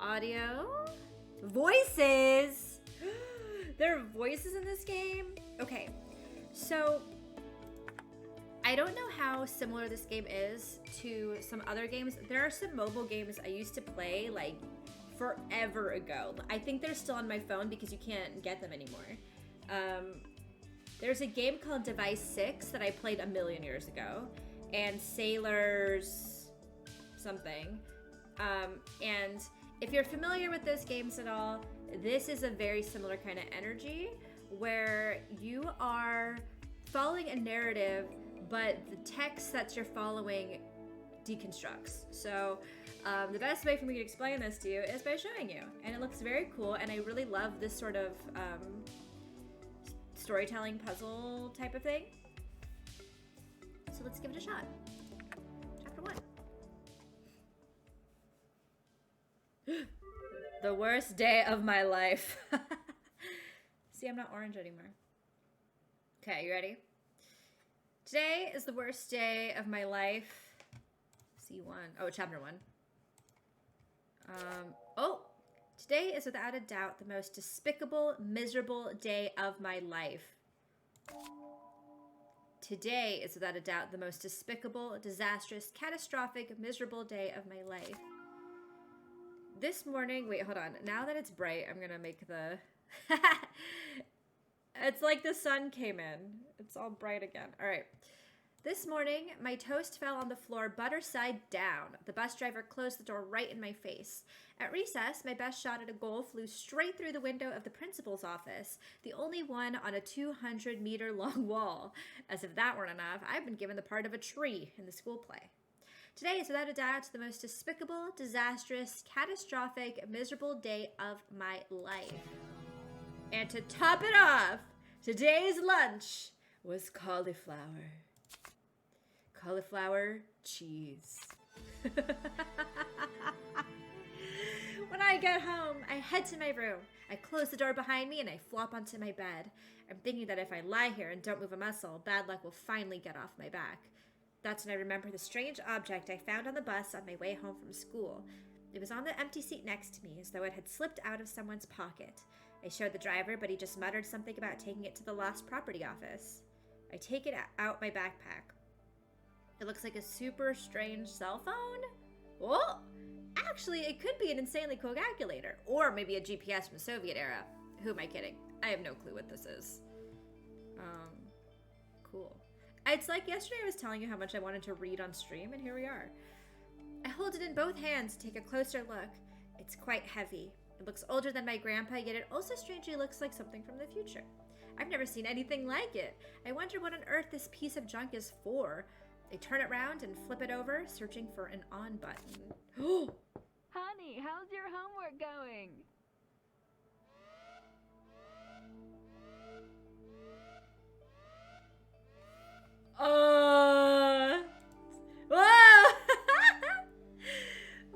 audio. Voices! There are voices in this game? Okay, so I don't know how similar this game is to some other games. There are some mobile games I used to play like forever ago. I think they're still on my phone because you can't get them anymore. There's a game called Device 6 that I played a million years ago, and Sailors something. And if you're familiar with those games at all, this is a very similar kind of energy where you are following a narrative, but the text that you're following deconstructs. So the best way for me to explain this to you is by showing you. And it looks very cool, and I really love this sort of storytelling puzzle type of thing. So let's give it a shot. Chapter 1. The worst day of my life. See, I'm not orange anymore. Okay, you ready? Today is the worst day of my life. C1. Oh, chapter 1. Today is without a doubt the most despicable, miserable day of my life. Today is without a doubt the most despicable, disastrous, catastrophic, miserable day of my life. This morning, wait, hold on. Now that it's bright, I'm gonna make the... It's like the sun came in. It's all bright again. All right. This morning, my toast fell on the floor butter side down. The bus driver closed the door right in my face. At recess, my best shot at a goal flew straight through the window of the principal's office, the only one on a 200-meter long wall. As if that weren't enough, I've been given the part of a tree in the school play. Today is without a doubt the most despicable, disastrous, catastrophic, miserable day of my life. And to top it off, today's lunch was cauliflower. Cauliflower cheese. When I get home, I head to my room. I close the door behind me and I flop onto my bed. I'm thinking that if I lie here and don't move a muscle, bad luck will finally get off my back. That's when I remember the strange object I found on the bus on my way home from school. It was on the empty seat next to me, as though it had slipped out of someone's pocket. I showed the driver, but he just muttered something about taking it to the lost property office. I take it out my backpack. It looks like a super strange cell phone. Oh, actually, it could be an insanely cool calculator, or maybe a GPS from the Soviet era. Who am I kidding? I have no clue what this is. Cool. It's like yesterday I was telling you how much I wanted to read on stream, and here we are. I hold it in both hands to take a closer look. It's quite heavy. It looks older than my grandpa, yet it also strangely looks like something from the future. I've never seen anything like it. I wonder what on earth this piece of junk is for. I turn it around and flip it over, searching for an on button. Honey, how's your homework going? Whoa!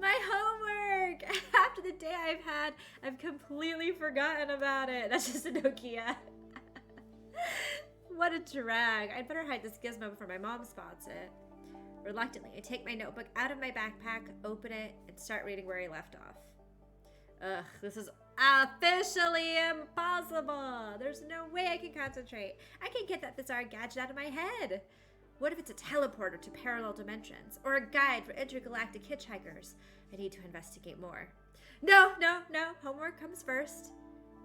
My homework! After the day I've had, I've completely forgotten about it. That's just a Nokia. What a drag. I'd better hide this gizmo before my mom spots it. Reluctantly, I take my notebook out of my backpack, open it, and start reading where I left off. Ugh, this is officially impossible. There's no way I can concentrate. I can't get that bizarre gadget out of my head. What if it's a teleporter to parallel dimensions, or a guide for intergalactic hitchhikers? I need to investigate more. No. Homework comes first.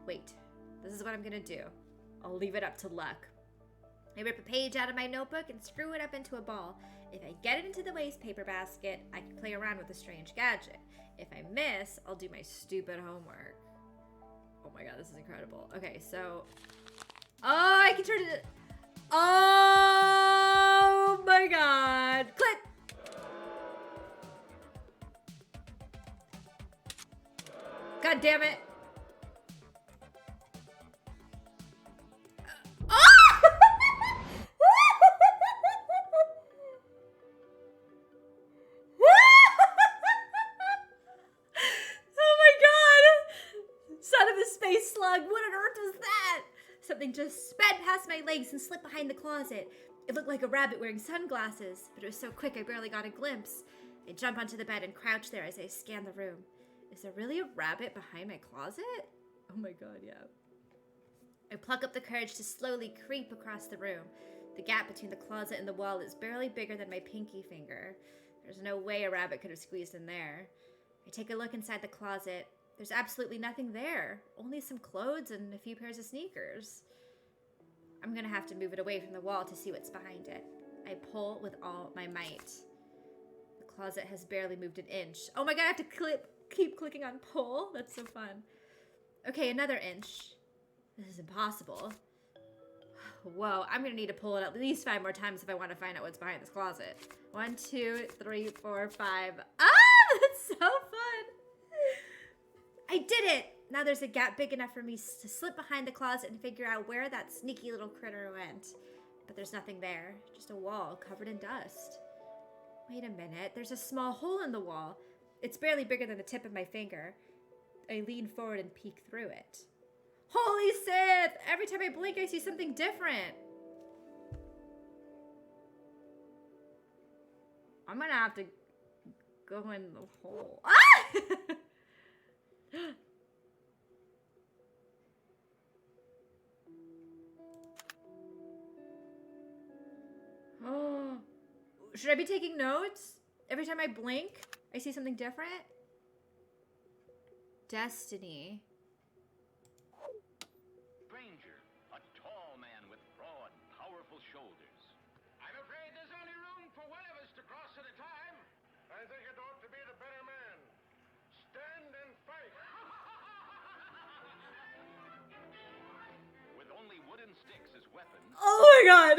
Wait, this is what I'm gonna do. I'll leave it up to luck. I rip a page out of my notebook and screw it up into a ball. If I get it into the waste paper basket, I can play around with the strange gadget. If I miss, I'll do my stupid homework. Oh my god, this is incredible. Okay, so... Oh, I can turn it... Oh my god. Click! God damn it. Slug, what on earth was that? Something just sped past my legs and slipped behind the closet. It looked like a rabbit wearing sunglasses, but it was so quick I barely got a glimpse. I jump onto the bed and crouch there as I scan the room. Is there really a rabbit behind my closet? Oh my god, yeah. I pluck up the courage to slowly creep across the room. The gap between the closet and the wall is barely bigger than my pinky finger. There's no way a rabbit could have squeezed in there. I take a look inside the closet. There's absolutely nothing there. Only some clothes and a few pairs of sneakers. I'm gonna have to move it away from the wall to see what's behind it. I pull with all my might. The closet has barely moved an inch. Oh my god, I have to keep clicking on pull. That's so fun. Okay, another inch. This is impossible. Whoa, I'm gonna need to pull it at least 5 more times if I want to find out what's behind this closet. 1, 2, 3, 4, 5. Ah, that's so fun. I did it! Now there's a gap big enough for me to slip behind the closet and figure out where that sneaky little critter went. But there's nothing there, just a wall covered in dust. Wait a minute, there's a small hole in the wall. It's barely bigger than the tip of my finger. I lean forward and peek through it. Holy Sith! Every time I blink, I see something different. I'm gonna have to go in the hole. Ah! Oh. Should I be taking notes? Every time I blink, I see something different? Destiny. Granger, a tall man with broad, powerful shoulders. I'm afraid there's only room for one of us to cross at a time. I think it ought to be the better man. Stand and fight. With only wooden sticks as weapons. Oh my god!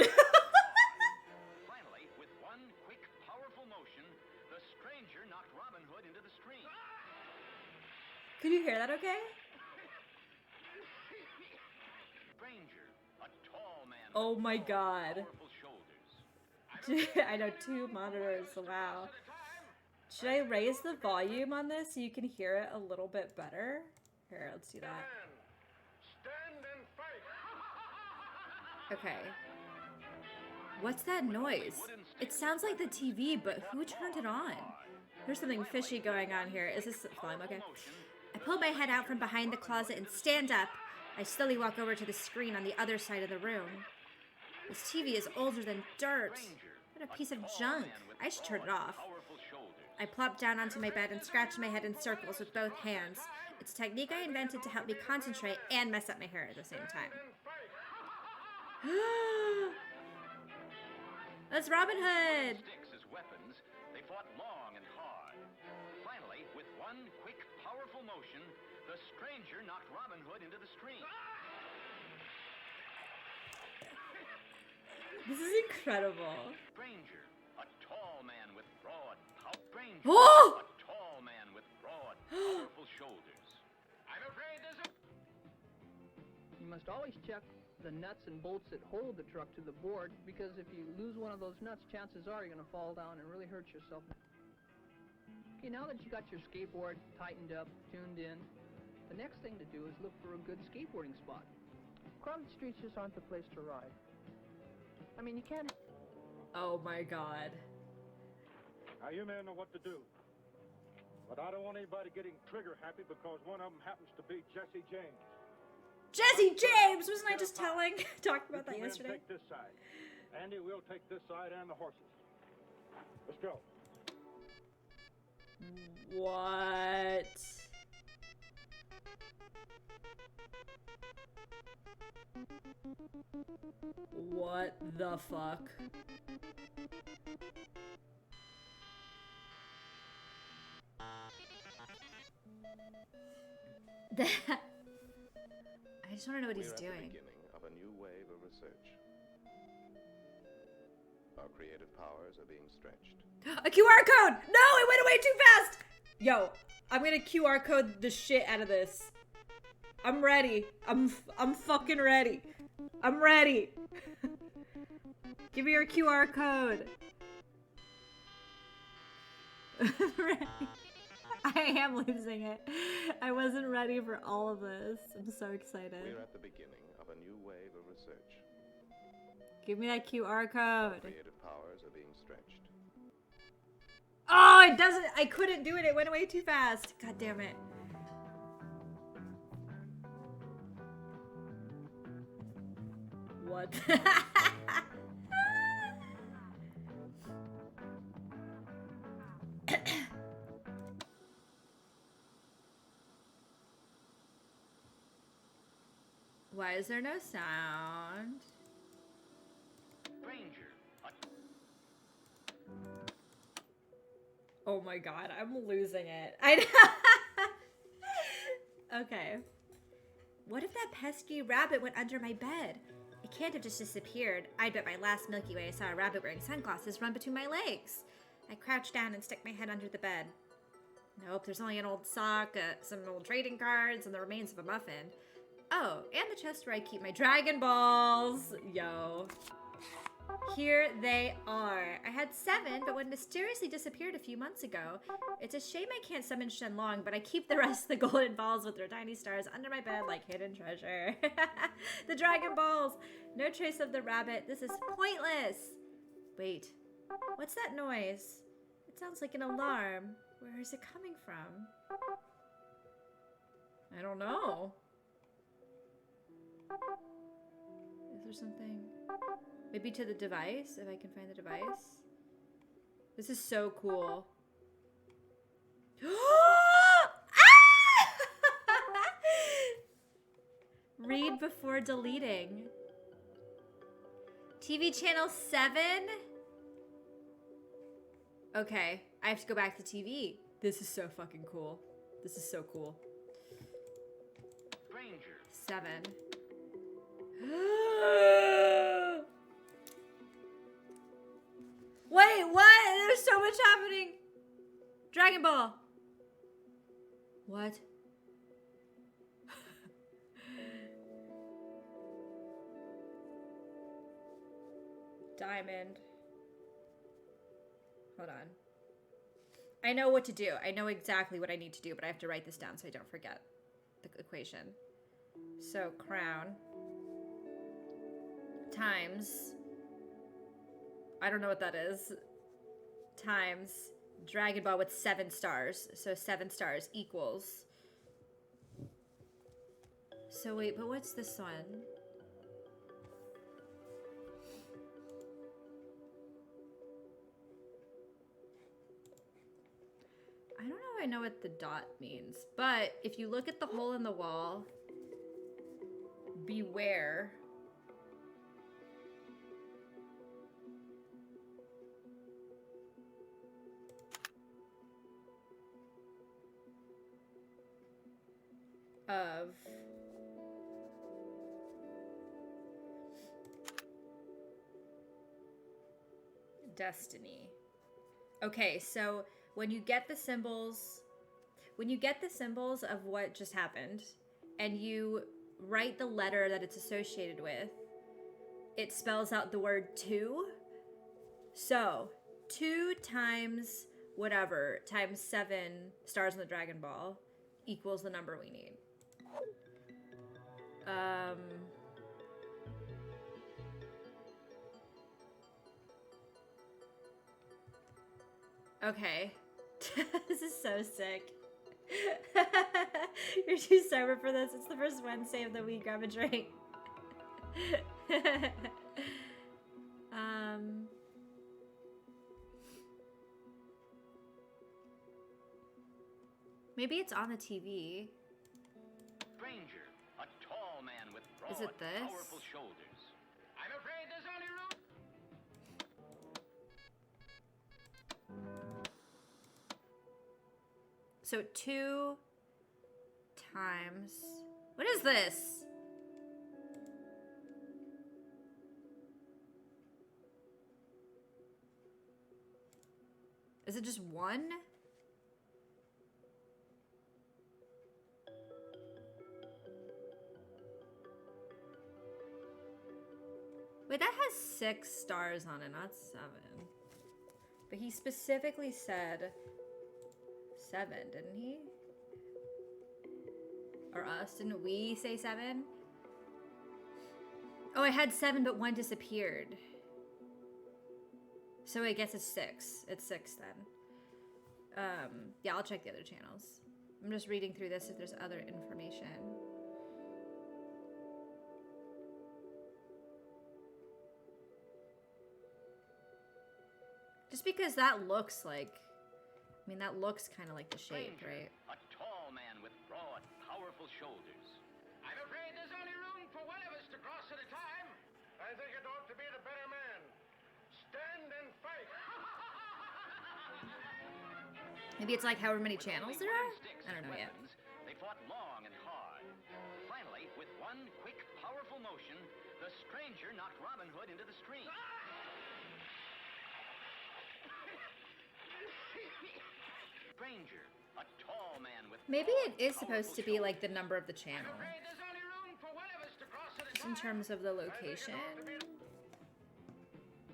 Finally, with one quick, powerful motion, the stranger knocked Robin Hood into the stream. Can you hear that okay? Granger, a tall man with Oh my broad, god. powerful shoulders. I know 2 monitors, wow. Should I raise the volume on this so you can hear it a little bit better? Here, let's do that. Man, stand and fight. Okay. What's that noise? It sounds like the TV, but who turned it on? There's something fishy going on here. Is this slime? Okay. I pull my head out from behind the closet and stand up. I slowly walk over to the screen on the other side of the room. This TV is older than dirt. What a piece of junk. I should turn it off. Powerful shoulders. I plop down onto my bed and scratch my head in circles with both hands. It's a technique I invented to help me concentrate and mess up my hair at the same time. That's Robin Hood! Sticks as weapons, they fought long and hard. Finally, with one quick, powerful motion, the stranger knocked Robin Hood into the stream. This is incredible. Granger, a tall man with broad, Granger, Oh! a tall man with broad, powerful shoulders. I'm afraid there's a... You must always check the nuts and bolts that hold the truck to the board, because if you lose one of those nuts, chances are you're going to fall down and really hurt yourself. Okay, now that you got your skateboard tightened up, tuned in, the next thing to do is look for a good skateboarding spot. Crowded streets just aren't the place to ride. I mean, you can't... Oh my god. Now, you men know what to do. But I don't want anybody getting trigger happy because one of them happens to be Jesse James. Jesse James! Wasn't I just talking about that You men yesterday? take this side. Andy will take this side and the horses. Let's go. What? What the fuck? That... I just want to know what he's We're at the doing. beginning of a new wave of research. Our creative powers are being stretched. A QR code! No, it went away too fast! Yo, I'm gonna QR code the shit out of this. I'm ready. I'm fucking ready. I'm ready. Give me your QR code. Ready. I am losing it. I wasn't ready for all of this. I'm so excited. We're at the beginning of a new wave of research. Give me that QR code. Creative powers are being stretched. Oh, it doesn't. I couldn't do it. It went away too fast. God damn it. What? Why is there no sound? Ranger, Oh my god, I'm losing it. I know. Okay. What if that pesky rabbit went under my bed? It can't have just disappeared. I bet my last Milky Way I saw a rabbit wearing sunglasses run between my legs. I crouch down and stick my head under the bed. Nope, there's only an old sock, some old trading cards, and the remains of a muffin. Oh, and the chest where I keep my Dragon Balls. Yo. Here they are. I had 7, but one mysteriously disappeared a few months ago. It's a shame I can't summon Shenlong, but I keep the rest of the golden balls with their tiny stars under my bed like hidden treasure. The Dragon Balls. No trace of the rabbit. This is pointless. Wait, what's that noise? It sounds like an alarm. Where is it coming from? I don't know. Is there something? Maybe to the device, if I can find the device. This is so cool. Read before deleting. TV channel 7? Okay, I have to go back to TV. This is so fucking cool. This is so cool. Ranger. 7. Wait, what? There's so much happening. Dragon Ball. What? Diamond. Hold on. I know what to do. I know exactly what I need to do, but I have to write this down so I don't forget the equation. So, crown times, I don't know what that is, times Dragon Ball with 7 stars. So 7 stars equals. So wait, but what's this one? I don't know if I know what the dot means, but if you look at the hole in the wall, beware. Of destiny. Okay, so when you get the symbols of what just happened and you write the letter that it's associated with, it spells out the word 2. So 2 times whatever times 7 stars in the Dragon Ball equals the number we need. Okay. This is so sick. You're too sober for this. It's the first Wednesday of the week. Grab a drink. Maybe it's on the TV. Ranger, a tall man with broad, Is it this? powerful shoulders. I'm afraid there's only room. So 2 times... What is this? Is it just 1? Wait, that has 6 stars on it, not 7. But he specifically said 7, didn't he? Or us, didn't we say 7? Oh, I had 7, but 1 disappeared. So I guess it's 6. It's 6 then. Yeah, I'll check the other channels. I'm just reading through this if there's other information. Just because that looks like, I mean, that looks kind of like the shape, Stranger, right? a tall man with broad, powerful shoulders. I'm afraid there's only room for one of us to cross at a time. I think it ought to be the better man. Stand and fight. Maybe it's like however many With channels only there are? wooden sticks I don't as know yet. weapons, they fought long and hard. Finally, with one quick, powerful motion, the stranger knocked Robin Hood into the stream. Stranger, a tall man with Maybe it broad, is supposed to be like the number of the I'm channel. afraid there's only room for one of us to cross at a Just in time. terms of the I think it location. ought to be the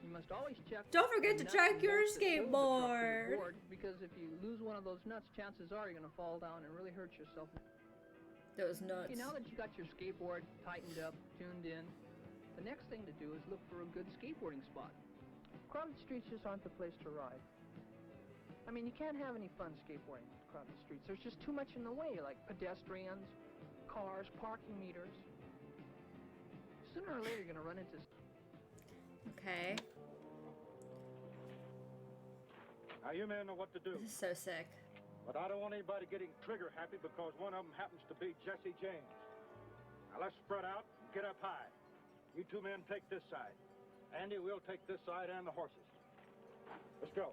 You must always check. Don't forget to the nuts check and your bolts that hold the truck to the skateboard. board, because if you lose one of those nuts, chances are you're gonna fall down and really hurt yourself. Those nuts. Okay, now that you got your skateboard tightened up, tuned in, the next thing to do is look for a good skateboarding spot. Crowded streets just aren't the place to ride. I mean, you can't have any fun skateboarding on crowded streets. There's just too much in the way, like pedestrians, cars, parking meters. Sooner or later, you're gonna run into. Okay. Now, you men know what to do, This is so sick. but I don't want anybody getting trigger happy because one of them happens to be Jesse James. Now, let's spread out and get up high. You two men take this side. Andy, we'll take this side and the horses. Let's go.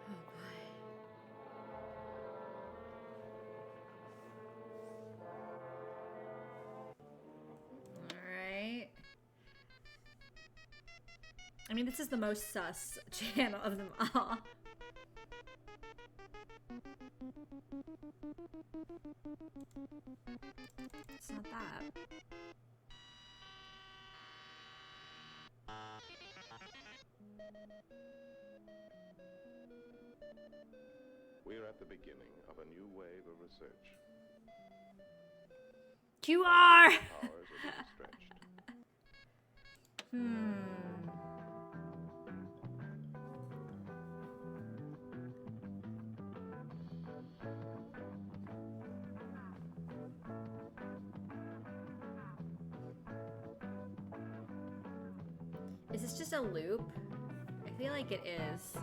Oh boy. Alright. I mean, this is the most sus channel of them all. It's not that. We're at the beginning of a new wave of research. QR! Powers are being stretched. Is this just a loop? I feel like it is.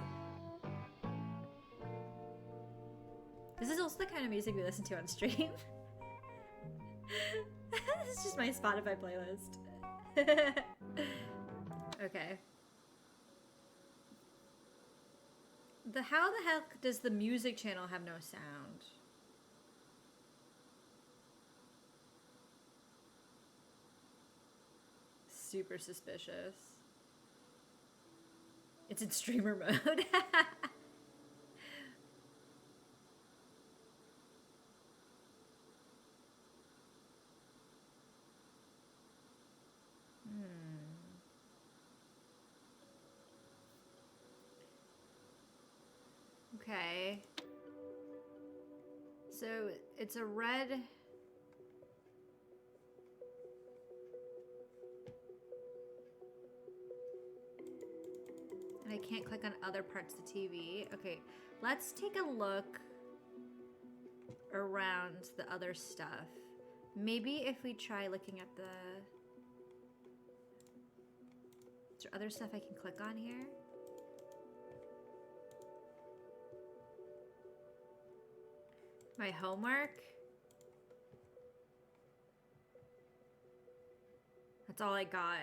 This is also the kind of music we listen to on stream. This is just my Spotify playlist. Okay. How the heck does the music channel have no sound? Super suspicious. It's in streamer mode. Okay. So it's a red. And I can't click on other parts of the TV. Okay, let's take a look around the other stuff. Maybe if we try looking at the... Is there other stuff I can click on here? My homework? That's all I got.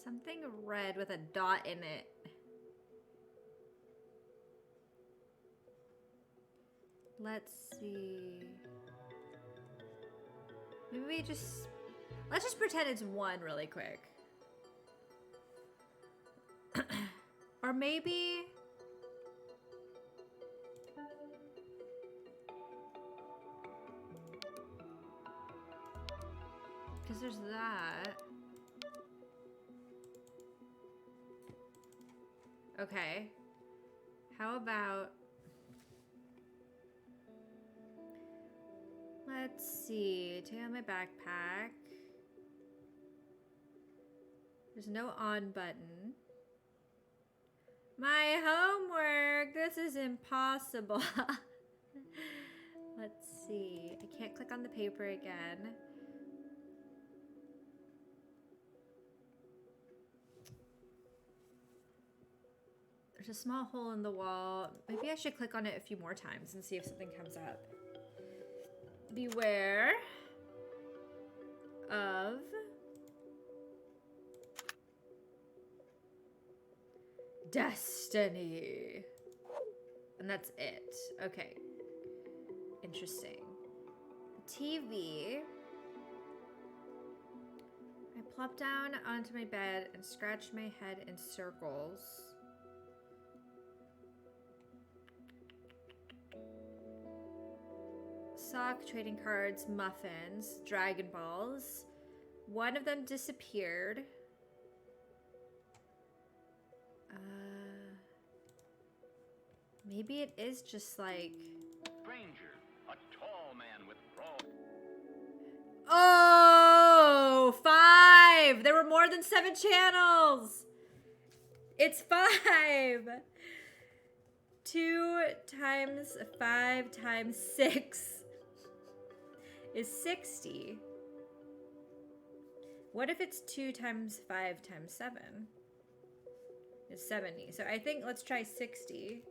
Something red with a dot in it. Let's see. Maybe we just... Let's just pretend it's one really quick. Or maybe... Because there's that. Okay. How about... Let's see. Take out my backpack. There's no on button. My homework! This is impossible. Let's see. I can't click on the paper again. There's a small hole in the wall. Maybe I should click on it a few more times and see if something comes up. Beware of destiny. And that's it. Okay. Interesting. The TV. I plop down onto my bed and scratch my head in circles. Sock, trading cards, muffins, Dragon Balls. One of them disappeared. Maybe it is just like... Stranger, a tall man with broad... Oh, 5! There were more than 7 channels! It's 5! 2 times 5 times 6 is 60. What if it's 2 times 5 times 7? Is 70. So I think let's try 60.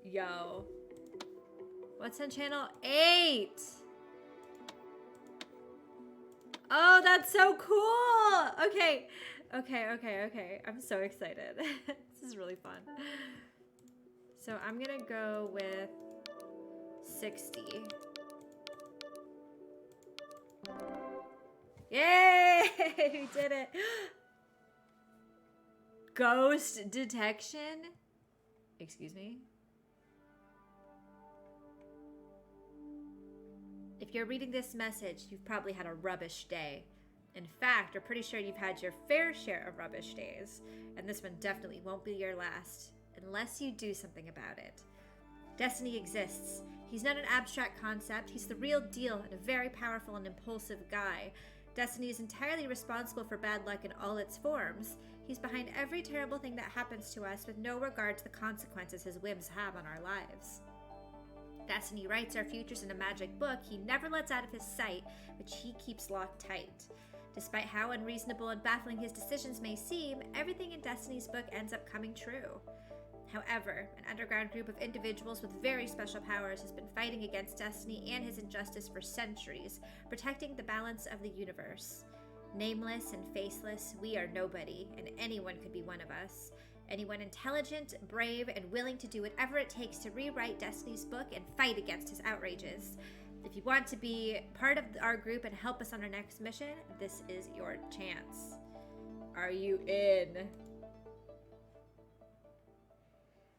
Yo. What's on channel 8? Oh, that's so cool! Okay. Okay. I'm so excited. This is really fun. So I'm gonna go with 60. Yay! We did it! Ghost detection? Excuse me? If you're reading this message, you've probably had a rubbish day. In fact, we're pretty sure you've had your fair share of rubbish days, and this one definitely won't be your last, unless you do something about it. Destiny exists. He's not an abstract concept, he's the real deal and a very powerful and impulsive guy. Destiny is entirely responsible for bad luck in all its forms. He's behind every terrible thing that happens to us with no regard to the consequences his whims have on our lives. Destiny writes our futures in a magic book he never lets out of his sight, which he keeps locked tight. Despite how unreasonable and baffling his decisions may seem, everything in Destiny's book ends up coming true. However, an underground group of individuals with very special powers has been fighting against Destiny and his injustice for centuries, protecting the balance of the universe. Nameless and faceless, we are nobody, and anyone could be one of us. Anyone intelligent, brave, and willing to do whatever it takes to rewrite Destiny's book and fight against his outrages. If you want to be part of our group and help us on our next mission, this is your chance. Are you in?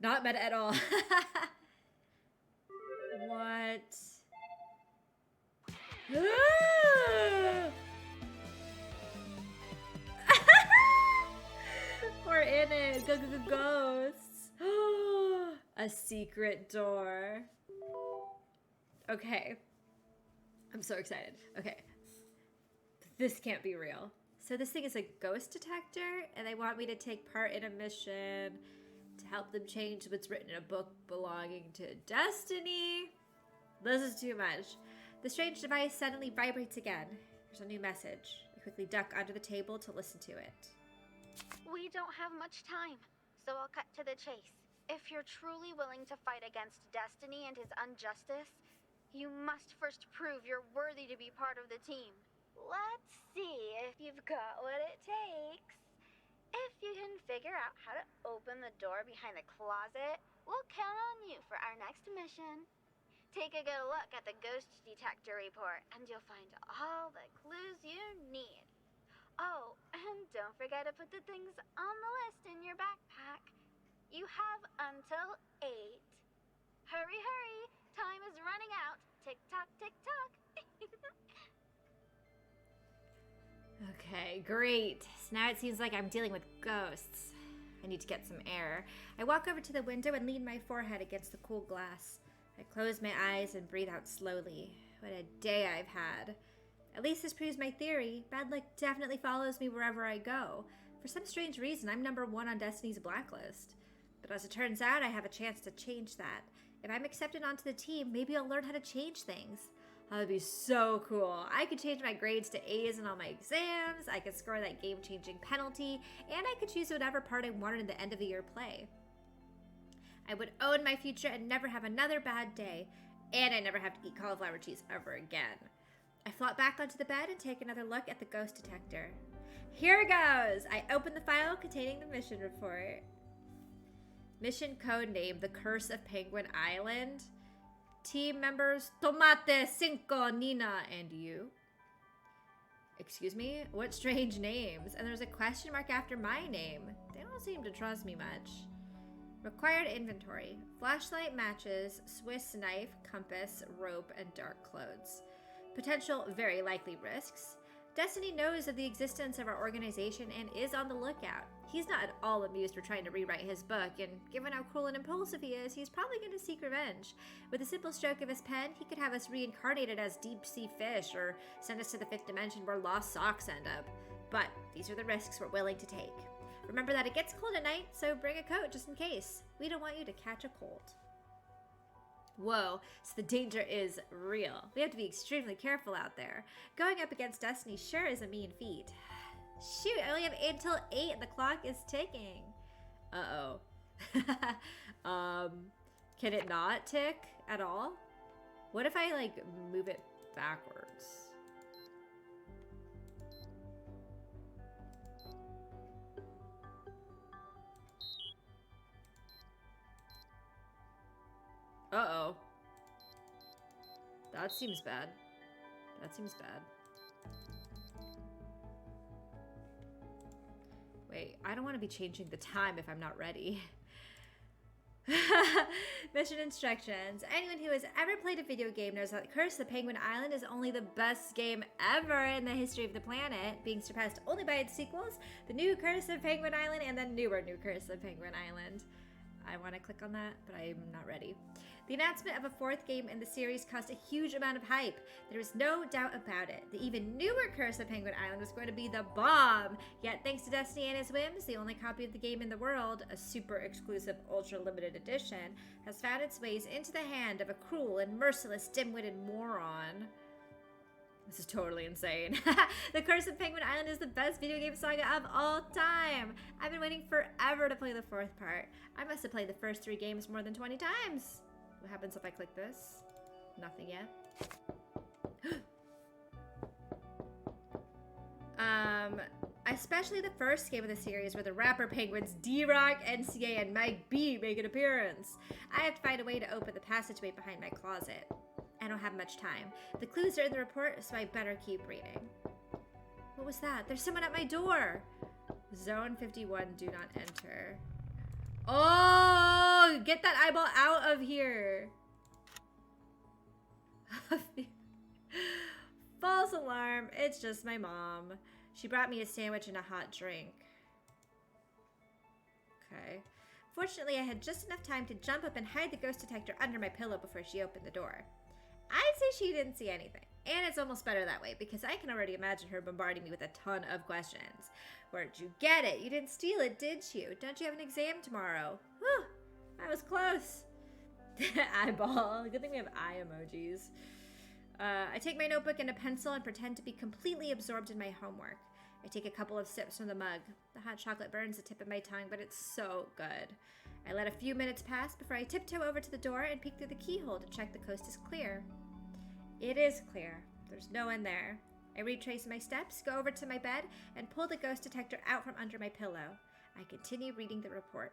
Not meta at all. What? We're in it. Ghosts. A secret door. Okay. I'm so excited. Okay. This can't be real. So this thing is a ghost detector, and they want me to take part in a mission to help them change what's written in a book belonging to Destiny. This is too much. The strange device suddenly vibrates again. There's a new message. I quickly duck under the table to listen to it. We don't have much time, so I'll cut to the chase. If you're truly willing to fight against Destiny and his injustice, you must first prove you're worthy to be part of the team. Let's see if you've got what it takes. If you can figure out how to open the door behind the closet, we'll count on you for our next mission. Take a good look at the ghost detector report, and you'll find all the clues you need. Oh, and don't forget to put the things on the list in your backpack. You have until 8. Hurry, hurry! Time is running out. Tick-tock, tick-tock. Okay, great. So now it seems like I'm dealing with ghosts. I need to get some air. I walk over to the window and lean my forehead against the cool glass. I close my eyes and breathe out slowly. what a day I've had. At least this proves my theory. Bad luck definitely follows me wherever I go. For some strange reason, I'm number 1 on Destiny's blacklist. But as it turns out, I have a chance to change that. If I'm accepted onto the team, maybe I'll learn how to change things. That would be so cool. I could change my grades to A's in all my exams, I could score that game-changing penalty, and I could choose whatever part I wanted in the end-of-the-year play. I would own my future and never have another bad day, and I never have to eat cauliflower cheese ever again. I flop back onto the bed and take another look at the ghost detector. Here it goes! I open the file containing the mission report. Mission code name, The Curse of Penguin Island. Team members, Tomate, Cinco, Nina, and you. Excuse me? What strange names? And there's a question mark after my name. They don't seem to trust me much. Required inventory. Flashlight, matches, Swiss knife, compass, rope, and dark clothes. Potential very likely risks. Destiny knows of the existence of our organization and is on the lookout. He's not at all amused we're trying to rewrite his book, and given how cruel and impulsive he is, he's probably going to seek revenge. With a simple stroke of his pen, he could have us reincarnated as deep-sea fish or send us to the 5th dimension where lost socks end up. But these are the risks we're willing to take. Remember that it gets cold at night, so bring a coat just in case. We don't want you to catch a cold. Whoa, so the danger is real. We have to be extremely careful out there. Going up against Destiny sure is a mean feat. Shoot, I only have until 8 and the clock is ticking. Uh-oh. Can it not tick at all? What if I, like, move it backwards? Uh-oh. That seems bad. That seems bad. Wait, I don't want to be changing the time if I'm not ready. Mission instructions. Anyone who has ever played a video game knows that Curse of the Penguin Island is only the best game ever in the history of the planet, being surpassed only by its sequels, The New Curse of Penguin Island and the newer New Curse of Penguin Island. I want to click on that, but I'm not ready. The announcement of a 4th game in the series caused a huge amount of hype. There was no doubt about it. The even newer Curse of Penguin Island was going to be the bomb. Yet, thanks to Destiny and his whims, the only copy of the game in the world, a super exclusive ultra limited edition, has found its ways into the hand of a cruel and merciless dim-witted moron. This is totally insane. The Curse of Penguin Island is the best video game saga of all time. I've been waiting forever to play the 4th part. I must have played the first 3 games more than 20 times. What happens if I click this? Nothing yet. Especially the first game of the series where the rapper penguins D-Rock, NCA, and Mike B make an appearance. I have to find a way to open the passageway behind my closet. I don't have much time. The clues are in the report, so I better keep reading. What was that? There's someone at my door. Zone 51, do not enter. Oh, get that eyeball out of here. False alarm. It's just my mom. She brought me a sandwich and a hot drink. Okay. Fortunately, I had just enough time to jump up and hide the ghost detector under my pillow before she opened the door. I'd say she didn't see anything. And it's almost better that way, because I can already imagine her bombarding me with a ton of questions. Where'd you get it? You didn't steal it, did you? Don't you have an exam tomorrow? Whew, I was close. Eyeball. Good thing we have eye emojis. I take my notebook and a pencil and pretend to be completely absorbed in my homework. I take a couple of sips from the mug. The hot chocolate burns the tip of my tongue, but it's so good. I let a few minutes pass before I tiptoe over to the door and peek through the keyhole to check the coast is clear. It is clear. There's no one there. I retrace my steps, go over to my bed, and pull the ghost detector out from under my pillow. I continue reading the report.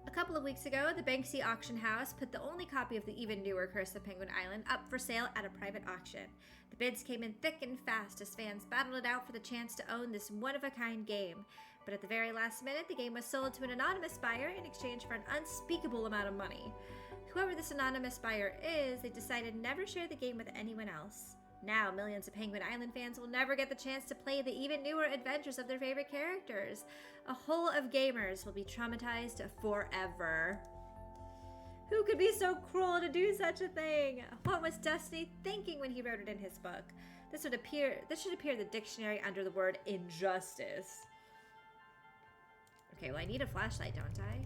A couple of weeks ago, the Banksy auction house put the only copy of the even newer Curse of Penguin Island up for sale at a private auction. The bids came in thick and fast as fans battled it out for the chance to own this one-of-a-kind game. But at the very last minute, the game was sold to an anonymous buyer in exchange for an unspeakable amount of money. Whoever this anonymous buyer is, they decided never share the game with anyone else. Now, millions of Penguin Island fans will never get the chance to play the even newer adventures of their favorite characters. A whole of gamers will be traumatized forever. Who could be so cruel to do such a thing? What was Destiny thinking when he wrote it in his book? This should appear in the dictionary under the word injustice. Okay, well I need a flashlight, don't I?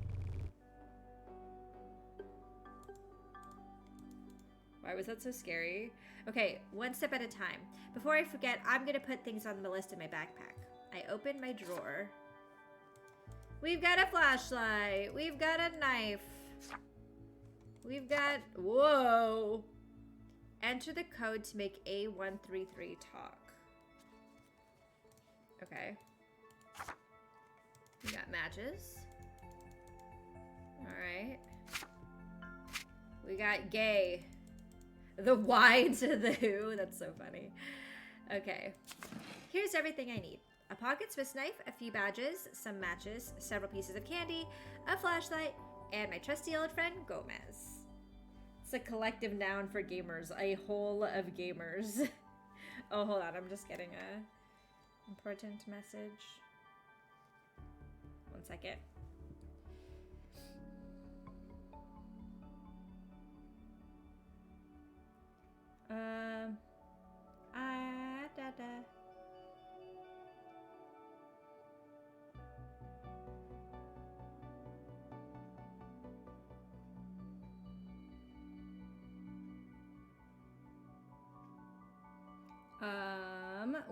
Why was that so scary? Okay, one step at a time. Before I forget, I'm gonna put things on the list in my backpack. I open my drawer. We've got a flashlight. We've got a knife. We've got... Whoa! Enter the code to make A133 talk. Okay. We got matches. Alright. We got gay. The Y to the who. That's so funny. Okay. Here's everything I need. A pocket Swiss knife, a few badges, some matches, several pieces of candy, a flashlight, and my trusty old friend, Gomez. It's a collective noun for gamers. A whole of gamers. Oh, hold on. I'm just getting a important message. 1 second.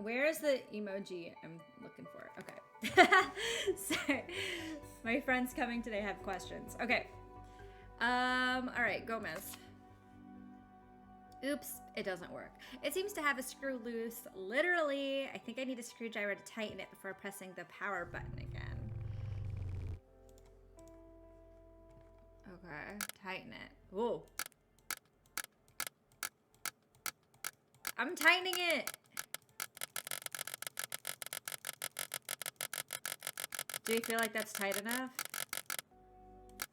Where's the emoji I'm looking for? Okay. Sorry. My friends coming today have questions. Okay. All right, Gomez. Oops, it doesn't work. It seems to have a screw loose. Literally, I think I need a screwdriver to tighten it before pressing the power button again. Okay, tighten it. Whoa. I'm tightening it. Do you feel like that's tight enough?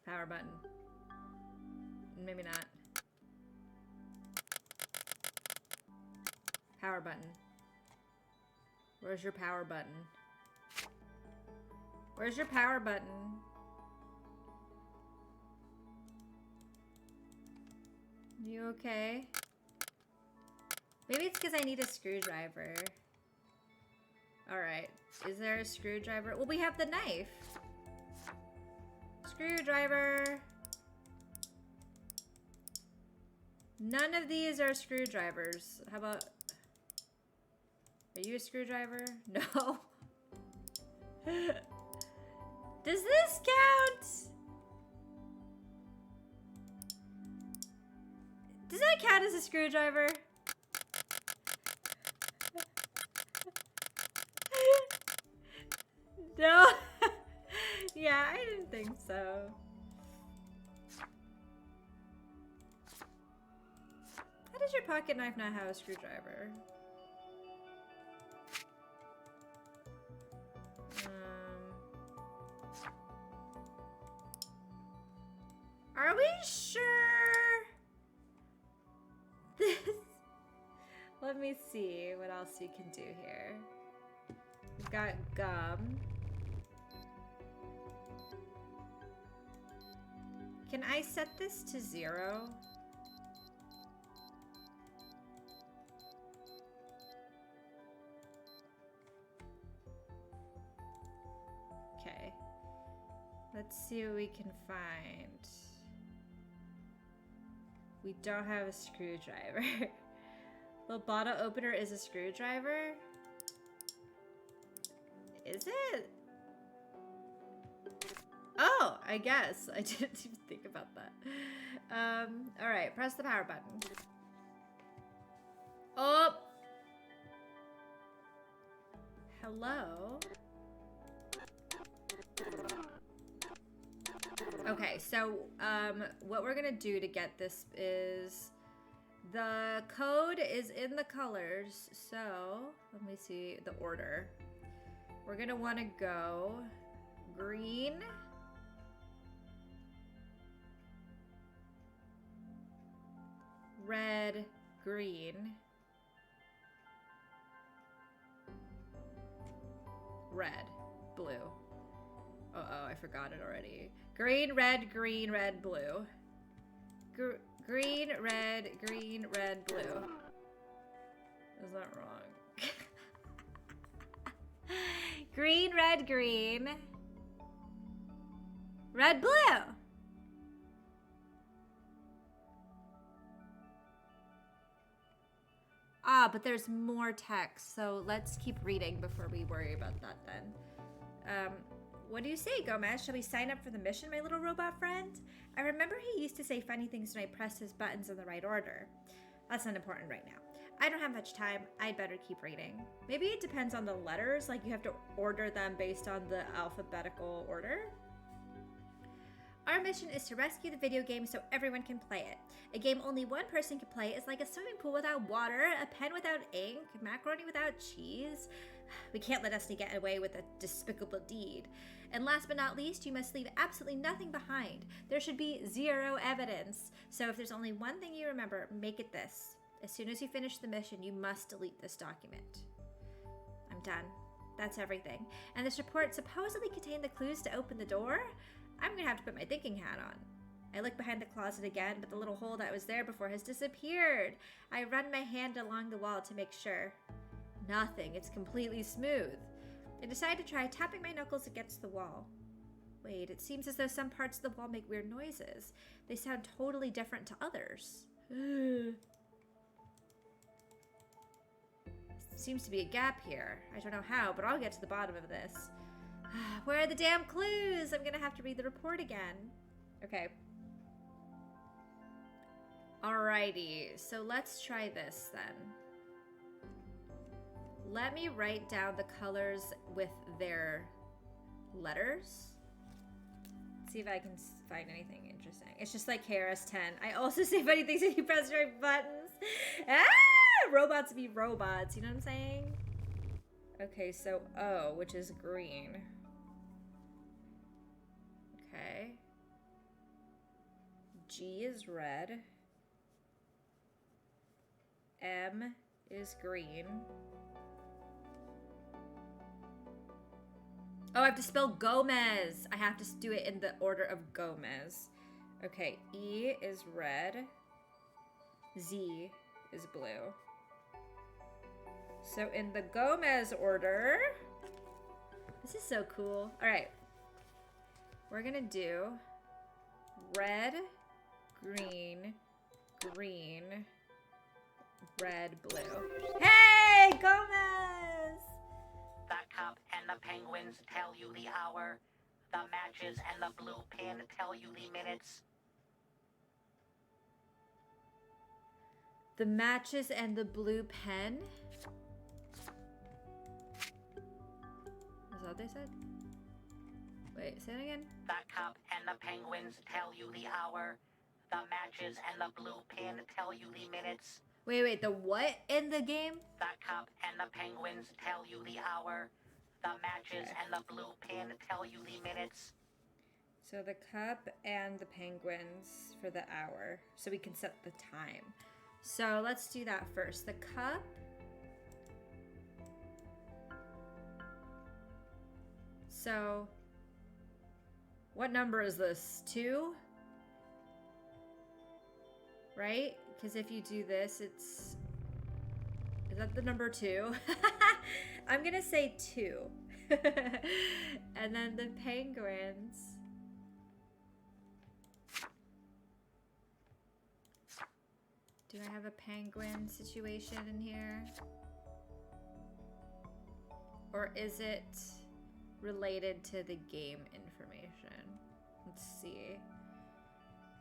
Power button. Maybe not. Power button. Where's your power button? Where's your power button? You okay? Maybe it's because I need a screwdriver. Alright. Is there a screwdriver? Well, we have the knife. Screwdriver. None of these are screwdrivers. How about... Are you a screwdriver? No. Does this count? Does that count as a screwdriver? No. Yeah, I didn't think so. How does your pocket knife not have a screwdriver? Are we sure? This. Let me see what else you can do here. We've got gum. Can I set this to 0? Okay. Let's see what we can find. We don't have a screwdriver. The bottle opener is a screwdriver? Is it? Oh, I guess. I didn't even think about that. All right, press the power button. Oh! Hello? Okay, so, what we're gonna do to get this is... The code is in the colors, so... Let me see the order. We're gonna wanna go... Green... Red, green. Red, blue. Uh-oh, I forgot it already. Green, red, blue. green, red, blue. Is that wrong? Green, red, green. Red, blue. Ah, but there's more text, so let's keep reading before we worry about that then. What do you say, Gomez? Shall we sign up for the mission, my little robot friend? I remember he used to say funny things when I pressed his buttons in the right order. That's not important right now. I don't have much time. I'd better keep reading. Maybe it depends on the letters, like you have to order them based on the alphabetical order. Our mission is to rescue the video game so everyone can play it. A game only one person can play is like a swimming pool without water, a pen without ink, macaroni without cheese. We can't let Destiny get away with a despicable deed. And last but not least, you must leave absolutely nothing behind. There should be zero evidence. So if there's only one thing you remember, make it this. As soon as you finish the mission, you must delete this document. I'm done. That's everything. And this report supposedly contained the clues to open the door? I'm gonna have to put my thinking hat on. I look behind the closet again, but the little hole that was there before has disappeared. I run my hand along the wall to make sure. Nothing. It's completely smooth. I decide to try tapping my knuckles against the wall. Wait, it seems as though some parts of the wall make weird noises. They sound totally different to others. Seems to be a gap here. I don't know how, but I'll get to the bottom of this. Where are the damn clues? I'm gonna have to read the report again. Okay. Alrighty, so let's try this then. Let me write down the colors with their letters. See if I can find anything interesting. It's just like KRS-10. I also say funny things if you press the right buttons. Ah! Robots be robots, you know what I'm saying? Okay, so O, which is green. Okay. G is red. M is green. Oh, I have to spell Gomez. I have to do it in the order of Gomez. Okay, E is red. Z is blue. So in the Gomez order, this is so cool. All right, we're gonna do red, green, green, red, blue. Hey, Gomez! The cup and the penguins tell you the hour. The matches and the blue pin tell you the minutes. The matches and the blue pen? Is that what they said? Wait, say it again. The cup and the penguins tell you the hour. The matches and the blue pin tell you the minutes. Wait, the what in the game? The cup and the penguins tell you the hour. The matches and the blue pin tell you the minutes. So the cup and the penguins for the hour. So we can set the time. So let's do that first. The cup. So what number is this? 2? Right? Because if you do this, it's... Is that the number 2? I'm gonna say 2. And then the penguins. Do I have a penguin situation in here? Or is it related to the game information? Let's see.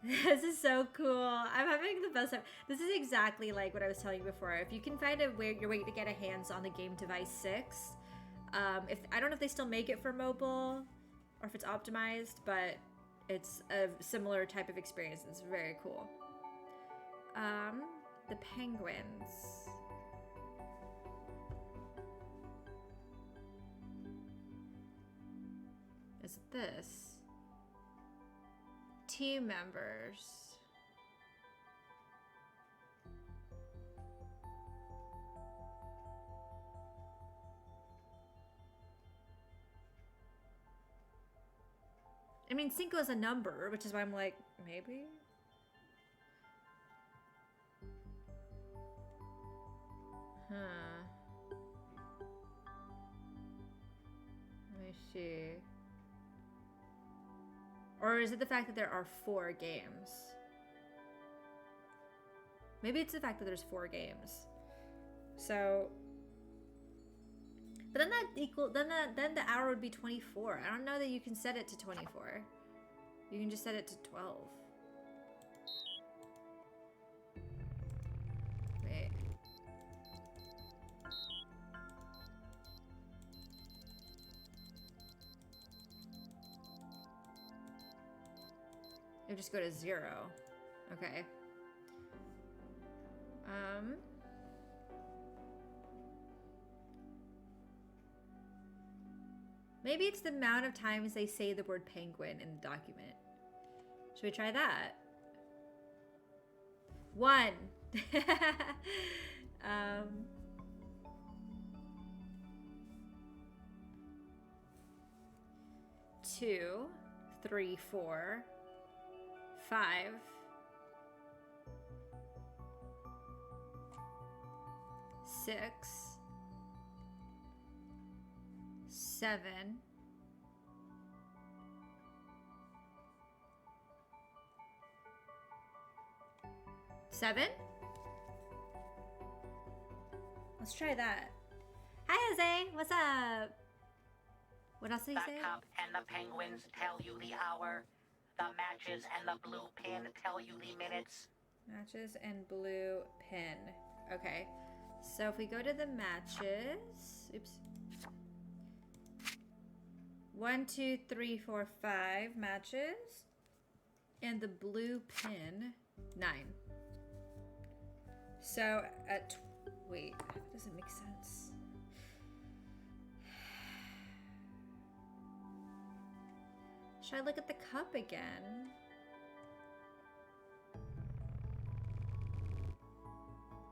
This is so cool. I'm having the best time. This is exactly like what I was telling you before. If you can find your way to get a hands on the game device 6, if I don't know if they still make it for mobile or if it's optimized, but it's a similar type of experience. It's very cool. The penguins. Is it this? Team members. I mean, 5 is a number, which is why I'm like, maybe? Huh. Let me see. Or is it the fact that there are 4 games? Maybe it's the fact that there's 4 games. So, but then then the hour would be 24. I don't know that you can set it to 24. You can just set it to 12. Wait. It'll just go to 0. Okay. Maybe it's the amount of times they say the word penguin in the document. Should we try that? 1. 2, 3, 4, 5. 6, 7, 7. Let's try that. Hi, Jose. What's up? What else did he say? The cup and the penguins tell you the hour. The matches and the blue pin tell you the minutes. Matches and blue pin. Okay. So if we go to the matches, oops. 1, 2, 3, 4, 5 matches. And the blue pin, 9. So at, wait, that doesn't make sense. Should I look at the cup again?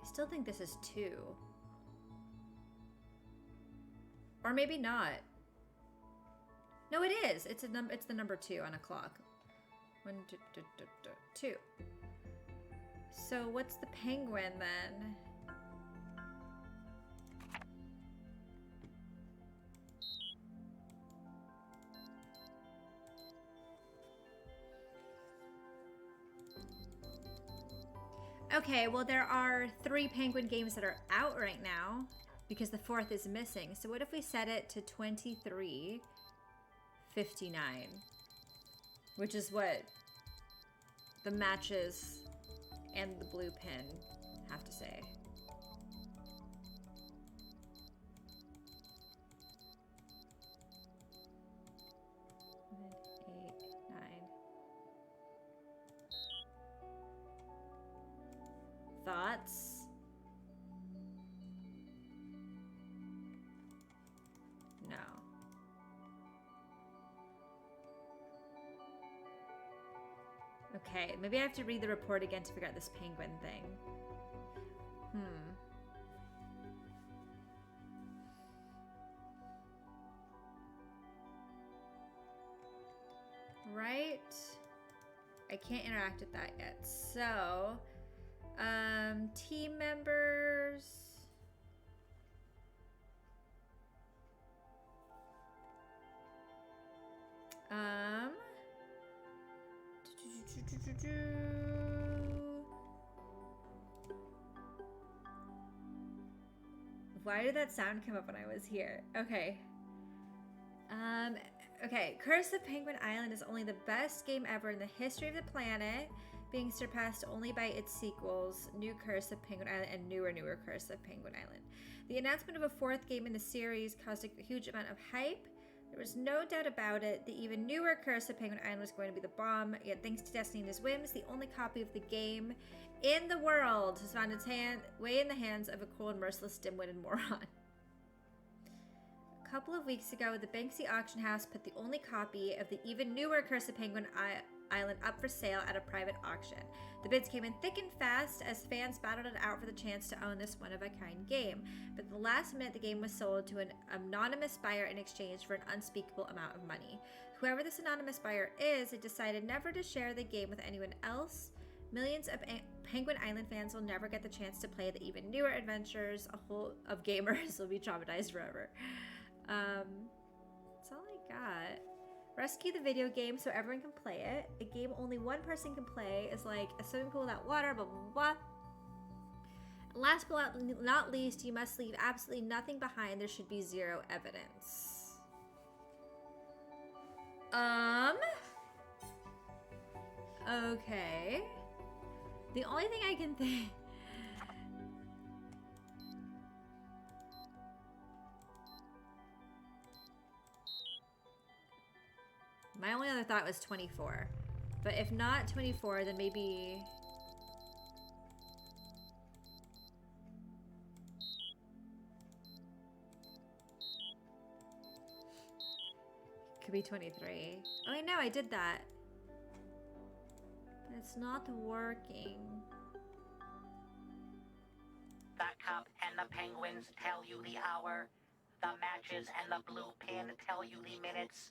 I still think this is 2. Or maybe not. No, it is. It's the number 2 on a clock. 1, 2, 2. So what's the penguin then? Okay, well there are 3 penguin games that are out right now because the 4th is missing. So what if we set it to 23:59, which is what the matches and the blue pin have to say. Thoughts? No. Okay, maybe I have to read the report again to figure out this penguin thing. Right? I can't interact with that yet. So, team members. Why did that sound come up when I was here? Okay. Okay, Curse of Penguin Island is only the best game ever in the history of the planet, being surpassed only by its sequels, New Curse of Penguin Island and Newer Curse of Penguin Island. The announcement of a 4th game in the series caused a huge amount of hype. There was no doubt about it. The even newer Curse of Penguin Island was going to be the bomb, yet thanks to Destiny and his whims, the only copy of the game in the world has found its way in the hands of a cruel and merciless dimwitted moron. A couple of weeks ago, the Banksy Auction House put the only copy of the even newer Curse of Penguin Island up for sale at a private auction. The bids came in thick and fast as fans battled it out for the chance to own this one-of-a-kind game. But at the last minute, the game was sold to an anonymous buyer in exchange for an unspeakable amount of money. Whoever this anonymous buyer is, it decided never to share the game with anyone else, Millions of Penguin Island fans will never get the chance to play the even newer adventures. A whole of gamers will be traumatized forever. That's all I got. Rescue the video game so everyone can play it. A game only one person can play is like a swimming pool without water, blah, blah, blah. Last but not least, you must leave absolutely nothing behind. There should be zero evidence. Okay. The only thing I can think... My only other thought was 24. But if not 24, then maybe... Could be 23. Oh, I know, I did that. But it's not working. The cup and the penguins tell you the hour. The matches and the blue pin tell you the minutes.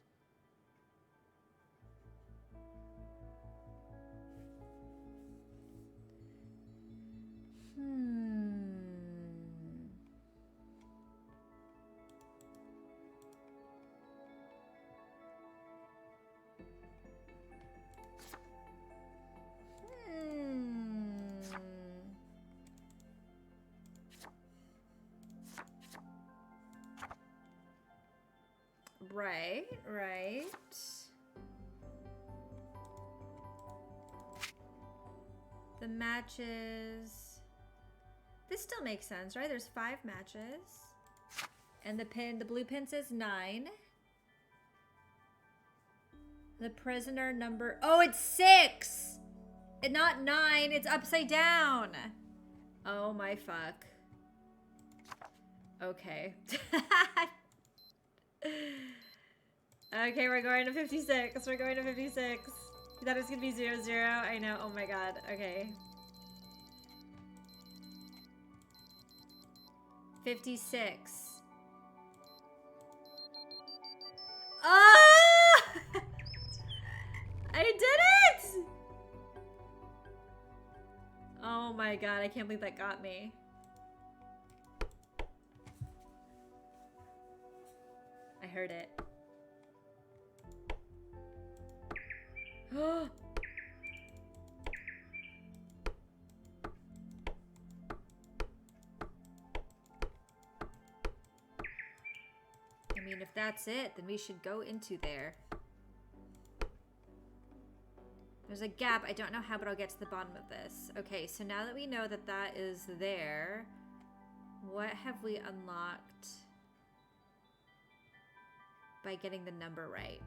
Right. The matches... This still makes sense, right? There's 5 matches. And the blue pin says 9. The prisoner number... Oh, it's 6! And not 9, it's upside down. Oh my fuck. Okay. Okay, we're going to 56. We're going to 56. That is gonna be 0, 0. I know. Oh my god. Okay. 56. Oh! I did it! Oh my god, I can't believe that got me. I heard it. I mean, if that's it, then we should go into there. There's a gap. I don't know how, but I'll get to the bottom of this. Okay, so now that we know that that is there, what have we unlocked by getting the number right?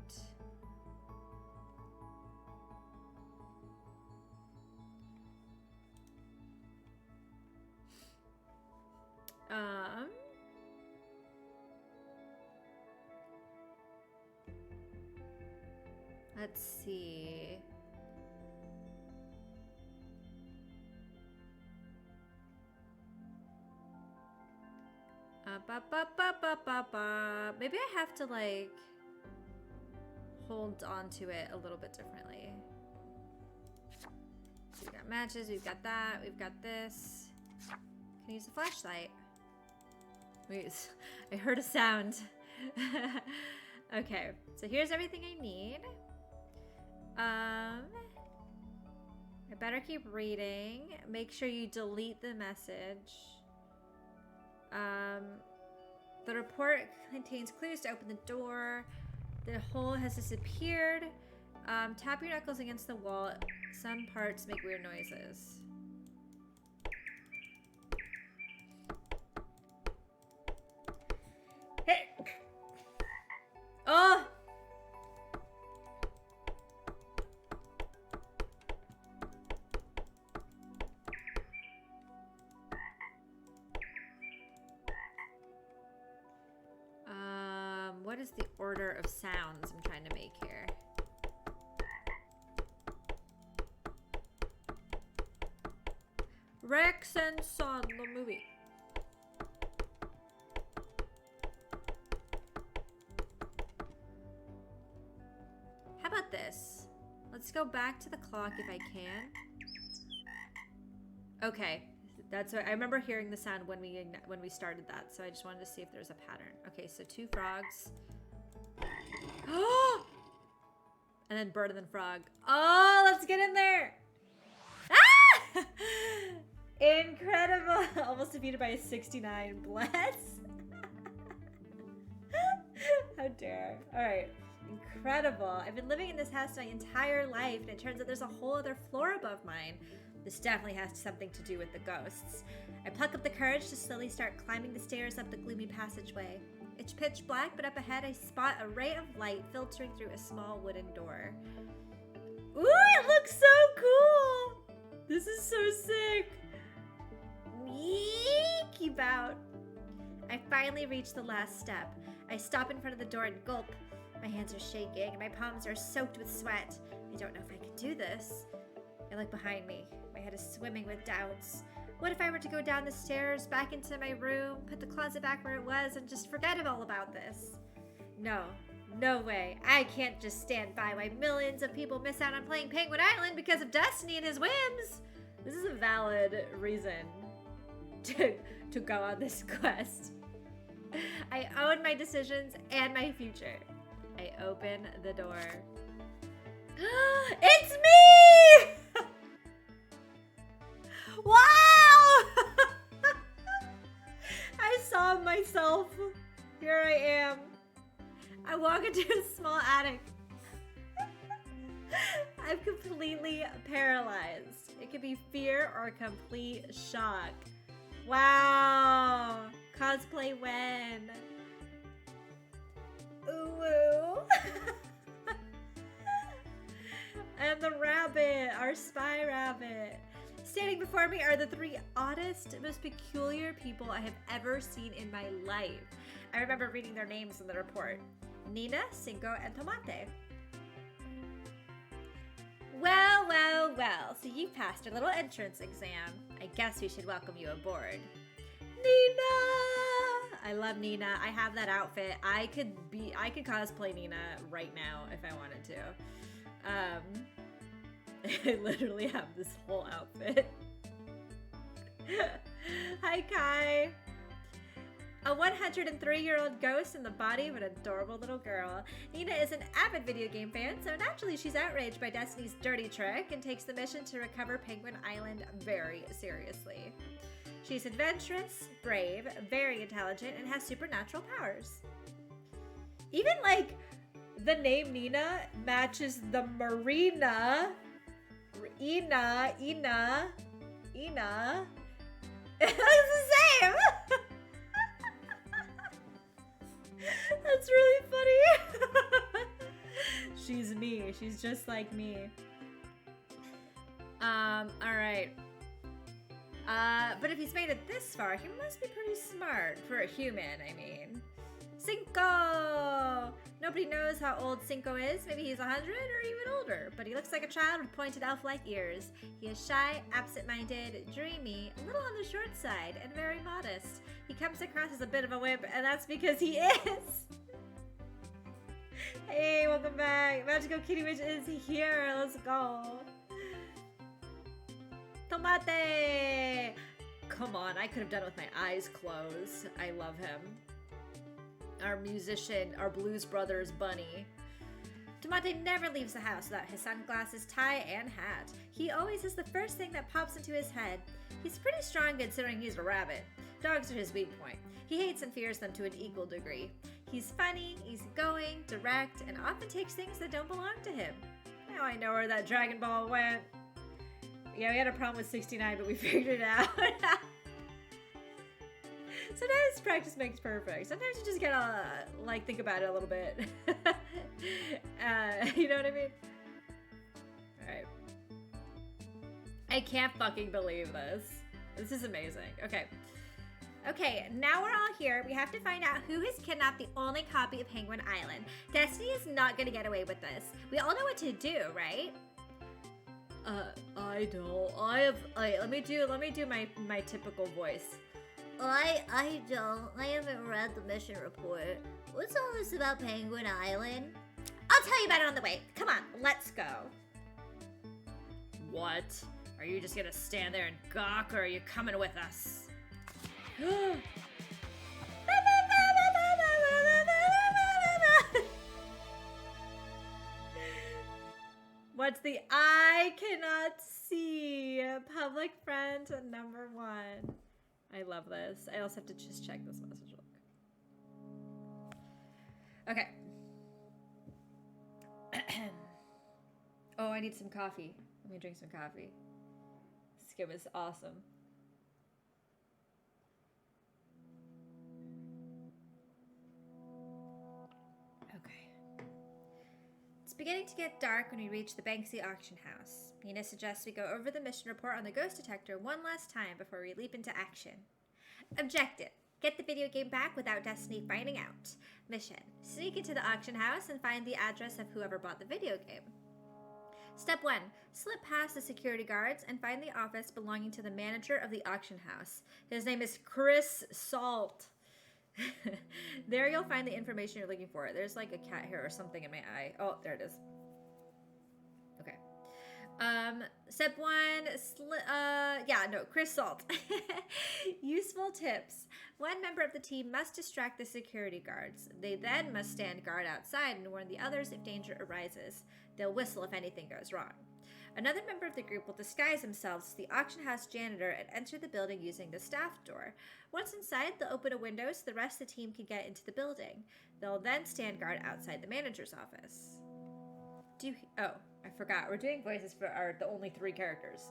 Let's see. Maybe I have to like hold on to it a little bit differently. So we've got matches, we've got that, we've got this. Can I use the flashlight? Wait, I heard a sound. Okay, so here's everything I need. I better keep reading. Make sure you delete the message. The report contains clues to open the door. The hole has disappeared. Tap your knuckles against the wall. Some parts make weird noises. Hey! Oh! What is the order of sounds I'm trying to make here? Rex and Son, the movie. How about this? Let's go back to the clock if I can. Okay, that's what I remember hearing the sound when we started that. So I just wanted to see if there's a pattern. Okay, so 2 frogs. Oh! And then bird and then frog. Oh, let's get in there. Ah! Incredible. Almost defeated by a 69. Bless. How dare. All right. Incredible. I've been living in this house my entire life, and it turns out there's a whole other floor above mine. This definitely has something to do with the ghosts. I pluck up the courage to slowly start climbing the stairs up the gloomy passageway. It's pitch black, but up ahead I spot a ray of light filtering through a small wooden door. Ooh, it looks so cool! This is so sick! Keep out. I finally reach the last step. I stop in front of the door and gulp. My hands are shaking and my palms are soaked with sweat. I don't know if I can do this. I look behind me. My head is swimming with doubts. What if I were to go down the stairs, back into my room, put the closet back where it was, and just forget all about this? No. No way. I can't just stand by while millions of people miss out on playing Penguin Island because of Destiny and his whims. This is a valid reason to go on this quest. I own my decisions and my future. I open the door. It's me! Wow! I saw myself. Here I am. I walk into a small attic. I'm completely paralyzed. It could be fear or complete shock. Wow. Cosplay when? Ooh. And the rabbit, our spy rabbit. Standing before me are the 3 oddest, most peculiar people I have ever seen in my life. I remember reading their names in the report. Nina, Cinco, and Tomate. Well, well, well. So you passed a little entrance exam. I guess we should welcome you aboard. Nina! I love Nina. I have that outfit. I could cosplay Nina right now if I wanted to. I literally have this whole outfit. Hi, Kai. A 103-year-old ghost in the body of an adorable little girl. Nina is an avid video game fan, so naturally she's outraged by Destiny's dirty trick and takes the mission to recover Penguin Island very seriously. She's adventurous, brave, very intelligent, and has supernatural powers. Even, like, the name Nina matches the marina. Ina. It's the same! That's really funny. She's me. She's just like me. Alright. But if he's made it this far, he must be pretty smart. For a human, I mean. Cinco! Nobody knows how old Cinco is. Maybe he's 100 or even older. But he looks like a child with pointed elf-like ears. He is shy, absent-minded, dreamy, a little on the short side, and very modest. He comes across as a bit of a wimp, and that's because he is! Hey, welcome back. Magical Kitty Witch is here. Let's go. Tomate! Come on, I could have done it with my eyes closed. I love him. Our musician, our Blues Brothers bunny. Tomate never leaves the house without his sunglasses, tie, and hat. He always is the first thing that pops into his head. He's pretty strong considering he's a rabbit. Dogs are his weak point. He hates and fears them to an equal degree. He's funny, easygoing, direct, and often takes things that don't belong to him. Now I know where that Dragon Ball went. Yeah, we had a problem with 69, but we figured it out. Sometimes practice makes perfect. Sometimes you just gotta, like, think about it a little bit. You know what I mean? Alright. I can't fucking believe this. This is amazing. Okay. Okay, now we're all here. We have to find out who has kidnapped the only copy of Penguin Island. Destiny is not gonna get away with this. We all know what to do, right? I don't. Let me do my typical voice. I don't. I haven't read the mission report. What's all this about Penguin Island? I'll tell you about it on the way. Come on, let's go. What? Are you just gonna stand there and gawk, or are you coming with us? What's the I cannot see? Public friend number 1. I love this. I also have to just check this message. Okay. Oh, I need some coffee. Let me drink some coffee. This game is awesome. Okay. It's beginning to get dark when we reach the Banksy auction house. Nina suggests we go over the mission report on the ghost detector one last time before we leap into action. Objective: get the video game back without Destiny finding out. Mission: sneak into the auction house and find the address of whoever bought the video game. Step 1. Slip past the security guards and find the office belonging to the manager of the auction house. His name is Chris Salt. There you'll find the information you're looking for. There's like a cat hair or something in my eye. Oh, there it is. Okay. Step 1, Chris Salt. Useful tips. One member of the team must distract the security guards. They then must stand guard outside and warn the others if danger arises. They'll whistle if anything goes wrong. Another member of the group will disguise themselves as the auction house janitor and enter the building using the staff door. Once inside, they'll open a window so the rest of the team can get into the building. They'll then stand guard outside the manager's office. Oh, I forgot. We're doing voices for the only 3 characters.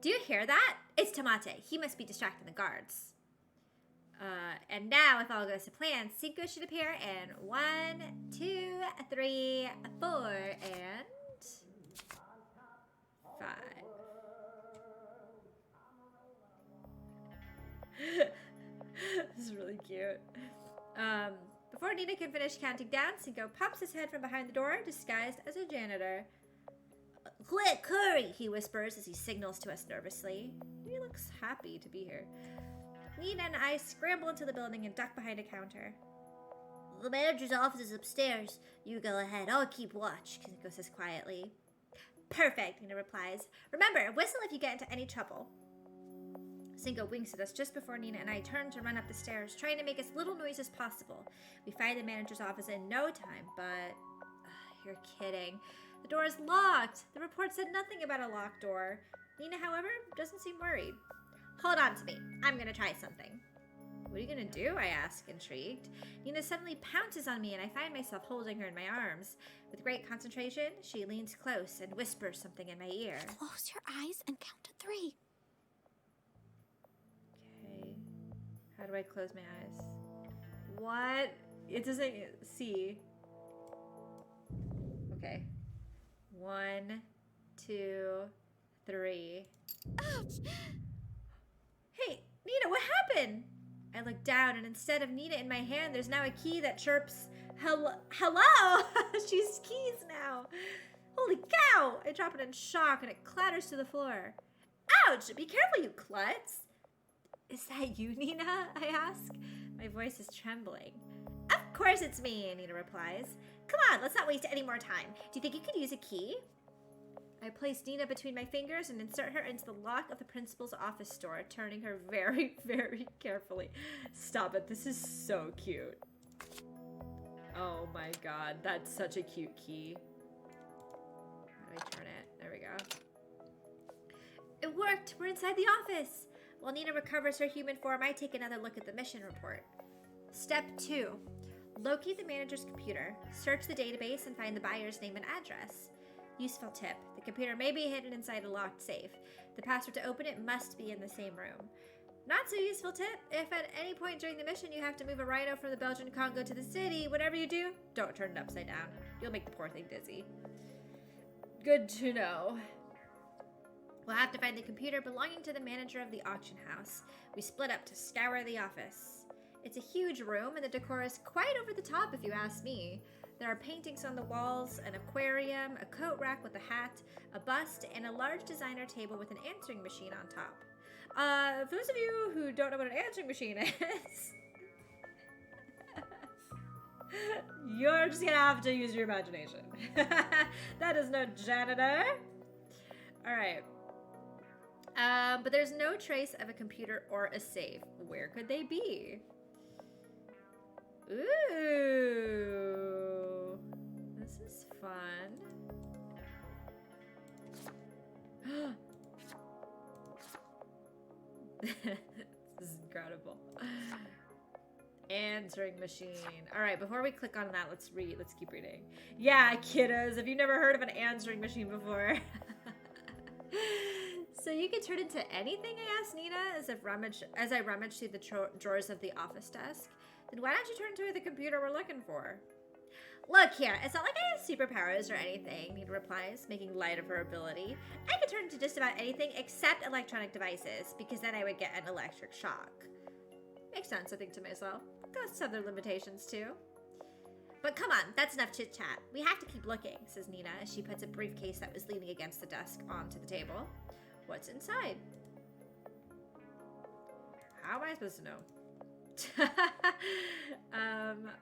Do you hear that? It's Tamate. He must be distracting the guards. And now, if all goes to plan, Cinco should appear in 1, 2, 3, 4, and 5. This is really cute. Before Nina can finish counting down, Cinco pops his head from behind the door, disguised as a janitor. Quick, hurry, he whispers as he signals to us nervously. He looks happy to be here. Nina and I scramble into the building and duck behind a counter. The manager's office is upstairs. You go ahead, I'll keep watch, Cinco says quietly. Perfect, Nina replies. Remember, whistle if you get into any trouble. Cinco winks at us just before Nina and I turn to run up the stairs, trying to make as little noise as possible. We find the manager's office in no time, but... you're kidding. The door is locked. The report said nothing about a locked door. Nina, however, doesn't seem worried. Hold on to me. I'm gonna try something. What are you gonna do? I ask, intrigued. Nina suddenly pounces on me and I find myself holding her in my arms. With great concentration, she leans close and whispers something in my ear. Close your eyes and count to 3. Okay. How do I close my eyes? What? It doesn't see. Okay. 1, 2, 3. Ouch! Hey, Nina, what happened? I look down, and instead of Nina in my hand, there's now a key that chirps, Hello! She's keys now. Holy cow! I drop it in shock, and it clatters to the floor. Ouch! Be careful, you klutz! Is that you, Nina? I ask. My voice is trembling. Of course it's me, Nina replies. Come on, let's not waste any more time. Do you think you could use a key? I place Nina between my fingers and insert her into the lock of the principal's office door, turning her very, very carefully. Stop it. This is so cute. Oh my god. That's such a cute key. How do I turn it? There we go. It worked. We're inside the office. While Nina recovers her human form, I take another look at the mission report. Step 2. Locate the manager's computer. Search the database and find the buyer's name and address. Useful tip. The computer may be hidden inside a locked safe. The password to open it must be in the same room. Not so useful tip. If at any point during the mission you have to move a rhino from the Belgian Congo to the city, whatever you do, don't turn it upside down. You'll make the poor thing dizzy. Good to know. We'll have to find the computer belonging to the manager of the auction house. We split up to scour the office. It's a huge room, and the decor is quite over the top if you ask me. There are paintings on the walls, an aquarium, a coat rack with a hat, a bust, and a large designer table with an answering machine on top. For those of you who don't know what an answering machine is, you're just gonna have to use your imagination. That is no janitor. All right. But there's no trace of a computer or a safe. Where could they be? Ooh. This is fun. This is incredible. Answering machine. All right, before we click on that, let's read. Let's keep reading. Yeah, kiddos, have you never heard of an answering machine before? So you can turn into anything, I asked Nina as I rummaged through the drawers of the office desk. Then why don't you turn into the computer we're looking for? Look here, it's not like I have superpowers or anything, Nina replies, making light of her ability. I can turn into just about anything except electronic devices, because then I would get an electric shock. Makes sense, I think to myself. Ghosts have their limitations too. But come on, that's enough chit-chat. We have to keep looking, says Nina as she puts a briefcase that was leaning against the desk onto the table. What's inside? How am I supposed to know?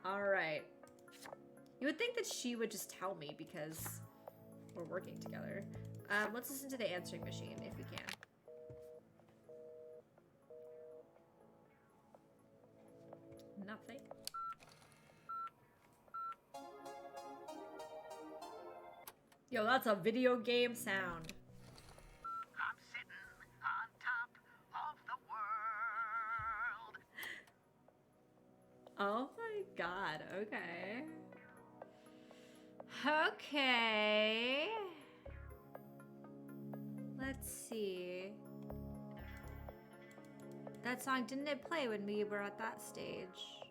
Alright. You would think that she would just tell me because we're working together. Let's listen to the answering machine if we can. Nothing. Yo, that's a video game sound. I'm sitting on top of the world. Oh my god, okay. Okay. Let's see. That song, didn't it play when we were at that stage?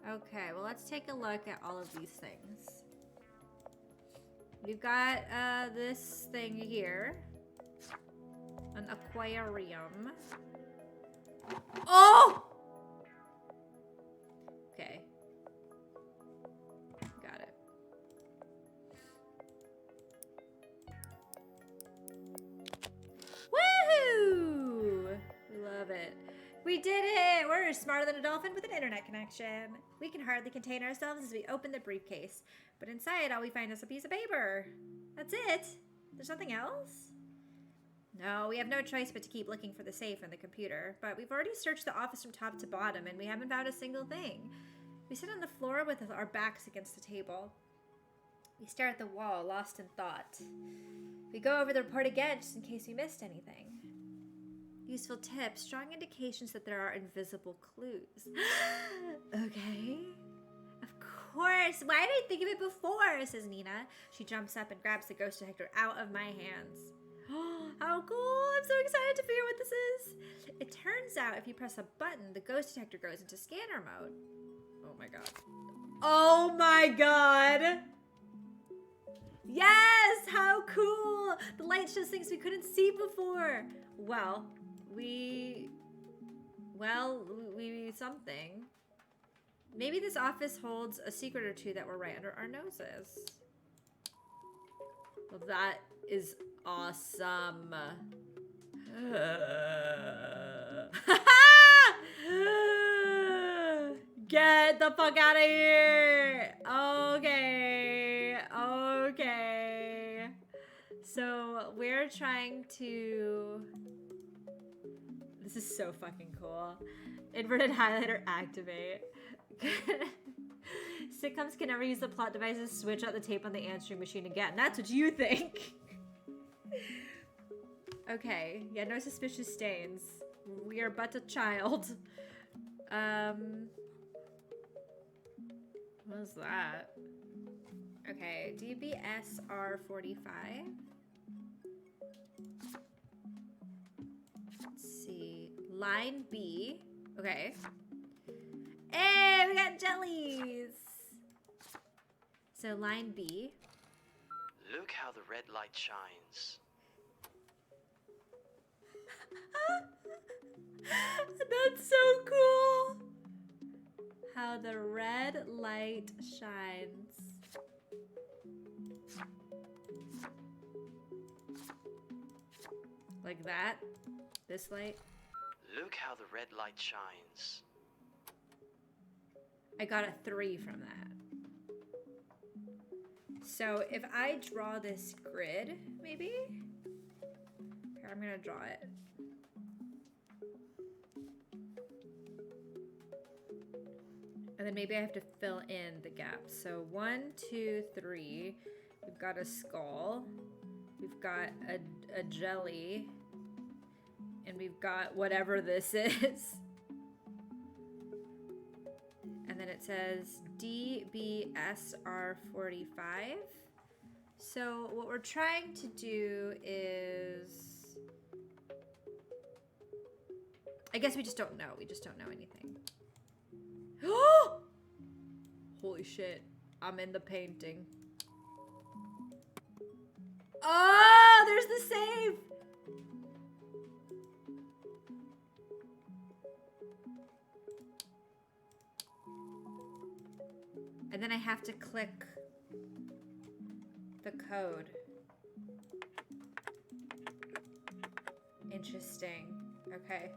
Okay, well let's take a look at all of these things. We've got this thing here. An aquarium. Oh! Okay. Got it. Woohoo! Love it. We did it! We're smarter than a dolphin with an internet connection. We can hardly contain ourselves as we open the briefcase. But inside, all we find is a piece of paper. That's it. There's nothing else? No, we have no choice but to keep looking for the safe and the computer. But we've already searched the office from top to bottom, and we haven't found a single thing. We sit on the floor with our backs against the table. We stare at the wall, lost in thought. We go over the report again, just in case we missed anything. Useful tips, strong indications that there are invisible clues. Okay. Of course. Why did I think of it before? Says Nina. She jumps up and grabs the ghost detector out of my hands. How cool. I'm so excited to figure out what this is. It turns out if you press a button, the ghost detector goes into scanner mode. Oh my god. Oh my god. Yes, how cool. The light shows things we couldn't see before. Well, we something. Maybe this office holds a secret or two that were right under our noses. Well, that is awesome. Get the fuck out of here. Okay. Okay. So we're trying to... This is so fucking cool. Inverted highlighter activate. Sitcoms can never use the plot devices to switch out the tape on the answering machine again. That's what you think. Okay. Yeah, no suspicious stains. We are but a child. What was that? Okay, DBSR45. Let's see. Line B. Okay. Hey, we got jellies! So line B. Look how the red light shines. That's so cool! How the red light shines. Like that? This light? Look how the red light shines. I got a 3 from that. So if I draw this grid, maybe? Here, I'm gonna draw it. And then maybe I have to fill in the gaps. So 1, 2, 3. We've got a skull. We've got a jelly. And we've got whatever this is. And then it says DBSR45. So what we're trying to do is... I guess we just don't know. We just don't know anything. Holy shit. I'm in the painting. Oh, there's the save. And then I have to click the code. Interesting. Okay.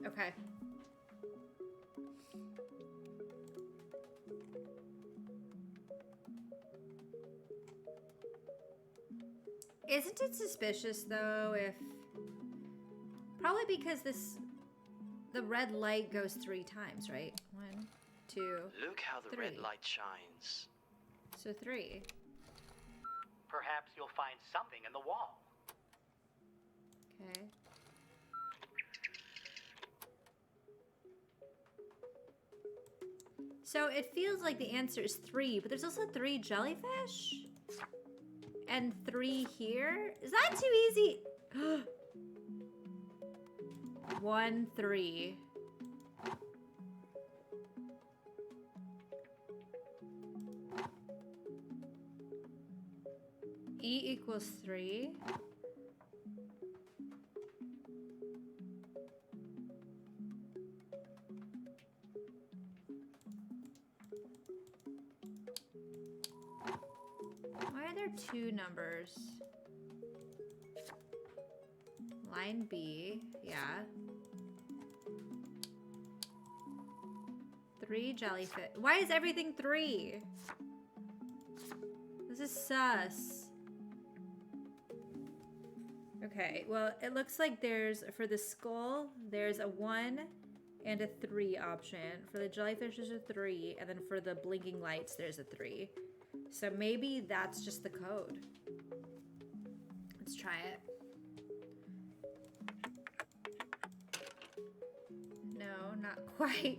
Okay. Isn't it suspicious though if... Probably because the red light goes 3 times, right? 1, 2, Look how the 3. red light shines. So 3. Perhaps you'll find something in the wall. Okay. So it feels like the answer is 3, but there's also 3 jellyfish? And 3 here? Is that too easy? 1, 3. E equals 3. Why are there 2 numbers? Line B, yeah. 3 jellyfish. Why is everything 3? This is sus. Okay, well, it looks like there's, for the skull, there's a 1 and a 3 option. For the jellyfish, there's a 3, and then for the blinking lights, there's a 3. So maybe that's just the code. Let's try it. No, not quite.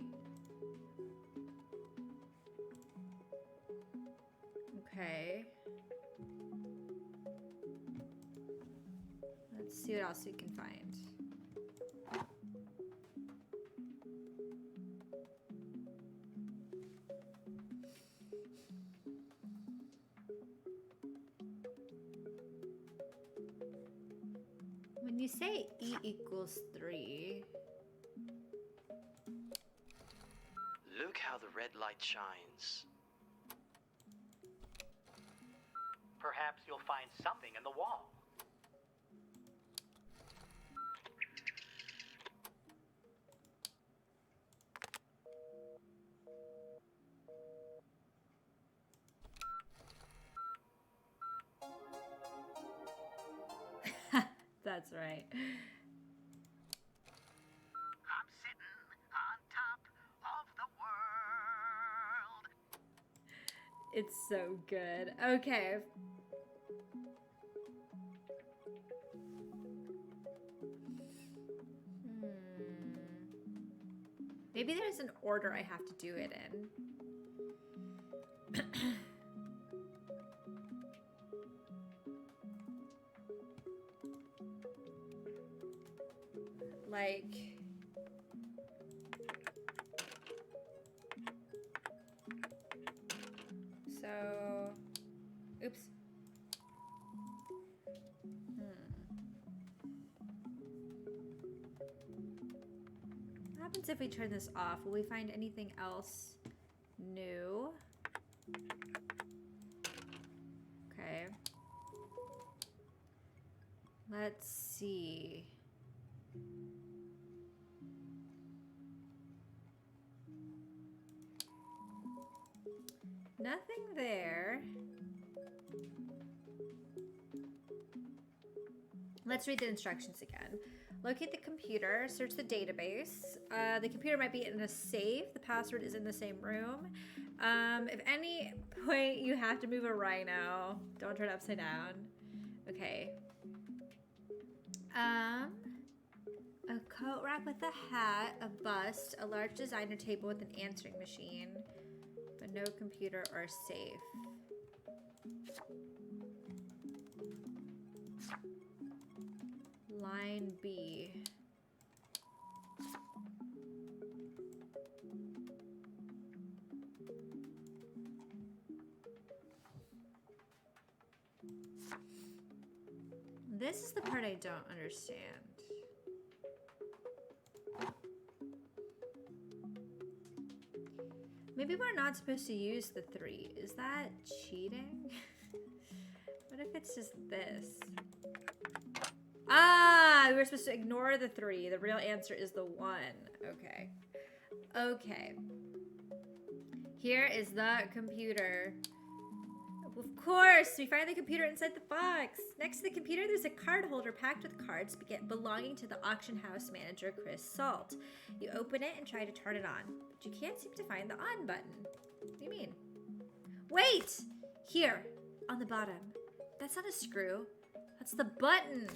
Okay. Let's see what else we can find. When you say E equals 3, Look how the red light shines. Perhaps you'll find something in the wall. that's right. I'm sitting on top of the world. It's so good. Okay. Maybe there's an order I have to do it in. Like... So... Oops. What happens if we turn this off? Will we find anything else new? Okay. Let's see. Nothing there. Let's read the instructions again. Locate the computer, search the database. The computer might be in a safe. The password is in the same room. If any point you have to move a rhino, don't turn it upside down. Okay. A coat rack with a hat, a bust, a large designer table with an answering machine, but no computer or safe. Line B. This is the part I don't understand. Maybe we're not supposed to use the 3. Is that cheating? What if it's just this? Ah, we were supposed to ignore the 3. The real answer is the 1. Okay. Okay. Here is the computer. Of course, we find the computer inside the box. Next to the computer, there's a card holder packed with cards belonging to the auction house manager, Chris Salt. You open it and try to turn it on, but you can't seem to find the on button. What do you mean? Wait! Here, on the bottom. That's not a screw. That's the button.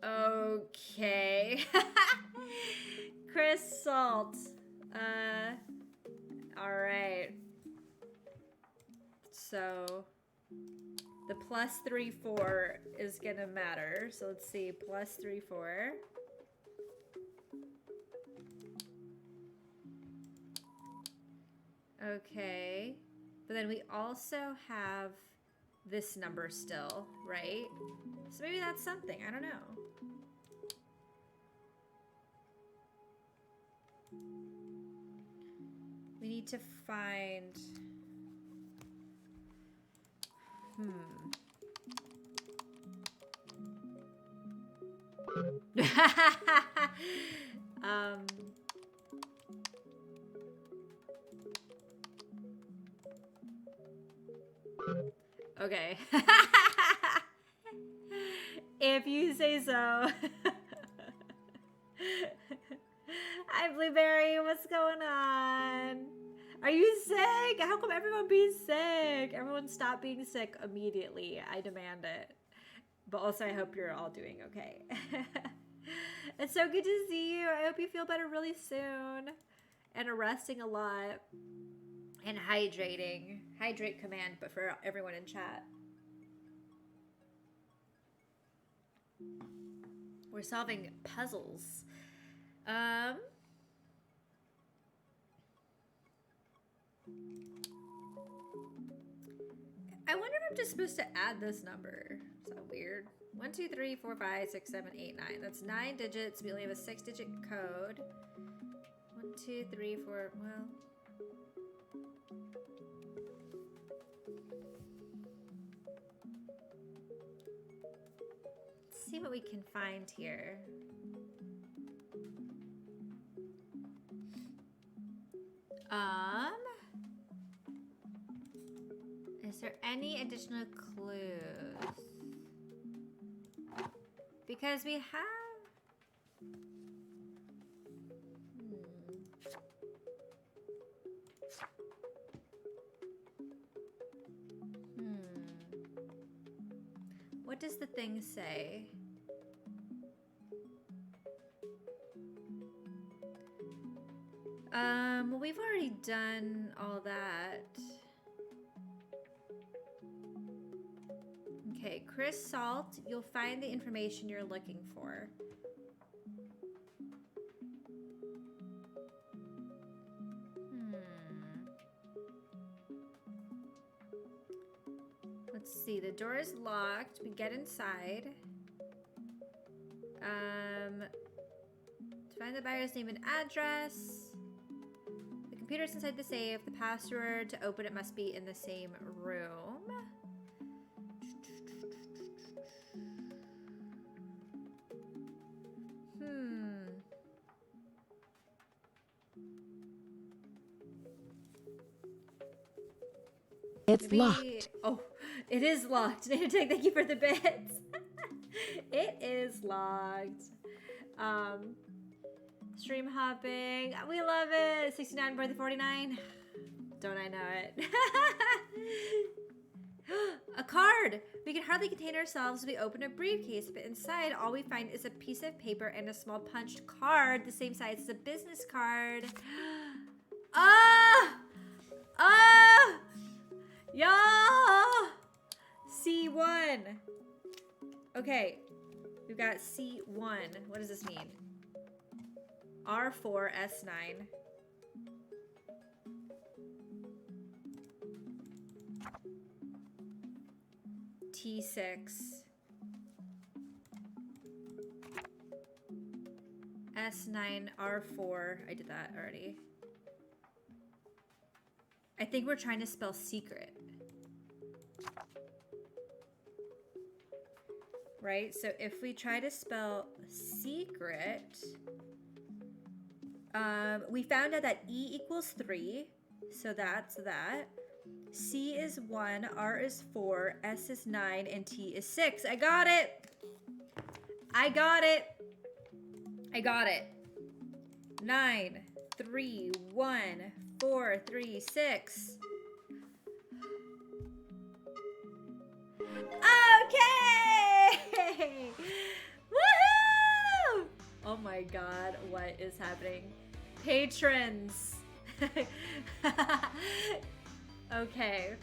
Okay. Chris Salt. Alright. So the +3-4 is gonna matter. So let's see, +3-4. Okay. But then we also have this number still, right? So maybe that's something. I don't know. We need to find... Okay. If you say so. Hi, Blueberry. What's going on? Are you sick? How come everyone being sick? Everyone stop being sick immediately. I demand it. But also, I hope you're all doing okay. It's so good to see you. I hope you feel better really soon. And are resting a lot. And hydrating. Hydrate command, but for everyone in chat. We're solving puzzles. I wonder if I'm just supposed to add this number. Is that weird? 1, 2, 3, 4, 5, 6, 7, 8, 9. That's 9 digits. We only have a 6-digit code. 1, 2, 3, 4. Well. Let's see what we can find here. Is there any additional clues? Because we have... What does the thing say? Well, we've already done all that. Okay, Chris Salt, you'll find the information you're looking for. Let's see, the door is locked. We get inside. To find the buyer's name and address. The computer's inside the safe. The password to open it must be in the same room. It's locked. Oh, it is locked. Thank you for the bits. It is locked. Stream hopping. We love it. 69 birth 49. Don't I know it? A card! We can hardly contain ourselves as we open a briefcase, but inside all we find is a piece of paper and a small punched card the same size as a business card. Ah! Ah! Y'all! C1. Okay. We've got C1. What does this mean? R4, S9. T6. S9, R4. I did that already. I think we're trying to spell secret. Right? So if we try to spell secret, we found out that E equals 3. So that's that. C is 1, R is 4, S is 9, and T is 6. I got it! I got it! I got it. 9, 3, 1, 4, 3, 6. Okay! Woohoo! Oh my god, what is happening? Patrons! Okay.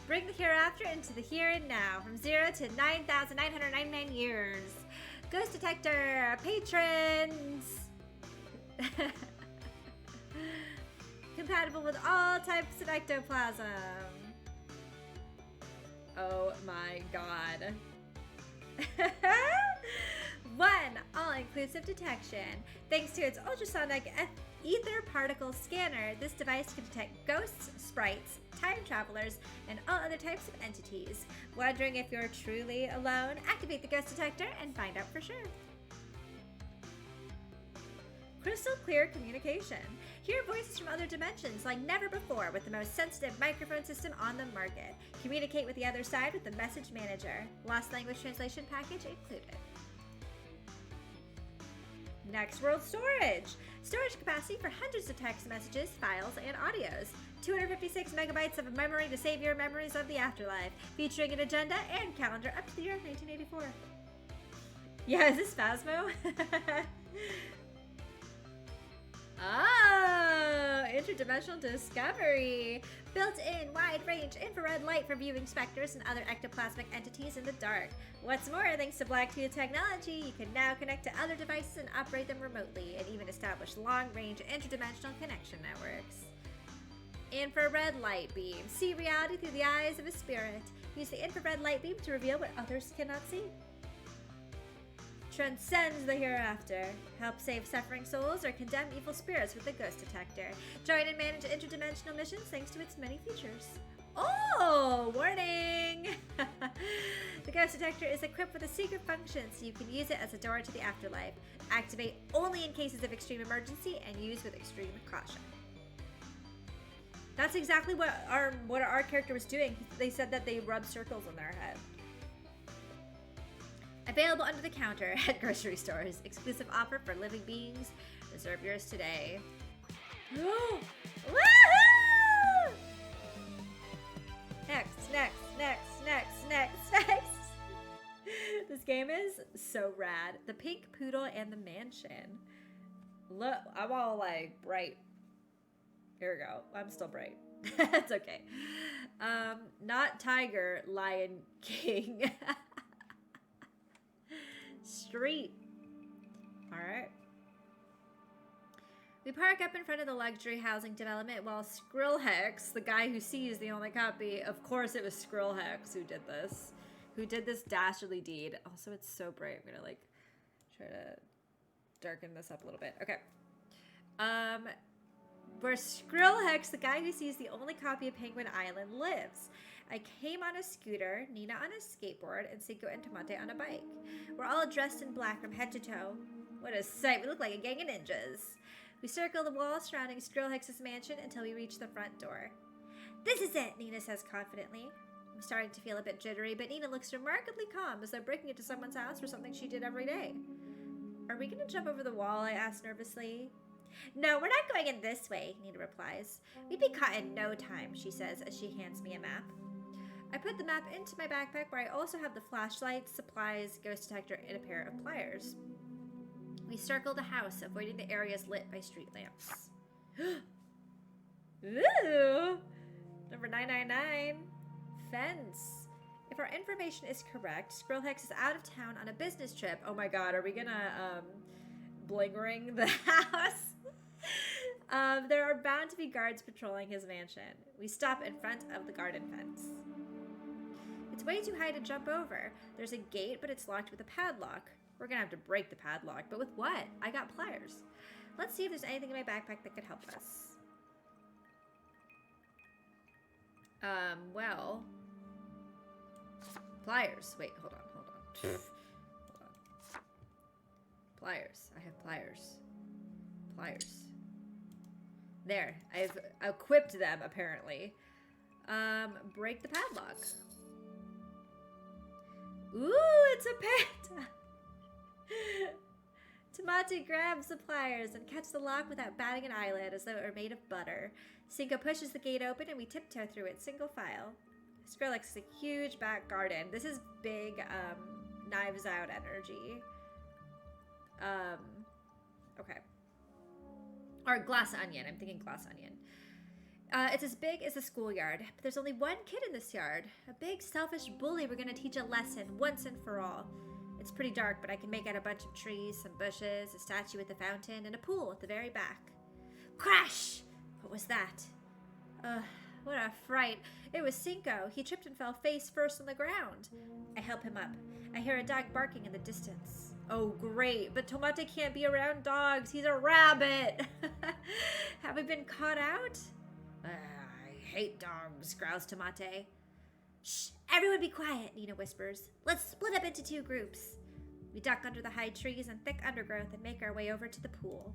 Bring the hereafter into the here and now, from 0 to 9,999 years. Ghost Detector, patrons! Compatible with all types of ectoplasm. Oh my god. One all-inclusive detection. Thanks to its ultrasonic ether particle scanner, this device can detect ghosts, sprites, time travelers, and all other types of entities. Wondering if you're truly alone? Activate the ghost detector and find out for sure. Crystal clear communication. Hear voices from other dimensions like never before with the most sensitive microphone system on the market. Communicate with the other side with the message manager. Lost language translation package included. Next World Storage. Storage capacity for hundreds of text messages, files, and audios. 256 megabytes of memory to save your memories of the afterlife. Featuring an agenda and calendar up to the year 1984. Yeah, is this Phasmo? Oh, interdimensional discovery. Built-in wide-range infrared light for viewing specters and other ectoplasmic entities in the dark. What's more, thanks to Blacktooth technology, you can now connect to other devices and operate them remotely, and even establish long-range interdimensional connection networks. Infrared light beam. See reality through the eyes of a spirit. Use the infrared light beam to reveal what others cannot see. Transcends the hereafter. Help save suffering souls or condemn evil spirits with the ghost detector. Join and manage interdimensional missions thanks to its many features. Oh, warning! The ghost detector is equipped with a secret function, so you can use it as a door to the afterlife. Activate only in cases of extreme emergency and use with extreme caution. That's exactly what our character was doing. They said that they rubbed circles on their head. Available under the counter at grocery stores. Exclusive offer for living beings. Reserve yours today. Woohoo! Next. This game is so rad. The Pink Poodle and the Mansion. Look, I'm all like bright. Here we go. I'm still bright. It's okay. Not Tiger, Lion King. Street. Alright. We park up in front of the luxury housing development while Skrillhex, the guy who sees the only copy, of course it was Skrillhex who did this dastardly deed. Also, it's so bright. I'm gonna like try to darken this up a little bit. Okay. Where Skrillhex, the guy who sees the only copy of Penguin Island, lives. I came on a scooter, Nina on a skateboard, and Cinco and Tomate on a bike. We're all dressed in black from head to toe. What a sight. We look like a gang of ninjas. We circle the wall surrounding Skrillhex's mansion until we reach the front door. This is it, Nina says confidently. I'm starting to feel a bit jittery, but Nina looks remarkably calm as though breaking into someone's house for something she did every day. Are we going to jump over the wall? I ask nervously. No, we're not going in this way, Nina replies. We'd be caught in no time, she says as she hands me a map. I put the map into my backpack where I also have the flashlight, supplies, ghost detector, and a pair of pliers. We circle the house, avoiding the areas lit by street lamps. Ooh! Number 999. Fence. If our information is correct, Skrillex is out of town on a business trip. Oh my god, are we gonna, bling ring the house? There are bound to be guards patrolling his mansion. We stop in front of the garden fence. It's way too high to jump over. There's a gate, but it's locked with a padlock. We're gonna have to break the padlock, but with what? I got pliers. Let's see if there's anything in my backpack that could help us. Well... Pliers. Wait, hold on. Hold on. Pliers. I have pliers. Pliers. There. I've equipped them, apparently. Break the padlock. Ooh, it's a panda! Tamate grabs the pliers and catches the lock without batting an eyelid as though it were made of butter. Cinco pushes the gate open and we tiptoe through it single file. Skrillex is a huge back garden. This is big, Knives Out energy. Okay. Or Glass Onion. I'm thinking Glass Onion. It's as big as the schoolyard, but there's only one kid in this yard. A big, selfish bully we're gonna teach a lesson once and for all. It's pretty dark, but I can make out a bunch of trees, some bushes, a statue with a fountain, and a pool at the very back. Crash! What was that? What a fright. It was Cinco. He tripped and fell face first on the ground. I help him up. I hear a dog barking in the distance. Oh, great, but Tomate can't be around dogs. He's a rabbit. Have we been caught out? I hate dogs, growls Tomate. Shh, everyone be quiet, Nina whispers. Let's split up into two groups. We duck under the high trees and thick undergrowth and make our way over to the pool.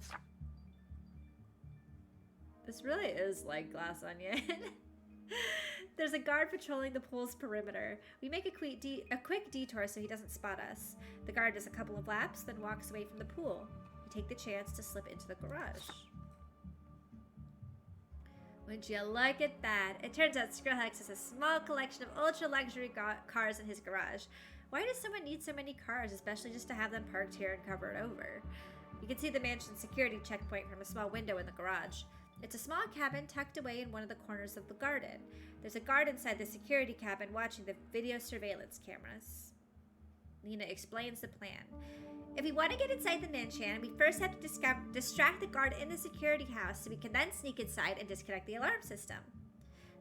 This really is like Glass Onion. There's a guard patrolling the pool's perimeter. We make a quick detour so he doesn't spot us. The guard does a couple of laps, then walks away from the pool. We take the chance to slip into the garage. Would you look at that? It turns out Skrillex has a small collection of ultra-luxury cars in his garage. Why does someone need so many cars, especially just to have them parked here and covered over? You can see the mansion's security checkpoint from a small window in the garage. It's a small cabin tucked away in one of the corners of the garden. There's a guard inside the security cabin watching the video surveillance cameras. Nina explains the plan. If we want to get inside the mansion, we first have to distract the guard in the security house so we can then sneak inside and disconnect the alarm system.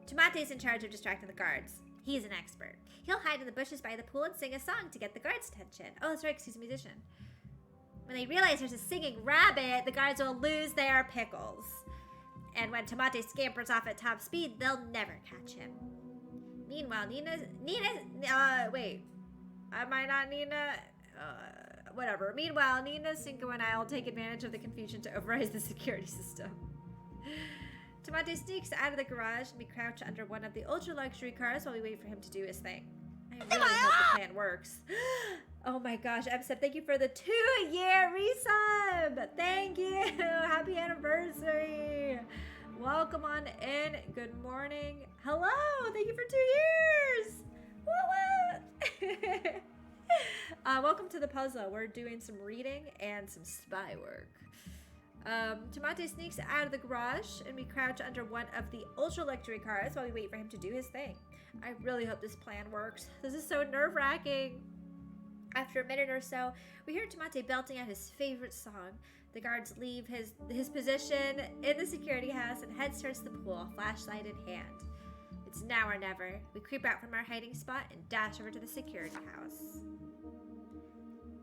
Tomate's in charge of distracting the guards. He's an expert. He'll hide in the bushes by the pool and sing a song to get the guards' attention. Oh, that's right, because he's a musician. When they realize there's a singing rabbit, the guards will lose their pickles. And when Tomate scampers off at top speed, they'll never catch him. Meanwhile, wait. Am I not Nina? Whatever. Meanwhile, Nina, Cinco, and I will take advantage of the confusion to override the security system. Tomate sneaks out of the garage and we crouch under one of the ultra-luxury cars while we wait for him to do his thing. I really hope the plan works. Oh my gosh, Emsep, thank you for the 2-year resub! Thank you! Happy anniversary! Welcome on in. Good morning. Hello! Thank you for 2 years! What? Welcome to the puzzle. We're doing some reading and some spy work. Tomate sneaks out of the garage and we crouch under one of the ultra-luxury cars while we wait for him to do his thing. I really hope this plan works. This is so nerve-wracking. After a minute or so, we hear Tomate belting out his favorite song. The guards leave his position in the security house and head towards the pool, flashlight in hand. It's now or never. We creep out from our hiding spot and dash over to the security house.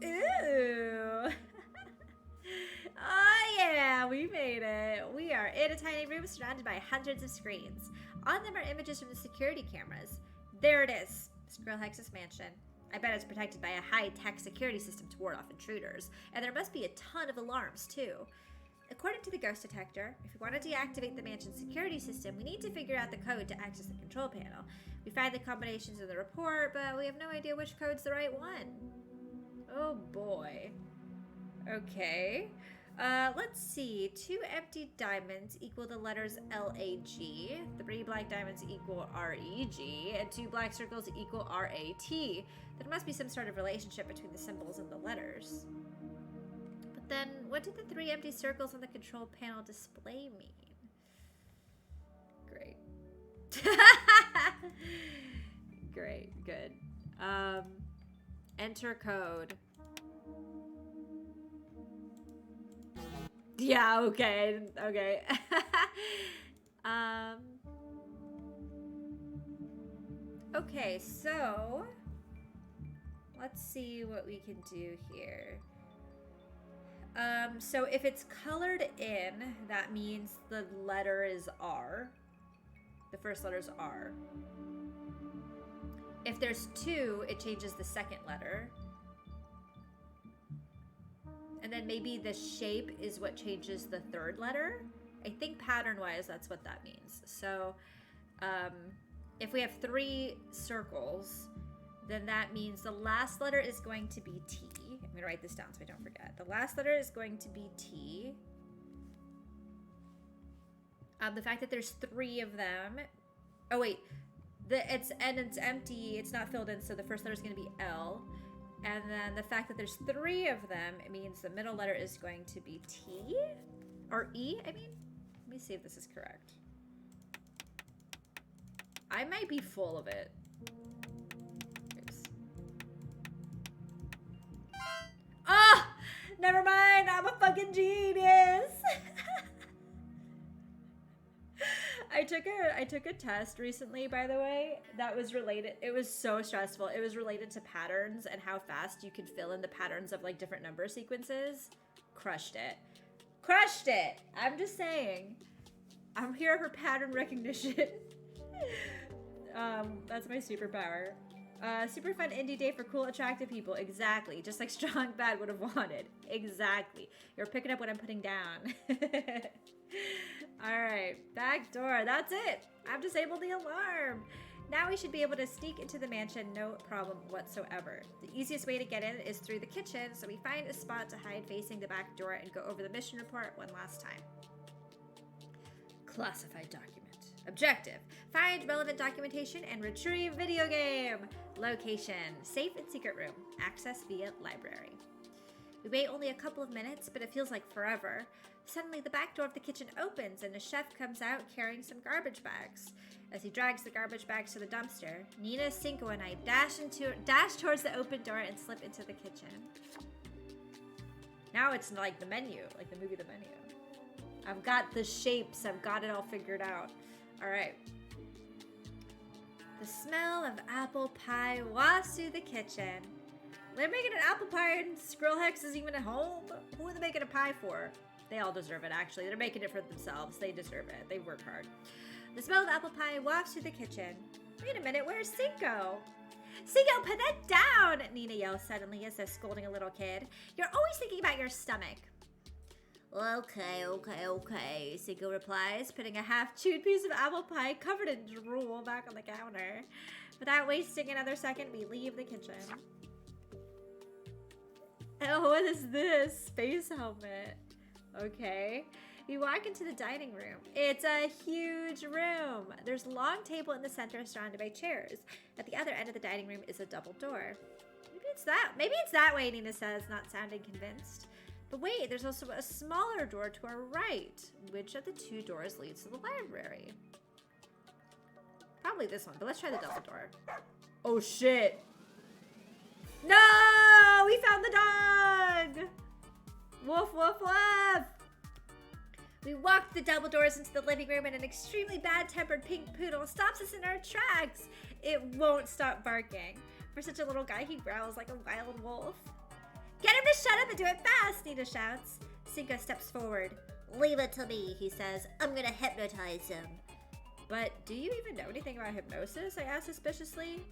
Ooh! Oh yeah, we made it. We are in a tiny room surrounded by hundreds of screens. On them are images from the security cameras. There it is, Skrillhex's mansion. I bet it's protected by a high-tech security system to ward off intruders. And there must be a ton of alarms, too. According to the ghost detector, if we want to deactivate the mansion's security system, we need to figure out the code to access the control panel. We find the combinations in the report, but we have no idea which code's the right one. Oh boy. Okay. Let's see. 2 empty diamonds equal the letters LAG. 3 black diamonds equal REG. And 2 black circles equal RAT. There must be some sort of relationship between the symbols and the letters. But then, what did the 3 empty circles on the control panel display mean? Great. Great, good. Enter code. Yeah, okay, okay. Okay, so let's see what we can do here. So if it's colored in, that means the letter is R. The first letter is R. If there's 2, it changes the second letter. And then maybe the shape is what changes the third letter. I think pattern-wise, that's what that means. So if we have 3 circles, then that means the last letter is going to be T. I'm going to write this down so I don't forget. The last letter is going to be T. The fact that there's 3 of them. Oh, wait. It's empty. It's not filled in, so the first letter is going to be L. And then the fact that there's 3 of them, it means the middle letter is going to be T? Or E, I mean? Let me see if this is correct. I might be full of it. Oops. Ah! Never mind, I'm a fucking genius! I took a test recently, by the way, that was related. It was so stressful. It was related to patterns and how fast you could fill in the patterns of like different number sequences. Crushed it. Crushed it! I'm just saying. I'm here for pattern recognition. That's my superpower. Super fun indie day for cool, attractive people. Exactly. Just like Strong Bad would have wanted. Exactly. You're picking up what I'm putting down. Alright, back door. That's it. I've disabled the alarm. Now we should be able to sneak into the mansion, no problem whatsoever. The easiest way to get in is through the kitchen, so we find a spot to hide facing the back door and go over the mission report one last time. Classified document. Objective: find relevant documentation and retrieve video game. Location: safe and secret room. Access via library. We wait only a couple of minutes, but it feels like forever. Suddenly, the back door of the kitchen opens and a chef comes out carrying some garbage bags. As he drags the garbage bags to the dumpster, Nina, Cinco, and I dash towards the open door and slip into the kitchen. Now it's like the menu, like the movie The Menu. I've got the shapes, I've got it all figured out. All right. The smell of apple pie wafts through the kitchen. They're making an apple pie and Squirrel Hex isn't even at home. Who are they making a pie for? They all deserve it, actually. They're making it for themselves. They deserve it. They work hard. The smell of apple pie wafts through the kitchen. Wait a minute, where's Cinco? Cinco, put that down! Nina yells suddenly as if scolding a little kid. You're always thinking about your stomach. Okay, Cinco replies, putting a half-chewed piece of apple pie covered in drool back on the counter. Without wasting another second, we leave the kitchen. Oh, what is this? Space helmet. Okay. We walk into the dining room. It's a huge room. There's a long table in the center surrounded by chairs. At the other end of the dining room is a double door. Maybe it's that way, Nina says, not sounding convinced. But wait, there's also a smaller door to our right. Which of the 2 doors leads to the library? Probably this one, but let's try the double door. Oh shit. No! We found the dog! Woof, woof, woof! We walk the double doors into the living room and an extremely bad-tempered pink poodle stops us in our tracks. It won't stop barking. For such a little guy, he growls like a wild wolf. Get him to shut up and do it fast, Nina shouts. Cinco steps forward. Leave it to me, he says. I'm gonna hypnotize him. But do you even know anything about hypnosis? I ask suspiciously.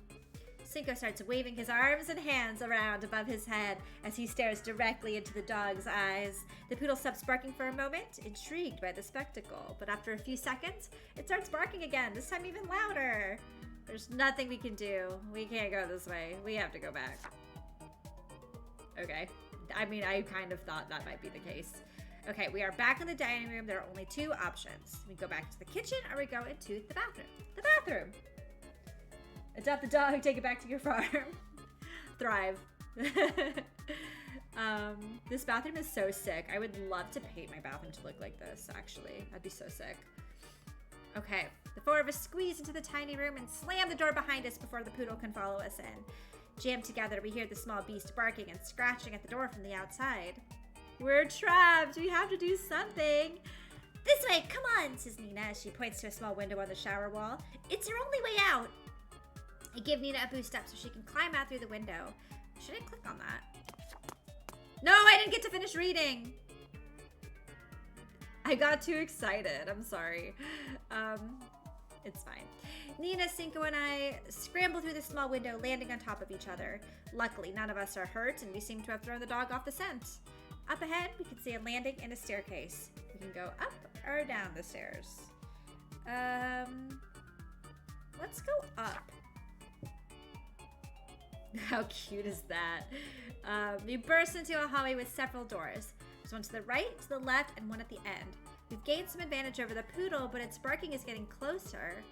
Cinco starts waving his arms and hands around above his head as he stares directly into the dog's eyes. The poodle stops barking for a moment, intrigued by the spectacle, but after a few seconds, it starts barking again, this time even louder. There's nothing we can do. We can't go this way. We have to go back. Okay. I mean, I kind of thought that might be the case. Okay, we are back in the dining room. There are only two options. We go back to the kitchen or we go into the bathroom. The bathroom! Adopt the dog, take it back to your farm. Thrive. This bathroom is so sick. I would love to paint my bathroom to look like this, actually. That'd be so sick. Okay, the four of us squeeze into the tiny room and slam the door behind us before the poodle can follow us in. Jammed together, we hear the small beast barking and scratching at the door from the outside. We're trapped. We have to do something. This way, come on, says Nina as she points to a small window on the shower wall. It's your only way out. I give Nina a boost up so she can climb out through the window. Should I click on that? No, I didn't get to finish reading. I got too excited. I'm sorry. It's fine. Nina, Cinco, and I scramble through the small window, landing on top of each other. Luckily, none of us are hurt, and we seem to have thrown the dog off the scent. Up ahead, we can see a landing and a staircase. We can go up or down the stairs. Let's go up. How cute is that? We burst into a hallway with several doors. There's one to the right, to the left, and one at the end. We've gained some advantage over the poodle, but its barking is getting closer.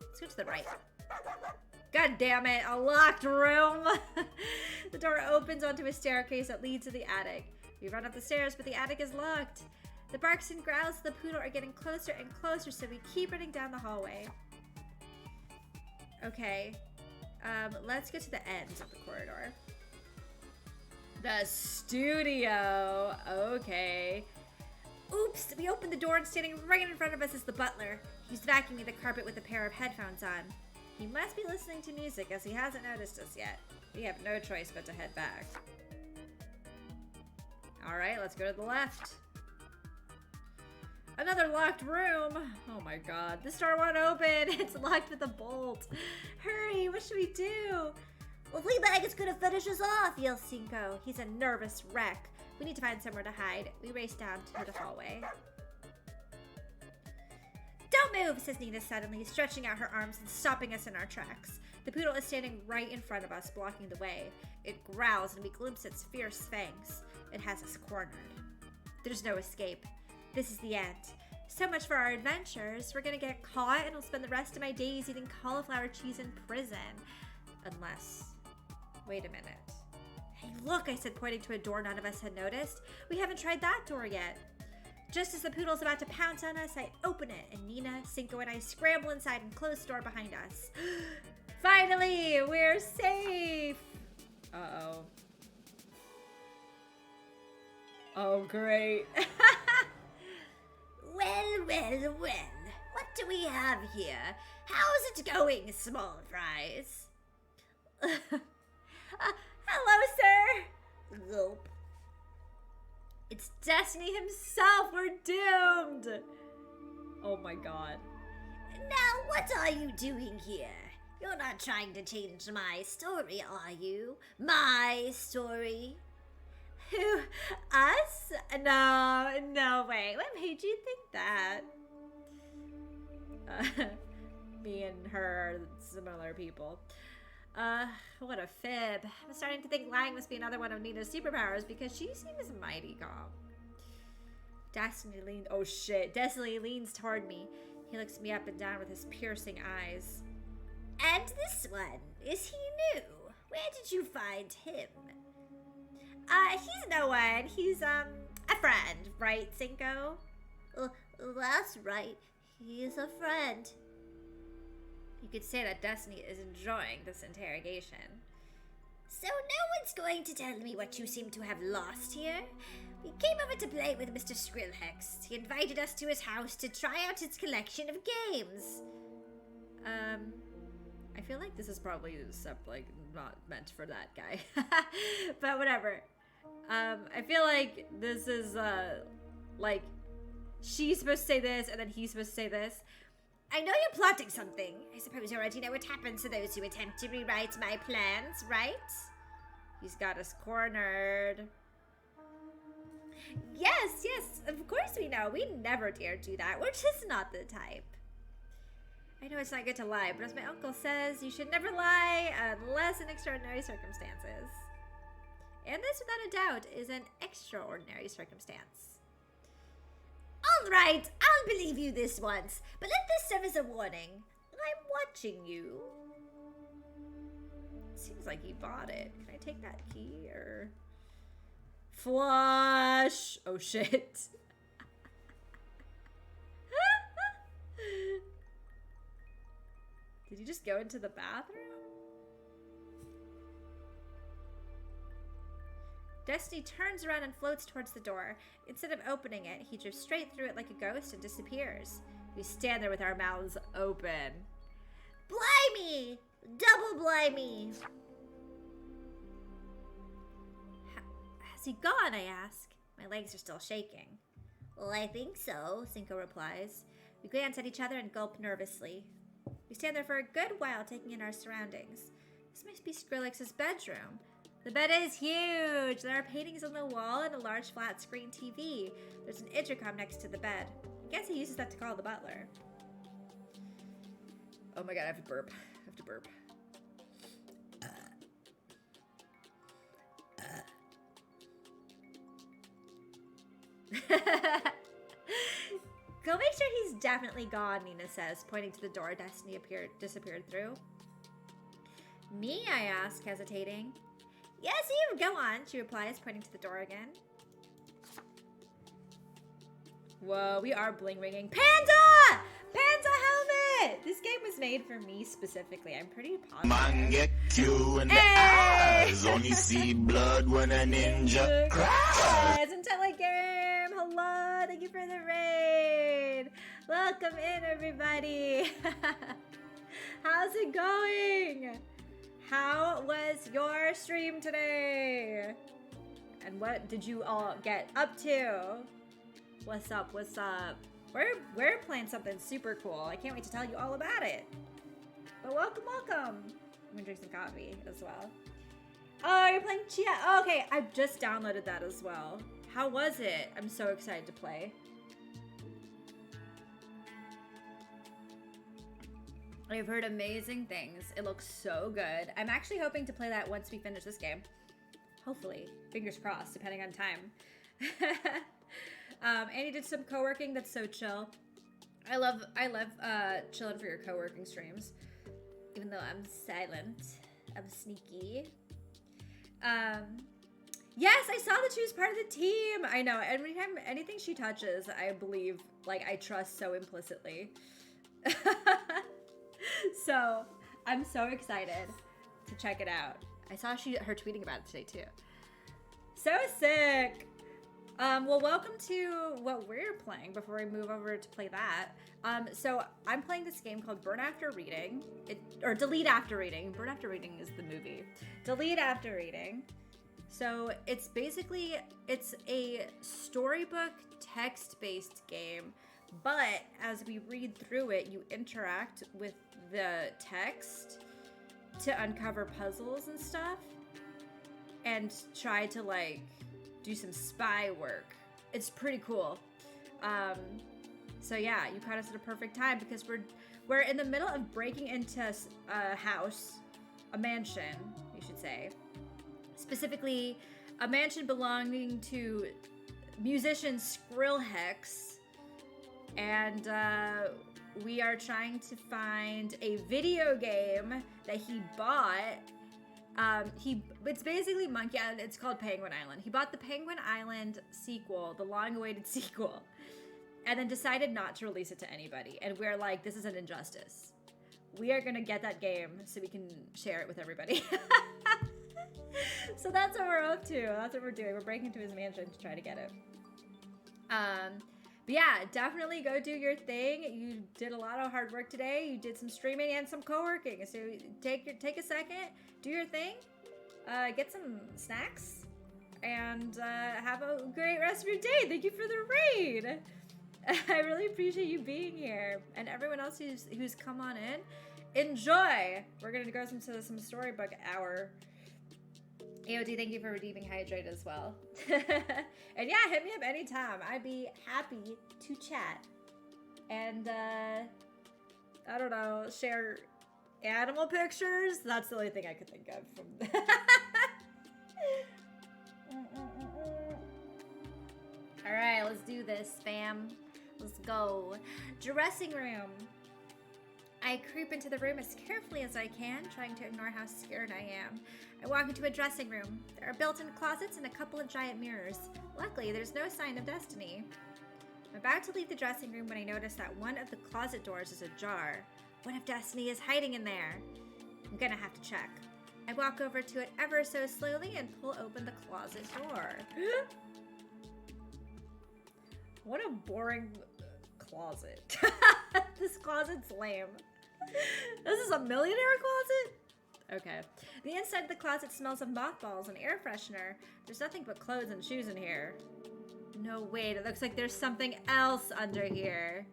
Let's go to the right. God damn it, a locked room! The door opens onto a staircase that leads to the attic. We run up the stairs, but the attic is locked. The barks and growls of the poodle are getting closer and closer, so we keep running down the hallway. Okay. Let's get to the end of the corridor. The studio. Okay. Oops, we opened the door and standing right in front of us is the butler. He's vacuuming the carpet with a pair of headphones on. He must be listening to music as he hasn't noticed us yet. We have no choice but to head back. Alright, let's go to the left. Another locked room. Oh my god, this door won't open. It's locked with a bolt. Hurry, what should we do? Well, Fleabag is gonna finish us off, yells Cinco. He's a nervous wreck. We need to find somewhere to hide. We race down to the hallway. Don't move, says Nina suddenly, stretching out her arms and stopping us in our tracks. The poodle is standing right in front of us, blocking the way. It growls and we glimpse its fierce fangs. It has us cornered. There's no escape. This is the end. So much for our adventures. We're gonna get caught and I'll spend the rest of my days eating cauliflower cheese in prison. Unless... Wait a minute. Hey, look, I said, pointing to a door none of us had noticed. We haven't tried that door yet. Just as the poodle's about to pounce on us, I open it, and Nina, Cinco, and I scramble inside and close the door behind us. Finally, we're safe! Uh-oh. Oh, great. Well, well, well. What do we have here? How's it going, small fries? Hello, sir. Gulp. It's Destiny himself. We're doomed. Oh my god. Now, what are you doing here? You're not trying to change my story, are you? My story? Who? Us? No way. What made you think that? Me and her are similar people. What a fib. I'm starting to think lying must be another one of Nina's superpowers because she seems mighty calm. Destiny leans toward me. He looks me up and down with his piercing eyes. And this one, is he new? Where did you find him? He's no one. He's, a friend, right, Cinco? That's right. He's a friend. You could say that Destiny is enjoying this interrogation. So no one's going to tell me what you seem to have lost here? We came over to play with Mr. Skrillhex. He invited us to his house to try out his collection of games. I feel like this is probably not meant for that guy. But whatever. I feel like this is, she's supposed to say this and then he's supposed to say this. I know you're plotting something. I suppose you already know what happens to those who attempt to rewrite my plans, right? He's got us cornered. Yes, of course we know. We never dare do that. We're just not the type. I know it's not good to lie, but as my uncle says, you should never lie unless in extraordinary circumstances. And this, without a doubt, is an extraordinary circumstance. All right, I'll believe you this once, but let this serve as a warning. I'm watching you. Seems like he bought it. Can I take that key or... Flush! Oh shit. Did you just go into the bathroom? Destiny turns around and floats towards the door. Instead of opening it, he drifts straight through it like a ghost and disappears. We stand there with our mouths open. Blimey! Double blimey! Has he gone, I ask. My legs are still shaking. Well, I think so, Cinco replies. We glance at each other and gulp nervously. We stand there for a good while, taking in our surroundings. This must be Skrillex's bedroom. The bed is huge. There are paintings on the wall and a large flat screen TV. There's an intercom next to the bed. I guess he uses that to call the butler. Oh my god, I have to burp. Go make sure he's definitely gone, Nina says, pointing to the door Destiny disappeared through. Me, I ask, hesitating. Yes, you, go on, she replies, pointing to the door again. Whoa, we are bling ringing. Panda! Panda helmet! This game was made for me specifically. I'm pretty positive. Man get you in the eyes. Only see blood when a ninja cries. Intelligame! Hello! Thank you for the raid! Welcome in, everybody! How's it going? How was your stream today? And what did you all get up to? What's up? We're playing something super cool. I can't wait to tell you all about it. But welcome. I'm gonna drink some coffee as well. Oh, you're playing Chia. Oh, okay, I just downloaded that as well. How was it? I'm so excited to play. I've heard amazing things. It looks so good. I'm actually hoping to play that once we finish this game. Hopefully. Fingers crossed, depending on time. Annie did some co-working. That's so chill. I love chilling for your co-working streams. Even though I'm silent. I'm sneaky. Yes, I saw that she was part of the team. I know. Anything she touches, I believe, like, I trust so implicitly. So, I'm so excited to check it out. I saw her tweeting about it today, too. So sick! Well, welcome to what we're playing before we move over to play that. So, I'm playing this game called Burn After Reading. Or Delete After Reading. Burn After Reading is the movie. Delete After Reading. So, it's a storybook text-based game. But as we read through it, you interact with the text to uncover puzzles and stuff and try to, like, do some spy work. It's pretty cool. So yeah, you caught us at a perfect time because we're in the middle of breaking into a house, a mansion, you should say. Specifically, a mansion belonging to musician Skrillhex. And we are trying to find a video game that he bought. It's basically Monkey Island. It's called Penguin Island. He bought the Penguin Island sequel, the long-awaited sequel, and then decided not to release it to anybody. And we're like, this is an injustice. We are gonna get that game so we can share it with everybody. So that's what we're up to. That's what we're doing. We're breaking into his mansion to try to get it. But yeah, definitely go do your thing. You did a lot of hard work today. You did some streaming and some co-working. So take a second, do your thing, get some snacks, and have a great rest of your day. Thank you for the raid. I really appreciate you being here. And everyone else who's come on in, enjoy. We're going to go to some storybook hour. AOD, thank you for redeeming Hydrate as well. And yeah, hit me up anytime. I'd be happy to chat. And, I don't know, share animal pictures. That's the only thing I could think of from All right, let's do this, fam. Let's go. Dressing room. I creep into the room as carefully as I can, trying to ignore how scared I am. I walk into a dressing room. There are built-in closets and a couple of giant mirrors. Luckily, there's no sign of Destiny. I'm about to leave the dressing room when I notice that one of the closet doors is ajar. What if Destiny is hiding in there? I'm gonna have to check. I walk over to it ever so slowly and pull open the closet door. What a boring closet. This closet's lame. This is a millionaire closet? Okay. The inside of the closet smells of mothballs and air freshener. There's nothing but clothes and shoes in here. No, wait, it looks like there's something else under here.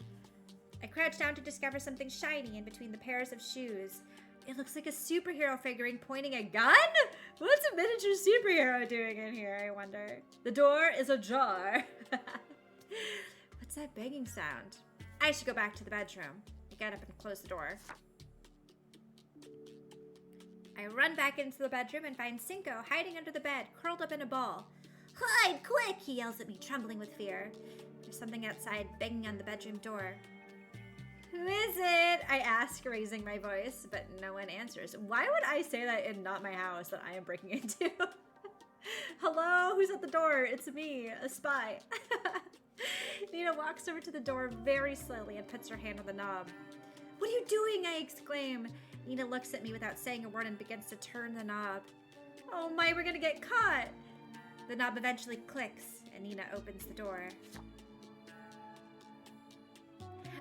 I crouch down to discover something shiny in between the pairs of shoes. It looks like a superhero figurine pointing a gun? What's a miniature superhero doing in here, I wonder? The door is ajar. What's that banging sound? I should go back to the bedroom. I get up and close the door. I run back into the bedroom and find Cinco hiding under the bed, curled up in a ball. Hide, quick, he yells at me, trembling with fear. There's something outside banging on the bedroom door. Who is it? I ask, raising my voice, but no one answers. Why would I say that in not my house that I am breaking into? Hello, who's at the door? It's me, a spy. Nina walks over to the door very slowly and puts her hand on the knob. What are you doing? I exclaim. Nina looks at me without saying a word and begins to turn the knob. Oh my, we're gonna get caught. The knob eventually clicks and Nina opens the door.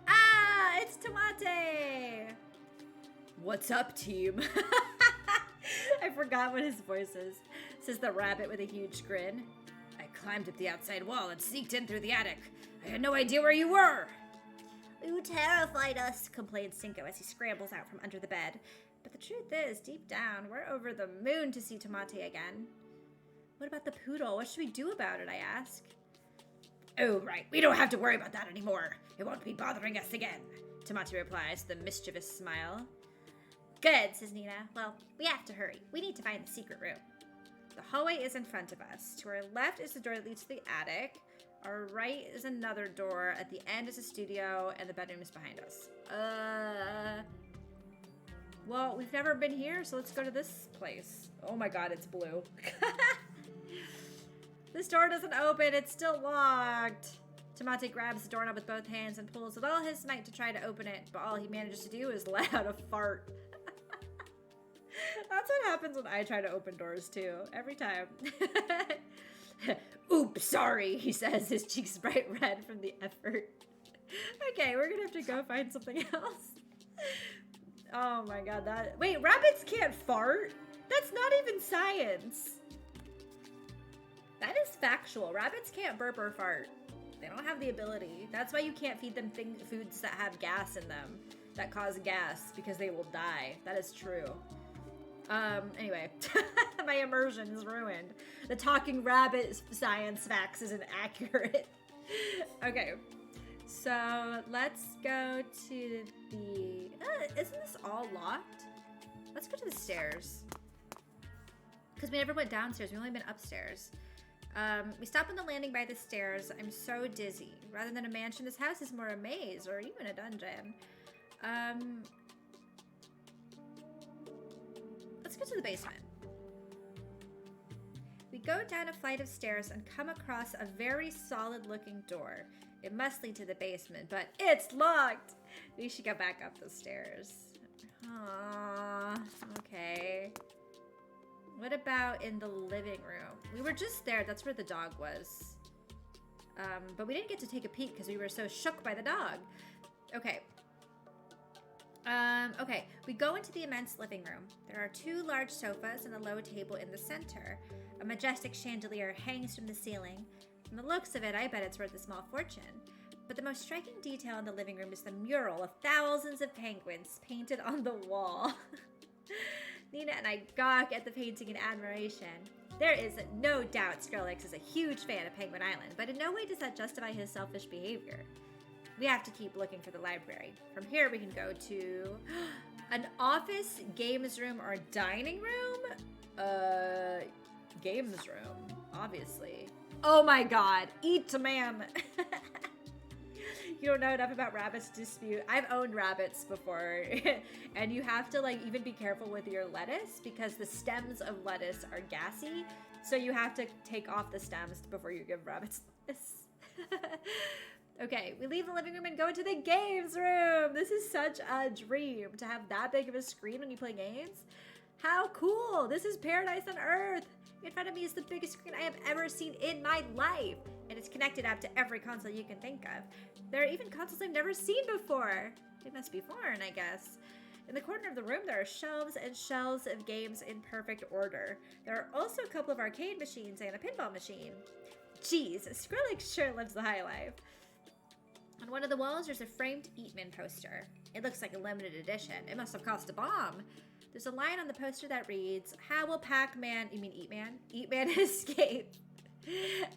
Ah, it's Tamate! What's up, team? I forgot what his voice is, says the rabbit with a huge grin. I climbed up the outside wall and sneaked in through the attic. I had no idea where you were. You terrified us, complained Cinco as he scrambles out from under the bed. But the truth is, deep down, we're over the moon to see Tamate again. What about the poodle? What should we do about it, I ask. Oh, right. We don't have to worry about that anymore. It won't be bothering us again, Tamate replies with a mischievous smile. Good, says Nina. Well, we have to hurry. We need to find the secret room. The hallway is in front of us. To our left is the door that leads to the attic. Our right is another door. At the end is a studio, and the bedroom is behind us. Well, we've never been here, so let's go to this place. Oh my god, it's blue. This door doesn't open. It's still locked. Tamate grabs the doorknob with both hands and pulls with all his might to try to open it, but all he manages to do is let out a fart. That's what happens when I try to open doors, too. Every time. Oops, sorry, he says, his cheeks bright red from the effort. Okay, we're gonna have to go find something else. Oh my god, that... Wait, rabbits can't fart? That's not even science. That is factual. Rabbits can't burp or fart. They don't have the ability. That's why you can't feed them foods that have gas in them, that cause gas, because they will die. That is true. Anyway, my immersion is ruined. The talking rabbit science facts isn't accurate. Okay, so let's go to the... isn't this all locked? Let's go to the stairs. Because we never went downstairs. We've only been upstairs. We stop on the landing by the stairs. I'm so dizzy. Rather than a mansion, this house is more a maze or even a dungeon. Let's go to the basement. We go down a flight of stairs and come across a very solid-looking door. It must lead to the basement, but it's locked! We should go back up the stairs. Aww, okay. What about in the living room? We were just there. That's where the dog was. But we didn't get to take a peek because we were so shook by the dog. Okay. Okay, we go into the immense living room. There are 2 large sofas and a low table in the center. A majestic chandelier hangs from the ceiling. From the looks of it, I bet it's worth a small fortune. But the most striking detail in the living room is the mural of thousands of penguins painted on the wall. Nina and I gawk at the painting in admiration. There is no doubt Skrillex is a huge fan of Penguin Island, but in no way does that justify his selfish behavior. We have to keep looking for the library. From here we can go to an office, games room, or dining room? Games room, obviously. Oh my god, eat a man. You don't know enough about rabbits to dispute. I've owned rabbits before, and you have to like even be careful with your lettuce because the stems of lettuce are gassy, so you have to take off the stems before you give rabbits lettuce. Okay, we leave the living room and go to the games room. This is such a dream to have that big of a screen when you play games. How cool! This is paradise on earth. In front of me is the biggest screen I have ever seen in my life, and it's connected up to every console you can think of. There are even consoles I've never seen before. They must be foreign, I guess. In the corner of the room, there are shelves and shelves of games in perfect order. There are also a couple of arcade machines and a pinball machine. Jeez, Skrillex sure lives the high life. On one of the walls, there's a framed Eatman poster. It looks like a limited edition. It must have cost a bomb. There's a line on the poster that reads, "How will Pac-Man," you mean Eatman? Eatman escape.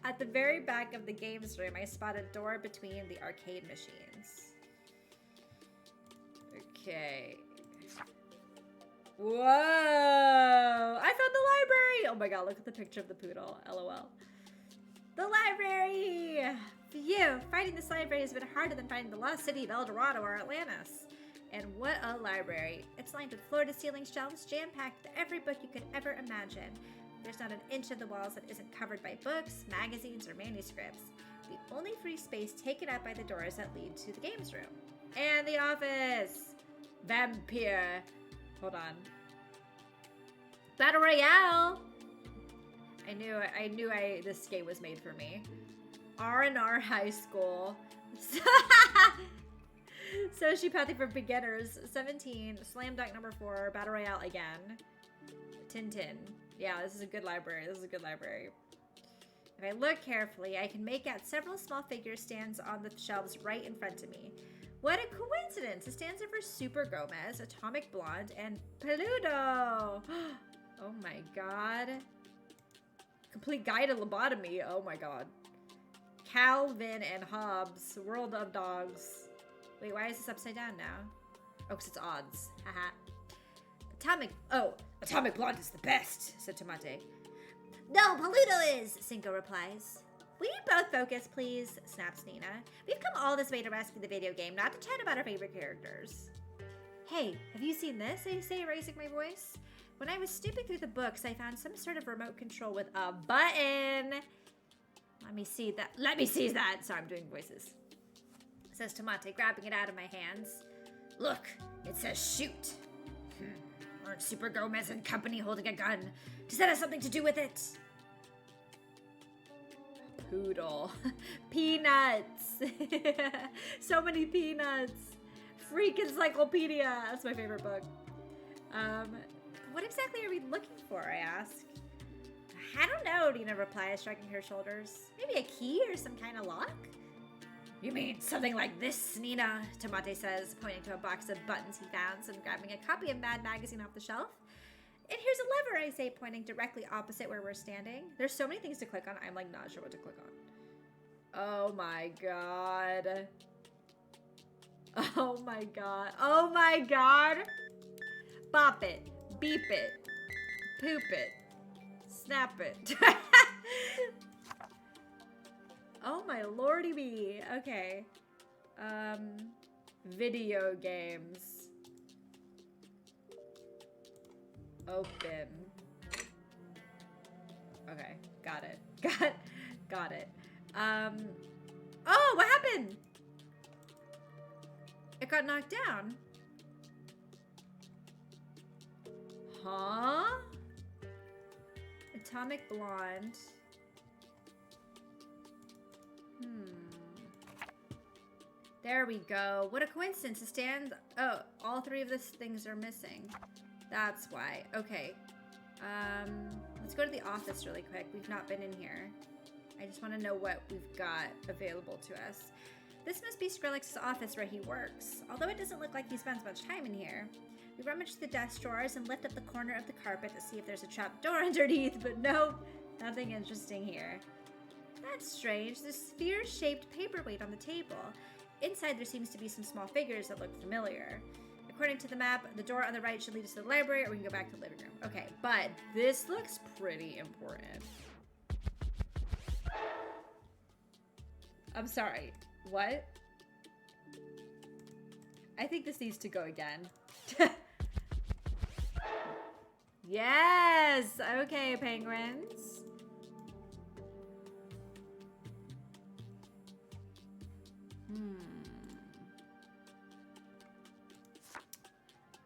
At the very back of the games room, I spot a door between the arcade machines. Okay. Whoa! I found the library! Oh my god, look at the picture of the poodle. LOL. The library! Phew! Finding this library has been harder than finding the lost city of El Dorado or Atlantis. And what a library. It's lined with floor-to-ceiling shelves, jam-packed with every book you could ever imagine. There's not an inch of the walls that isn't covered by books, magazines, or manuscripts. The only free space taken up by the doors that lead to the games room. And the office! Vampire! Hold on. Battle Royale! I knew this game was made for me. R&R High School. Sociopathy for Beginners, 17, Slam Dunk number 4, Battle Royale again. Tintin. Yeah, this is a good library. This is a good library. If I look carefully, I can make out several small figure stands on the shelves right in front of me. What a coincidence! It stands for Super Gomez, Atomic Blonde, and Peludo! Oh my god. Complete Guide to Lobotomy. Oh my god. Calvin and Hobbes, World of Dogs. Wait, why is this upside down now? Oh, because it's odds. Haha. Atomic Blonde is the best, said Tomate. No, Peludo is, Cinco replies. Will you both focus, please? Snaps Nina. We've come all this way to rescue the video game, not to chat about our favorite characters. Hey, have you seen this? I say, raising my voice. When I was snooping through the books, I found some sort of remote control with a button. Let me see that. Let me see that. Sorry, I'm doing voices. Says Tomate, grabbing it out of my hands. Look, it says shoot. Aren't Super Gomez and company holding a gun? Does that have something to do with it? Poodle. Peanuts. So many peanuts. Freak Encyclopedia. That's my favorite book. What exactly are we looking for, I ask. I don't know, Nina replies, shrugging her shoulders. Maybe a key or some kind of lock? You mean something like this, Nina? Tomate says, pointing to a box of buttons he found and grabbing a copy of Mad Magazine off the shelf. And here's a lever, I say, pointing directly opposite where we're standing. There's so many things to click on, I'm like not sure what to click on. Oh my god. Oh my god. Oh my god. Bop it. Beep it. Poop it. Snap it. Oh my lordy me. Okay. Video games. Open. Okay, got it. Got it. Oh, what happened? It got knocked down. Huh? Atomic Blonde. There we go. What a coincidence. It stands. Oh, all three of these things are missing. That's why. Okay. Let's go to the office really quick. We've not been in here. I just want to know what we've got available to us. This must be Skrillex's office where he works, although it doesn't look like he spends much time in here. We rummage through the desk drawers and lift up the corner of the carpet to see if there's a trap door underneath, but nope, nothing interesting here. That's strange. There's a sphere-shaped paperweight on the table. Inside there seems to be some small figures that look familiar. According to the map, the door on the right should lead us to the library, or we can go back to the living room. Okay, but this looks pretty important. I'm sorry. What? I think this needs to go again. Yes! Okay, penguins.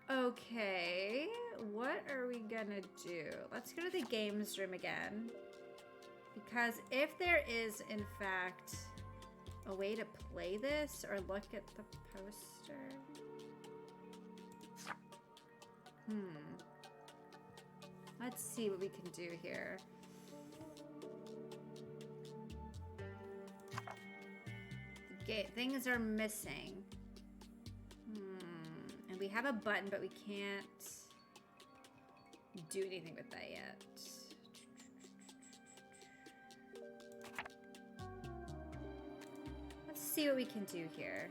Okay, what are we gonna do? Let's go to the games room again. Because if there is, in fact, a way to play this or look at the poster. Let's see what we can do here. Things are missing. And we have a button, but we can't do anything with that yet. Let's see what we can do here.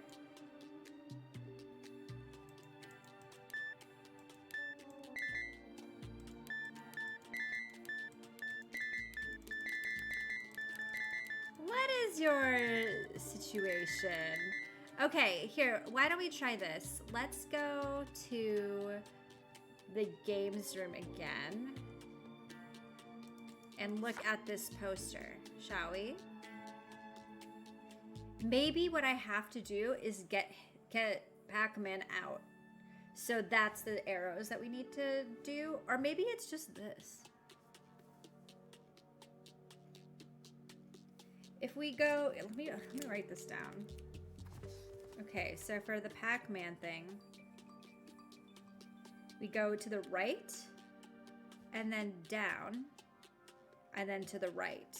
What is your situation? Okay, here, why don't we try this? Let's go to the games room again and look at this poster, shall we? Maybe what I have to do is get Pac-Man out. So that's the arrows that we need to do, or maybe it's just this. If we go, let me write this down. Okay, so for the Pac-Man thing, we go to the right, and then down, and then to the right.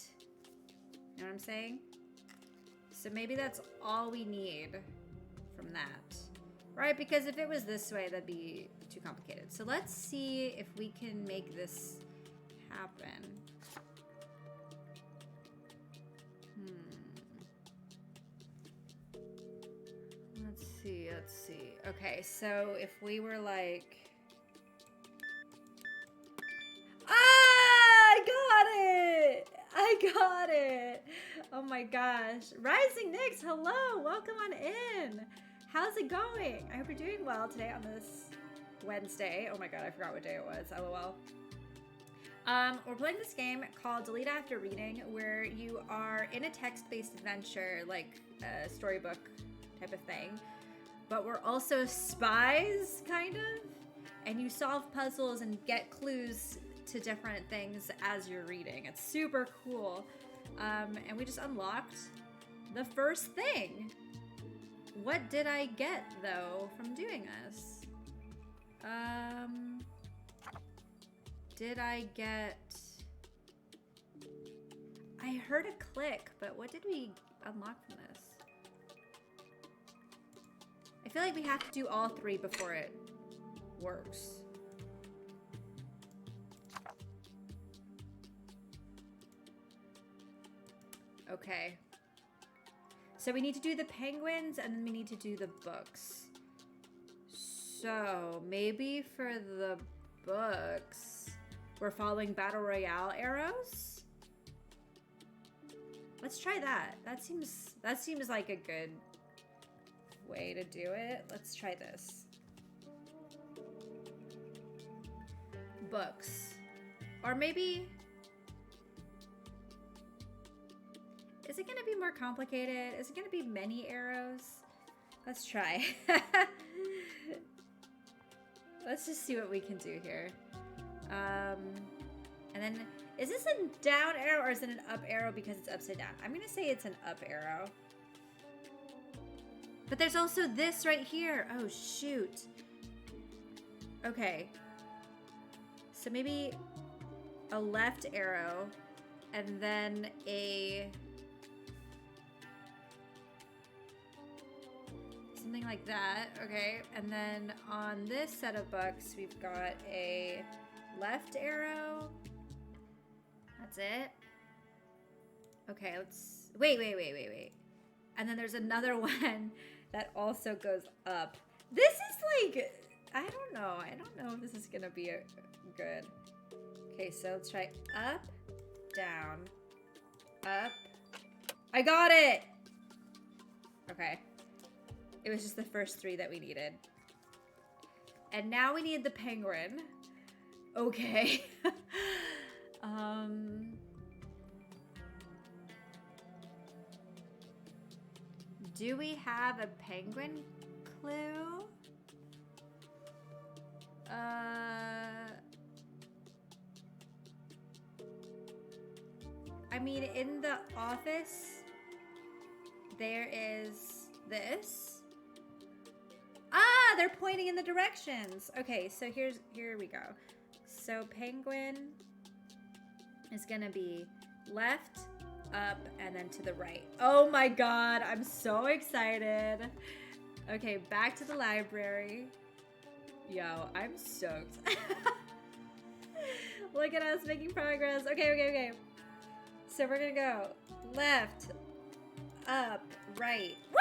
You know what I'm saying? So maybe that's all we need from that. Right, because if it was this way, that'd be too complicated. So let's see if we can make this happen. Let's see. Okay, so if we were like... Ah! I got it! Oh my gosh. Rising Nix, hello! Welcome on in! How's it going? I hope you're doing well today on this Wednesday. Oh my god, I forgot what day it was. LOL. We're playing this game called Delete After Reading, where you are in a text-based adventure, like a storybook type of thing. But we're also spies, kind of. And you solve puzzles and get clues to different things as you're reading. It's super cool. And we just unlocked the first thing. What did I get, though, from doing this? Did I get... I heard a click, but what did we unlock from this? I feel like we have to do all three before it works. Okay. So we need to do the penguins and then we need to do the books. So maybe for the books, we're following Battle Royale arrows? Let's try that. That seems like a good way to do it. Let's try this. Books. Or maybe... Is it gonna be more complicated? Is it gonna be many arrows? Let's try. Let's just see what we can do here. And then, is this a down arrow or is it an up arrow because it's upside down? I'm gonna say it's an up arrow. But there's also this right here. Oh, shoot. Okay. So maybe a left arrow and then a... like that. Okay, and then on this set of books, we've got a left arrow. That's it. Okay, let's wait. And then there's another one that also goes up. This is like, I don't know if this is gonna be good. Okay, so let's try up, down, up. I got it! Okay. It was just the first 3 that we needed. And now we need the penguin. Okay. Do we have a penguin clue? I mean, in the office, there is this. Ah, they're pointing in the directions. Okay, so here we go. So penguin is gonna be left, up, and then to the right. Oh my god, I'm so excited. Okay, back to the library. Yo, I'm stoked. Look at us making progress. Okay. So we're gonna go left, up, right. Woo!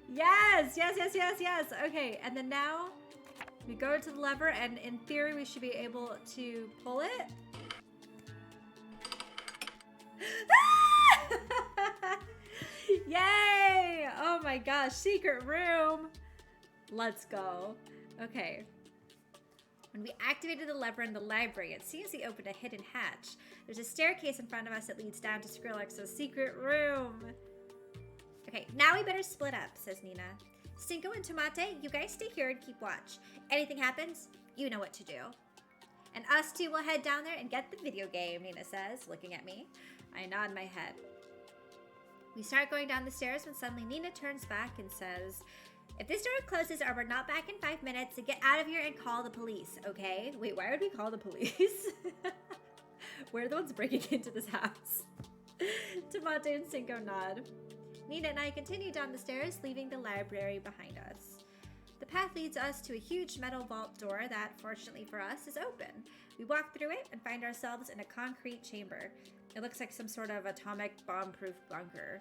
Yes. Okay, and then now we go to the lever, and in theory we should be able to pull it. Yay! Oh my gosh, secret room. Let's go. Okay. When we activated the lever in the library, it seems we opened a hidden hatch. There's a staircase in front of us that leads down to Skrillex's secret room. Okay, now we better split up, says Nina. Cinco and Tomate, you guys stay here and keep watch. Anything happens, you know what to do. And us two will head down there and get the video game, Nina says, looking at me. I nod my head. We start going down the stairs when suddenly Nina turns back and says, if this door closes or we're not back in 5 minutes, then get out of here and call the police, okay? Wait, why would we call the police? We're the ones breaking into this house. Tomate and Cinco nod. Nina and I continue down the stairs, leaving the library behind us. The path leads us to a huge metal vault door that, fortunately for us, is open. We walk through it and find ourselves in a concrete chamber. It looks like some sort of atomic bomb-proof bunker.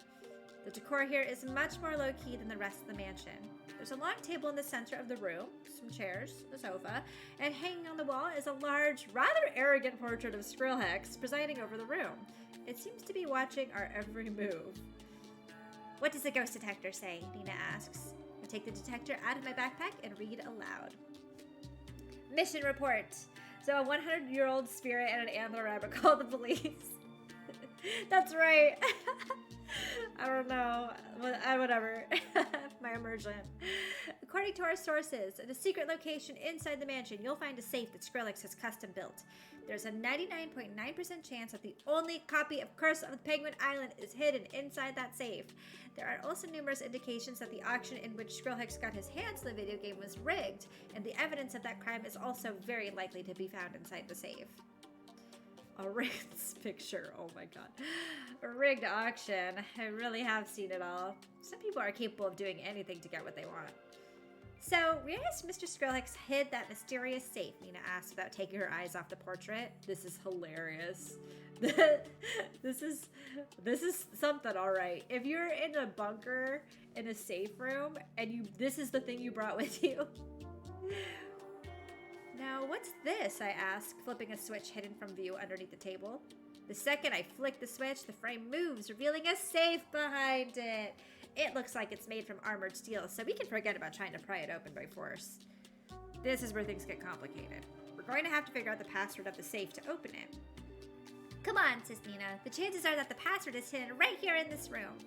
The decor here is much more low-key than the rest of the mansion. There's a long table in the center of the room, some chairs, a sofa, and hanging on the wall is a large, rather arrogant portrait of Skrillhex presiding over the room. It seems to be watching our every move. What does the ghost detector say? Nina asks. I take the detector out of my backpack and read aloud. Mission report. So a 100-year-old spirit and an antler rabbit called the police. That's right. I don't know. Whatever. My immersion. According to our sources, at a secret location inside the mansion, you'll find a safe that Skrillex has custom built. There's a 99.9% chance that the only copy of Curse of the Penguin Island is hidden inside that safe. There are also numerous indications that the auction in which Skrillex got his hands on the video game was rigged, and the evidence of that crime is also very likely to be found inside the safe. A rigged picture, oh my god. A rigged auction. I really have seen it all. Some people are capable of doing anything to get what they want. So, where has Mr. Skrillex hid that mysterious safe? Nina asked without taking her eyes off the portrait. This is hilarious. This is something, alright. If you're in a bunker in a safe room and this is the thing you brought with you. Now, what's this? I ask, flipping a switch hidden from view underneath the table. The second I flick the switch, the frame moves, revealing a safe behind it. It looks like it's made from armored steel, so we can forget about trying to pry it open by force. This is where things get complicated. We're going to have to figure out the password of the safe to open it. Come on, says Nina. The chances are that the password is hidden right here in this room.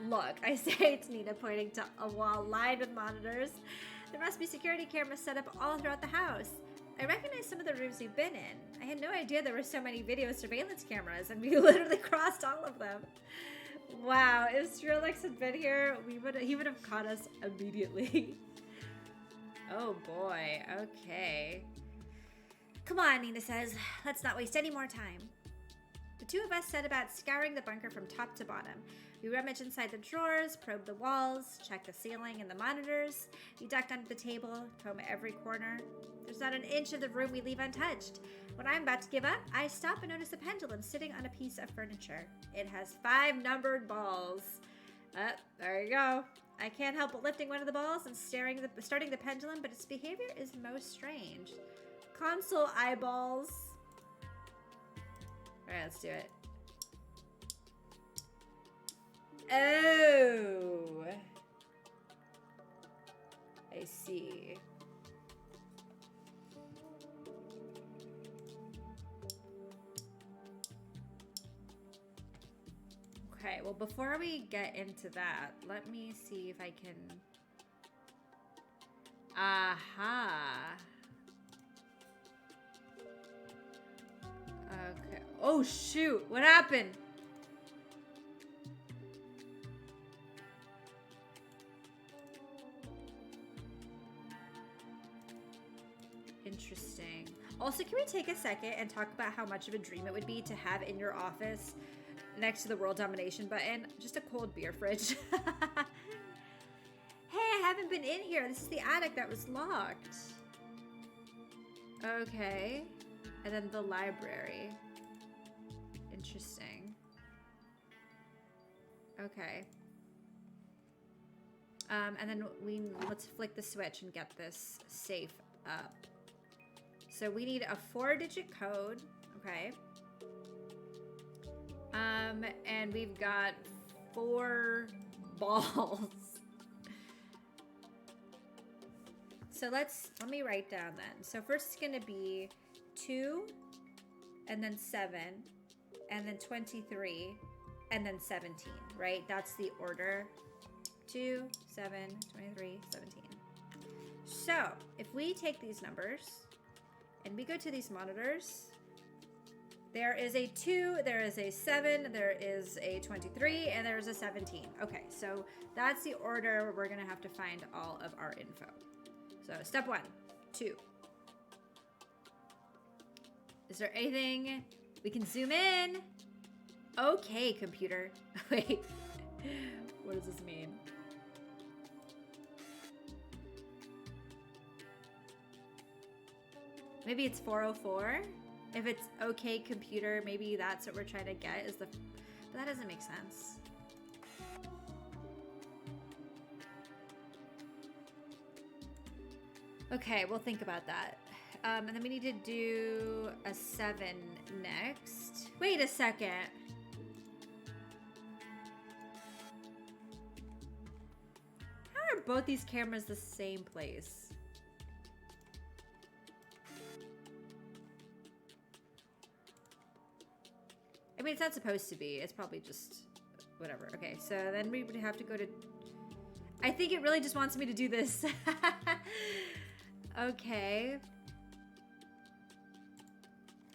Look, I say to Nina, pointing to a wall lined with monitors. There must be security cameras set up all throughout the house. I recognize some of the rooms we've been in. I had no idea there were so many video surveillance cameras, and we literally crossed all of them. Wow, if Skrillex had been here, he would have caught us immediately. Oh boy, okay. Come on, Nina says. Let's not waste any more time. The two of us set about scouring the bunker from top to bottom. We rummage inside the drawers, probe the walls, check the ceiling and the monitors. We ducked under the table, comb every corner. There's not an inch of the room we leave untouched. When I'm about to give up, I stop and notice a pendulum sitting on a piece of furniture. It has 5 numbered balls. There you go. I can't help but lifting one of the balls and starting the pendulum, but its behavior is most strange. Console eyeballs. Alright, let's do it. Oh. I see. Okay, well, before we get into that, let me see if I can... Aha. Okay. Oh, shoot. What happened? Interesting. Also, can we take a second and talk about how much of a dream it would be to have in your office next to the world domination button just a cold beer fridge? Hey, I haven't been in here. This is the attic that was locked. Okay. And then the library. Interesting. Okay. And then let's flick the switch and get this safe up. So we need a 4-digit code. Okay. And we've got 4 balls. So let me write down then. So first it's gonna be 2, and then 7, and then 23, and then 17, right? That's the order. 2, 7, 23, 17. So if we take these numbers and we go to these monitors, there is a 2, there is a 7, there is a 23, and there's a 17. Okay, so that's the order we're gonna have to find all of our info. So step 1, 2. Is there anything we can zoom in? Okay, computer. Wait, what does this mean? Maybe it's 404? If it's okay, computer, maybe that's what we're trying to get is the... But that doesn't make sense. Okay, we'll think about that. And then we need to do a 7 next. Wait a second. How are both these cameras the same place? I mean, it's not supposed to be. It's probably just whatever. Okay, so then we would have to go to... I think it really just wants me to do this. Okay.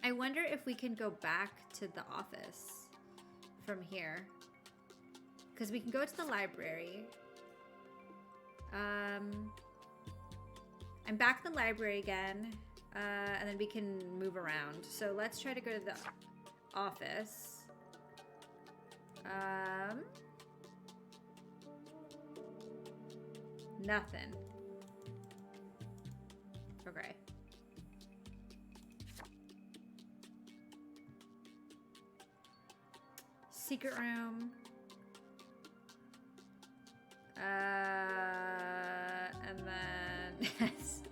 I wonder if we can go back to the office from here. Because we can go to the library. I'm back in the library again. And then we can move around. So let's try to go to the office. Nothing. Okay. Secret room. And then yes.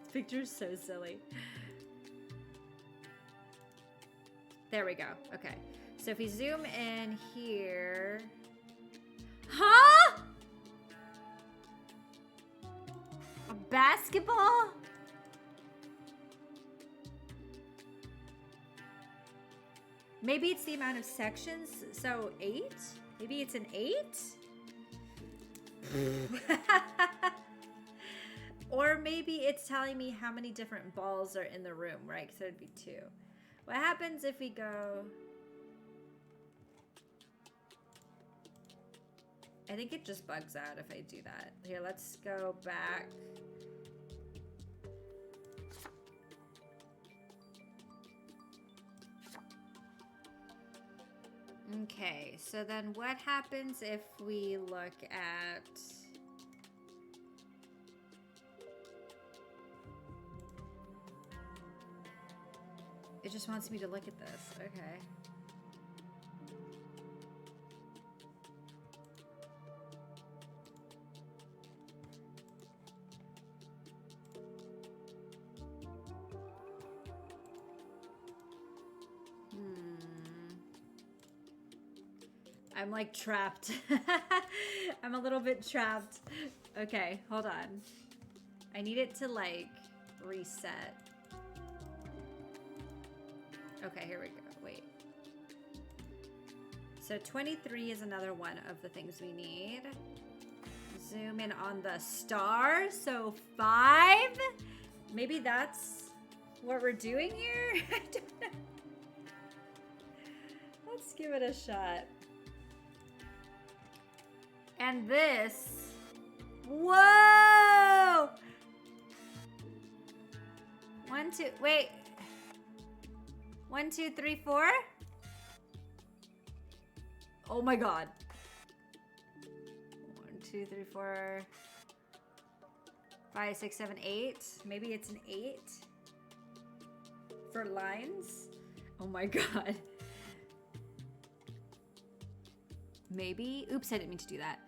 This picture's so silly. There we go. Okay. So if we zoom in here. Huh? A basketball? Maybe it's the amount of sections. So 8? Maybe it's an 8? Or maybe it's telling me how many different balls are in the room, right? So it'd be 2. What happens if we go... I think it just bugs out if I do that. Here, let's go back. Okay, so then what happens if we look at... It just wants me to look at this. Okay. I'm like trapped. I'm a little bit trapped. Okay, hold on. I need it to like reset. Okay, here we go. Wait. So 23 is another one of the things we need. Zoom in on the star. So 5? Maybe that's what we're doing here? I don't know. Let's give it a shot. And this. Whoa! 1, 2, wait. 1, 2, 3, 4. Oh my god. 1, 2, 3, 4, 5, 6, 7, 8. Maybe it's an 8 for lines. Oh my god. Maybe. Oops, I didn't mean to do that.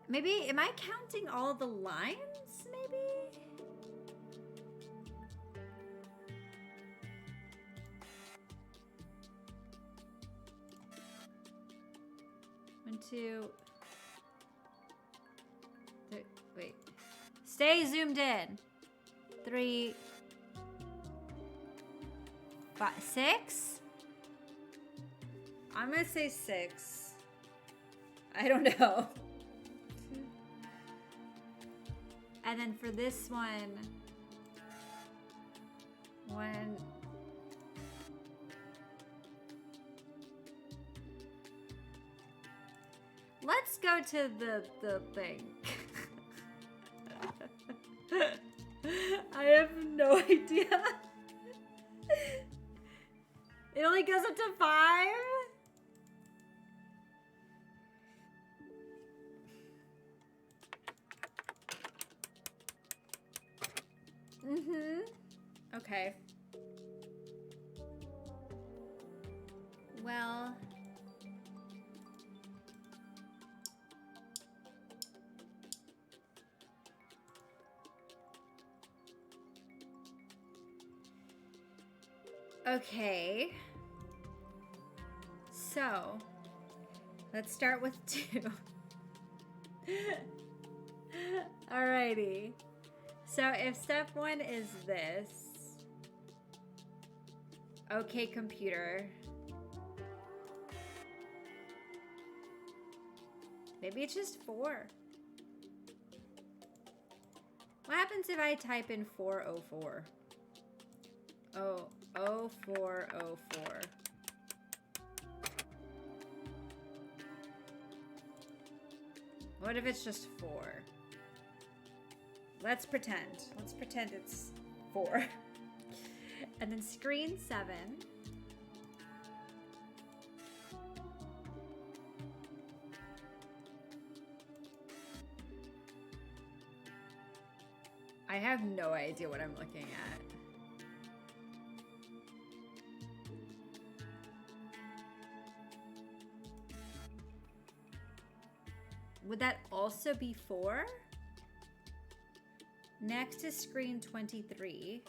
Maybe, am I counting all the lines, maybe? One, two, three, wait. Stay zoomed in. 3, 5, 6? I'm gonna say 6. I don't know. And then for this one, 1. Let's go to the thing. I have no idea. It only goes up to 5? Mm-hmm. Okay. Well... Okay. So, let's start with 2. Alrighty. So if step 1 is this, okay, computer. Maybe it's just 4. What happens if I type in 404? Oh, 0404. What if it's just 4? Let's pretend. Let's pretend it's 4. And then screen 7. I have no idea what I'm looking at. Would that also be 4? Next is screen 23.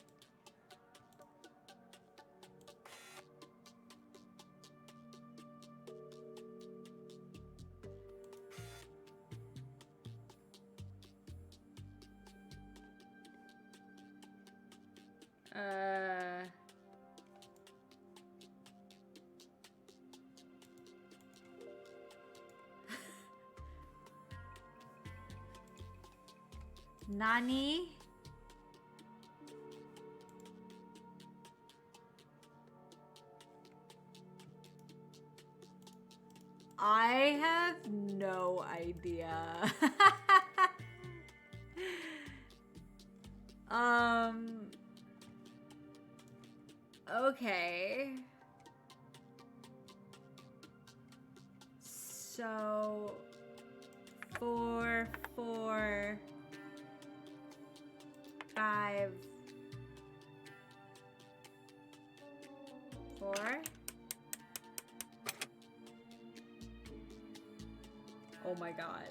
Nani? I have no idea. Okay. So 4, 4, 5, 4. Oh my god.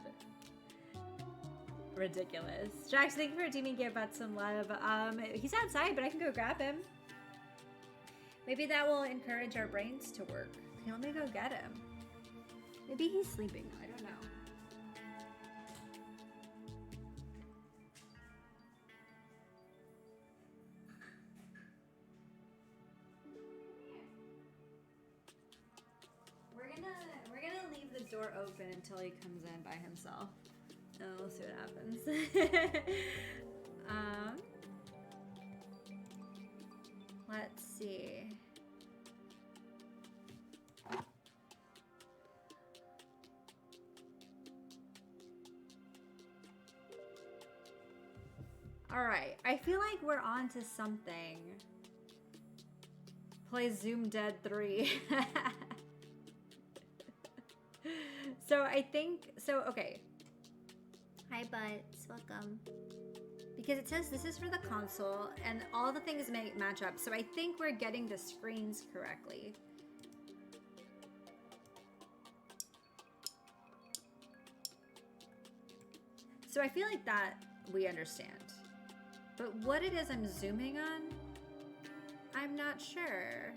Ridiculous. Jax, thank you for teaming Give Butts some love. He's outside, but I can go grab him. Maybe that will encourage our brains to work. Okay, let me go get him. Maybe he's sleeping. I don't know. We're gonna leave the door open until he comes in by himself. And we'll see what happens. Let's see. All right, I feel like we're on to something. Play Zoom Dead 3. So I think, okay. Hi Butts, welcome. Because it says this is for the console and all the things match up. So I think we're getting the screens correctly. So I feel like that we understand. But what it is I'm zooming on, I'm not sure.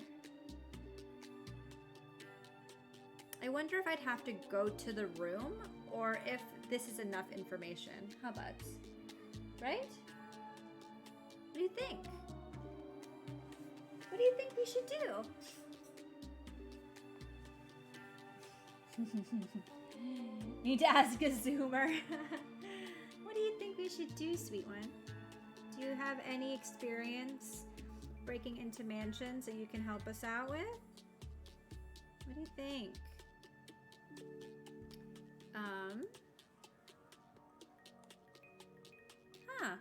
I wonder if I'd have to go to the room or if this is enough information. How about? Right? What do you think? What do you think we should do? Need to ask a Zoomer. What do you think we should do, sweet one? Do you have any experience breaking into mansions that you can help us out with? What do you think? Huh.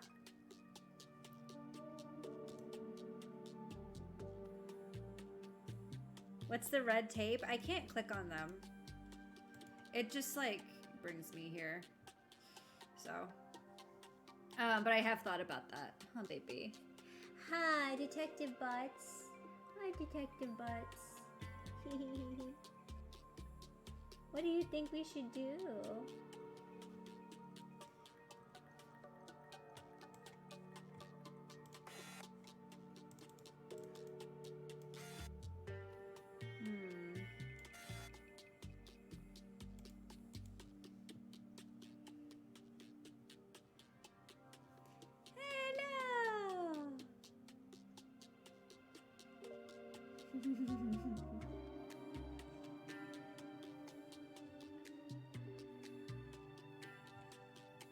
What's the red tape? I can't click on them. It just like brings me here. So, but I have thought about that. Huh, baby. Hi, Detective Butts. Hi, Detective Butts. What do you think we should do?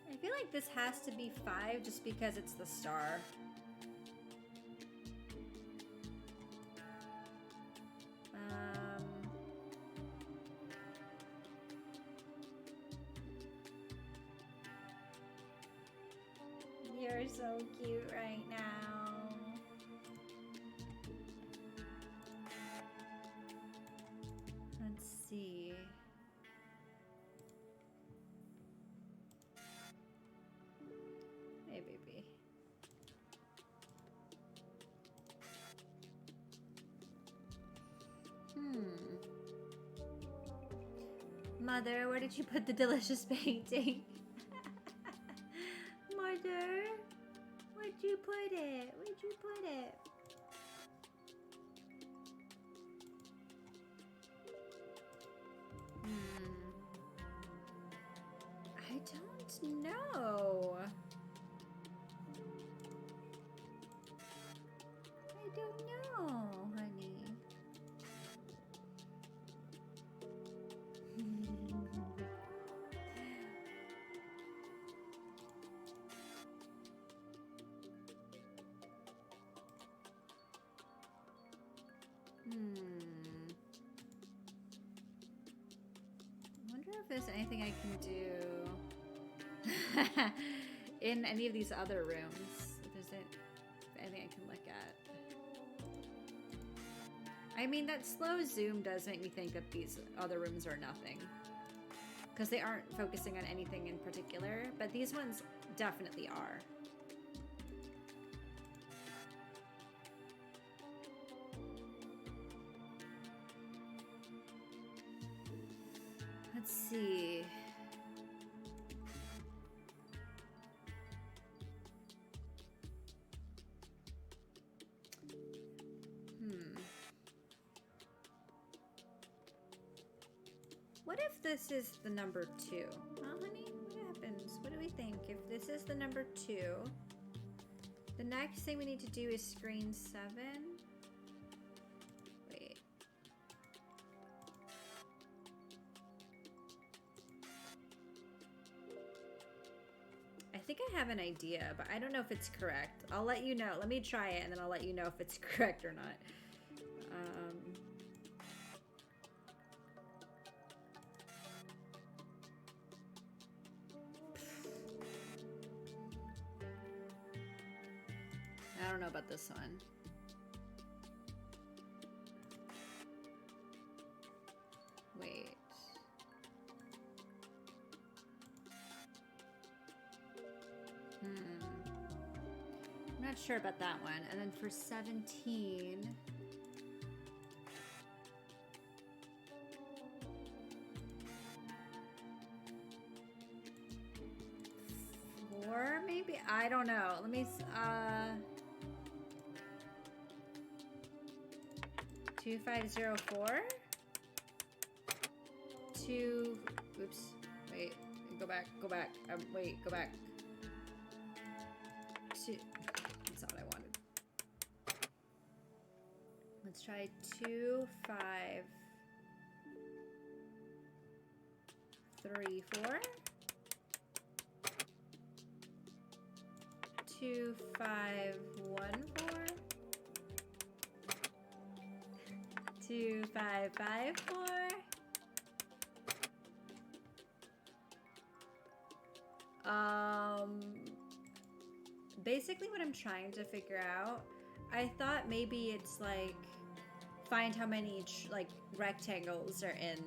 I feel like this has to be 5 just because it's the star. You're so cute right now. Let's see. Hey, baby. Mother, where did you put the delicious painting? Mother, where'd you put it? Where'd you put it? I don't know. I don't know, honey. there's anything I can do in any of these other rooms. If there's anything I can look at. I mean, that slow zoom does make me think that these other rooms are nothing. Because they aren't focusing on anything in particular, but these ones definitely are. Let's see. What if this is the number 2? Oh, honey, what happens? What do we think? If this is the number 2, the next thing we need to do is screen 7. Wait. I think I have an idea, but I don't know if it's correct. I'll let you know. Let me try it, and then I'll let you know if it's correct or not. I don't know about this one. Wait. I'm not sure about that one. And then for 17... maybe? I don't know. Let me... 2504 2 oops, wait, go back, wait, go back. That's not what I wanted. Let's try 2534 2514 2554 basically what I'm trying to figure out, I thought maybe it's like find how many like rectangles are in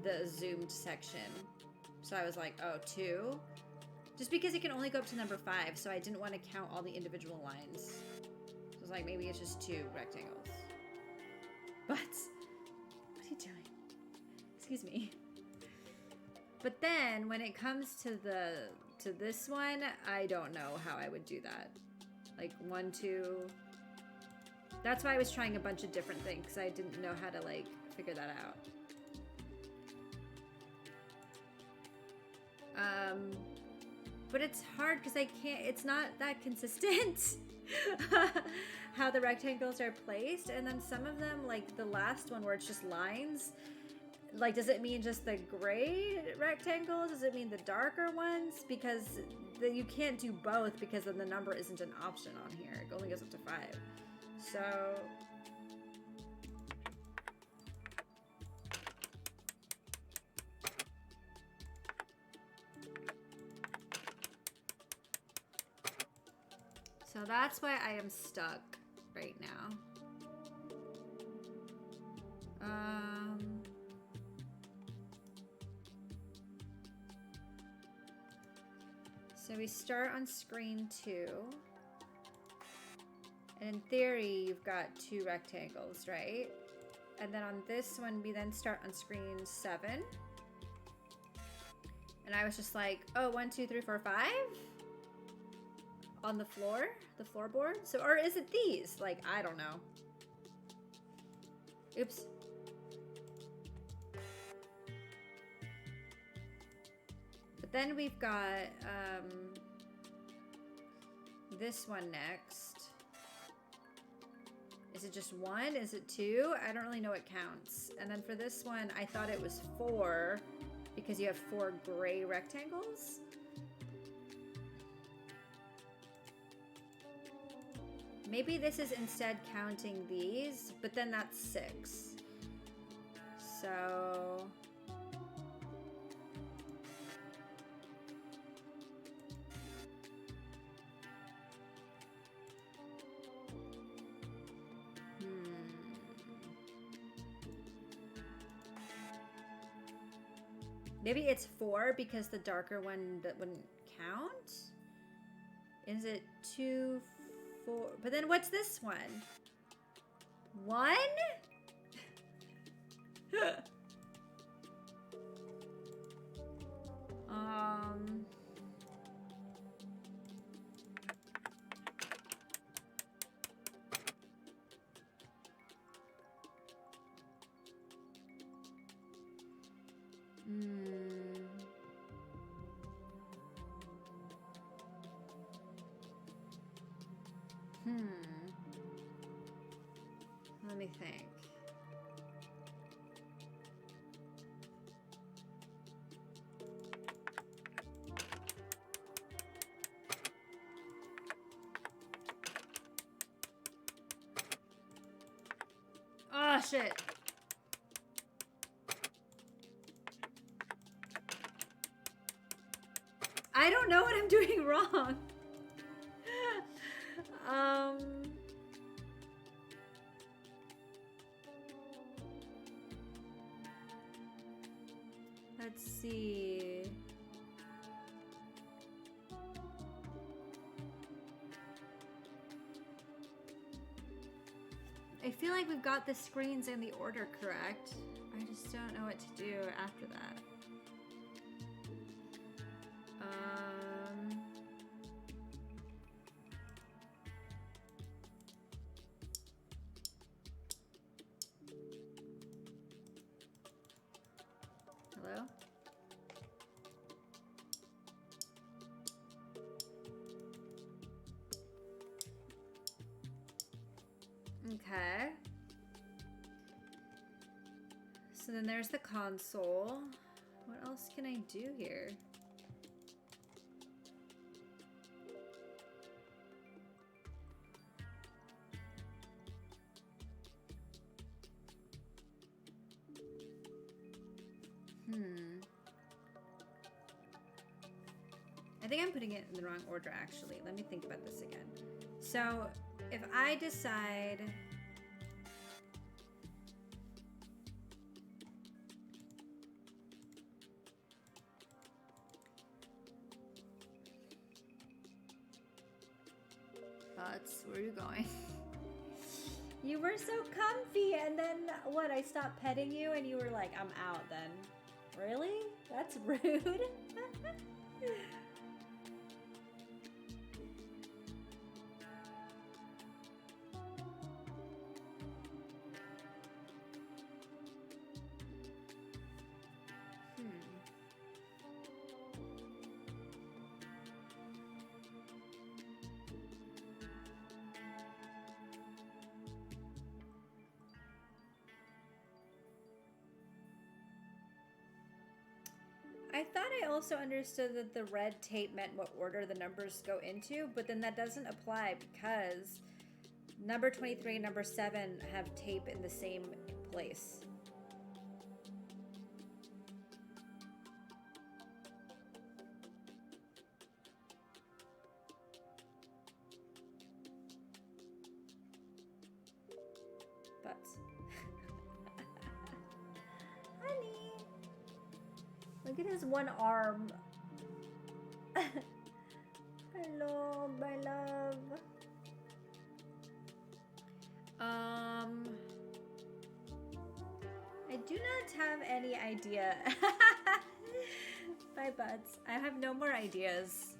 the zoomed section. So I was like, oh, 2, just because it can only go up to number 5, so I didn't want to count all the individual lines. So I was like, maybe it's just 2 rectangles. But, what are you doing? Excuse me. But then, when it comes to this one, I don't know how I would do that. Like, 1, 2... That's why I was trying a bunch of different things, because I didn't know how to, like, figure that out. But it's hard, because I can't... It's not that consistent. How the rectangles are placed, and then some of them, like the last one where it's just lines, like does it mean just the gray rectangles? Does it mean the darker ones? Because you can't do both, because then the number isn't an option on here. It only goes up to 5. So that's why I am stuck right now. So we start on screen 2. And in theory, you've got 2 rectangles, right? And then on this one, we then start on screen 7. And I was just like, oh, 1, 2, 3, 4, 5? On the floor? The floorboard? So, or is it these? Like, I don't know. Oops. But then we've got this one next. Is it just 1? Is it 2? I don't really know what counts. And then for this one, I thought it was 4 because you have 4 gray rectangles. Maybe this is instead counting these, but then that's 6. So Maybe it's 4 because the darker one that wouldn't count? Is it 2, 4? But then what's this one? 1? Let me think. Oh, shit. I don't know what I'm doing wrong. Let's see. I feel like we've got the screens in the order correct. I just don't know what to do after that. Hello? Okay. So then there's the console. What else can I do here? I think I'm putting it in the wrong order, actually. Let me think about this again. So, if I decide... where are you going? You were so comfy, and then what? I stopped petting you, and you were like, I'm out then. Really? That's rude. I thought I also understood that the red tape meant what order the numbers go into, but then that doesn't apply because number 23 and number 7 have tape in the same place. But honey, look at his one arm. Hello, my love. I do not have any idea. Bye, buds. I have no more ideas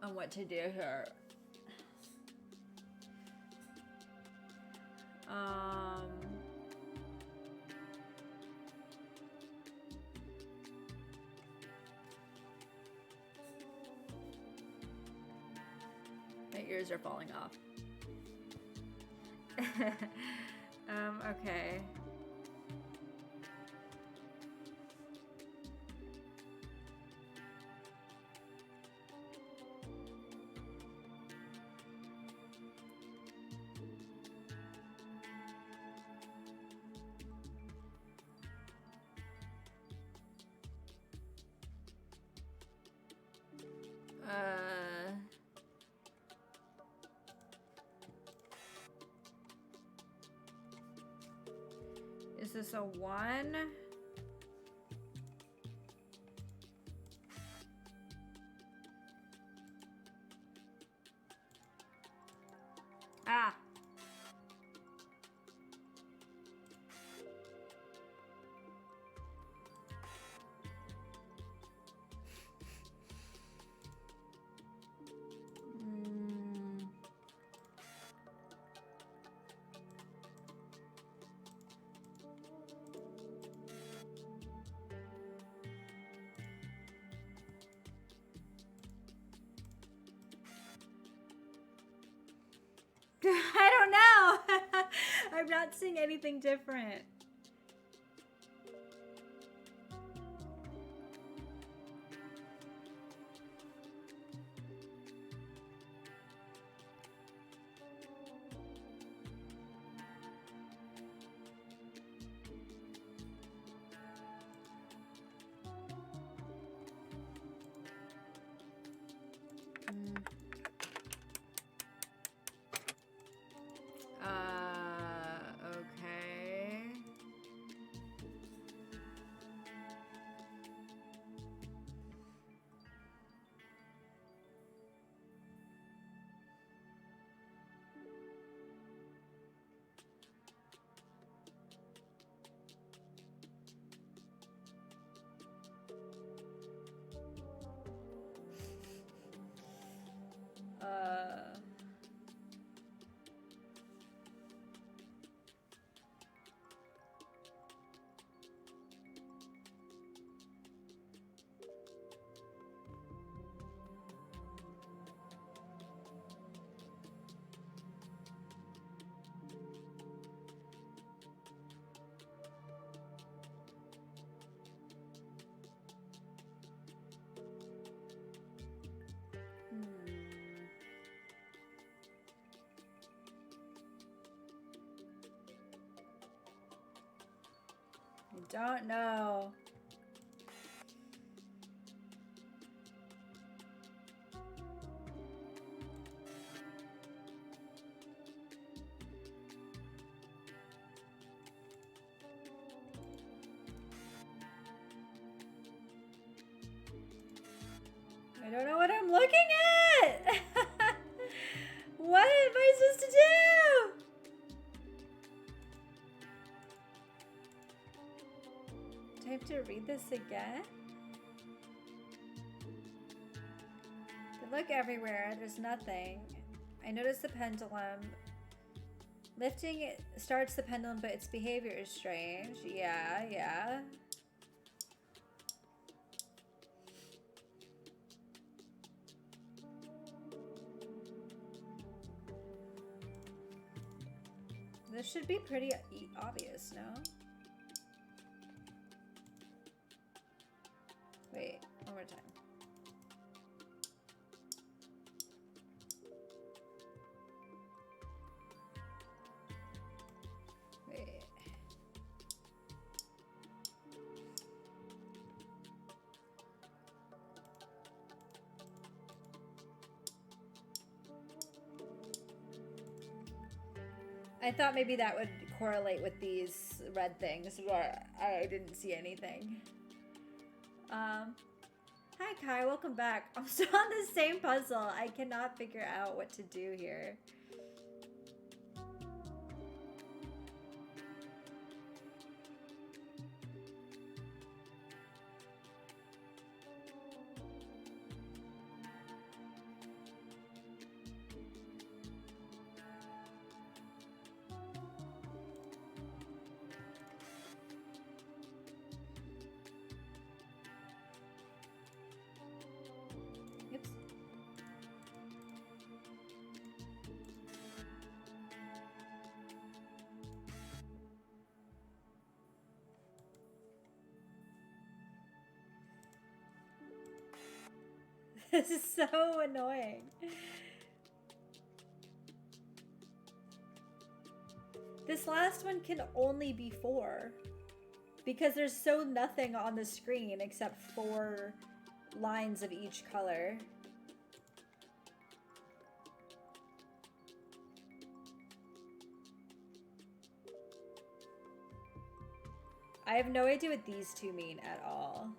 on what to do here. My ears are falling off. Okay. Is this a 1? I don't know. I'm not seeing anything different. Okay. Don't know. I don't know what I'm looking at. What am I supposed to do? Do I have to read this again? They look everywhere. There's nothing. I notice the pendulum. Lifting it starts the pendulum, but its behavior is strange. Yeah. This should be pretty obvious, no? Wait, one more time. Wait. I thought maybe that would correlate with these red things, but I didn't see anything. Hi Kai, welcome back. I'm still on the same puzzle. I cannot figure out what to do here. This is so annoying. This last one can only be 4 because there's so nothing on the screen except 4 lines of each color. I have no idea what these two mean at all.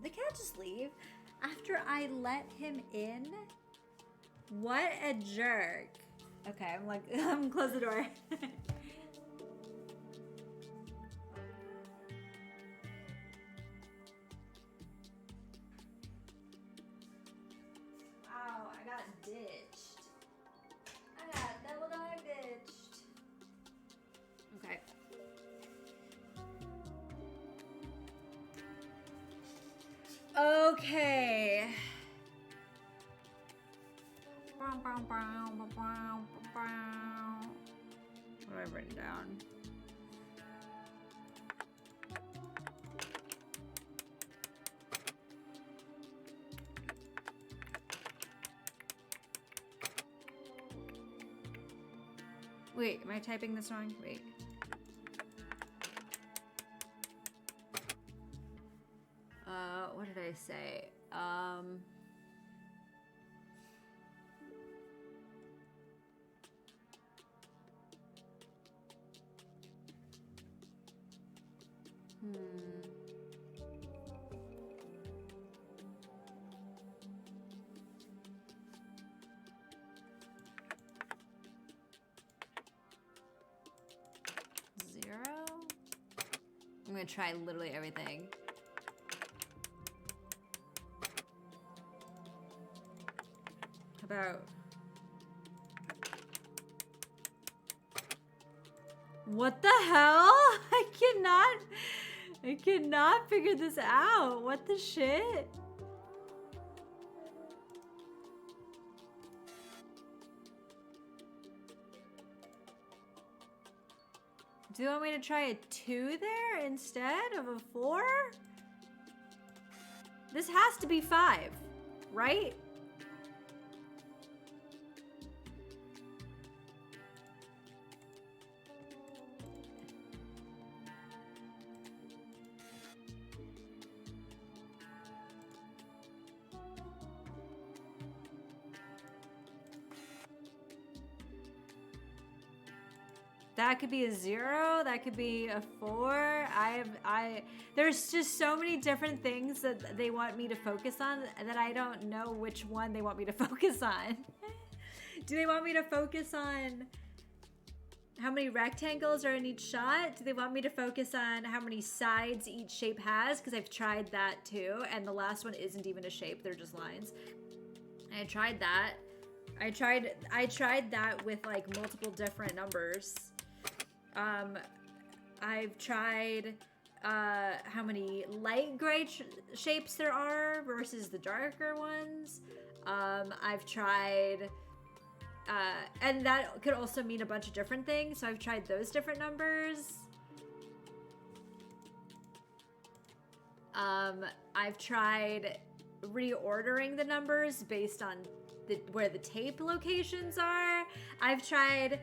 the cat just leave after I let him in? What a jerk. Okay, I'm like, I'm close the door. Wow, I got ditched. I got double dog ditched. Okay. Okay. What have I written down? Wait, am I typing this wrong? Wait. What did I say? Zero? I'm gonna try literally everything. How about... What the hell? I cannot figure this out. What the shit? Do you want me to try a 2 there instead of a 4? This has to be 5, right? That could be a 0. That could be a 4. There's just so many different things that they want me to focus on that I don't know which one they want me to focus on. Do they want me to focus on how many rectangles are in each shot? Do they want me to focus on how many sides each shape has? Because I've tried that too, and the last one isn't even a shape, they're just lines. I tried that. I tried that with like multiple different numbers. I've tried how many light gray shapes there are versus the darker ones. I've tried, and that could also mean a bunch of different things. So I've tried those different numbers. I've tried reordering the numbers based on where the tape locations are. I've tried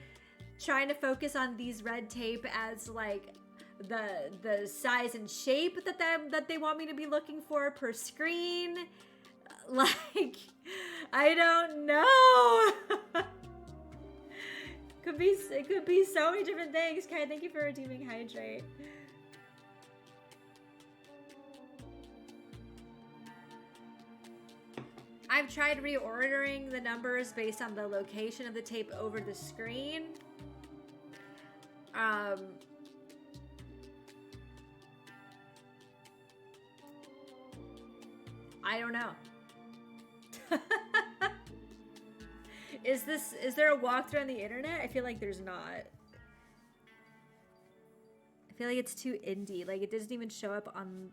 trying to focus on these red tape as like the size and shape that they want me to be looking for per screen. Like, I don't know. It could be so many different things. Kai, thank you for redeeming Hydrate. I've tried reordering the numbers based on the location of the tape over the screen. I don't know. Is there a walkthrough on the internet? I feel like there's not. I feel like it's too indie. Like, it doesn't even show up on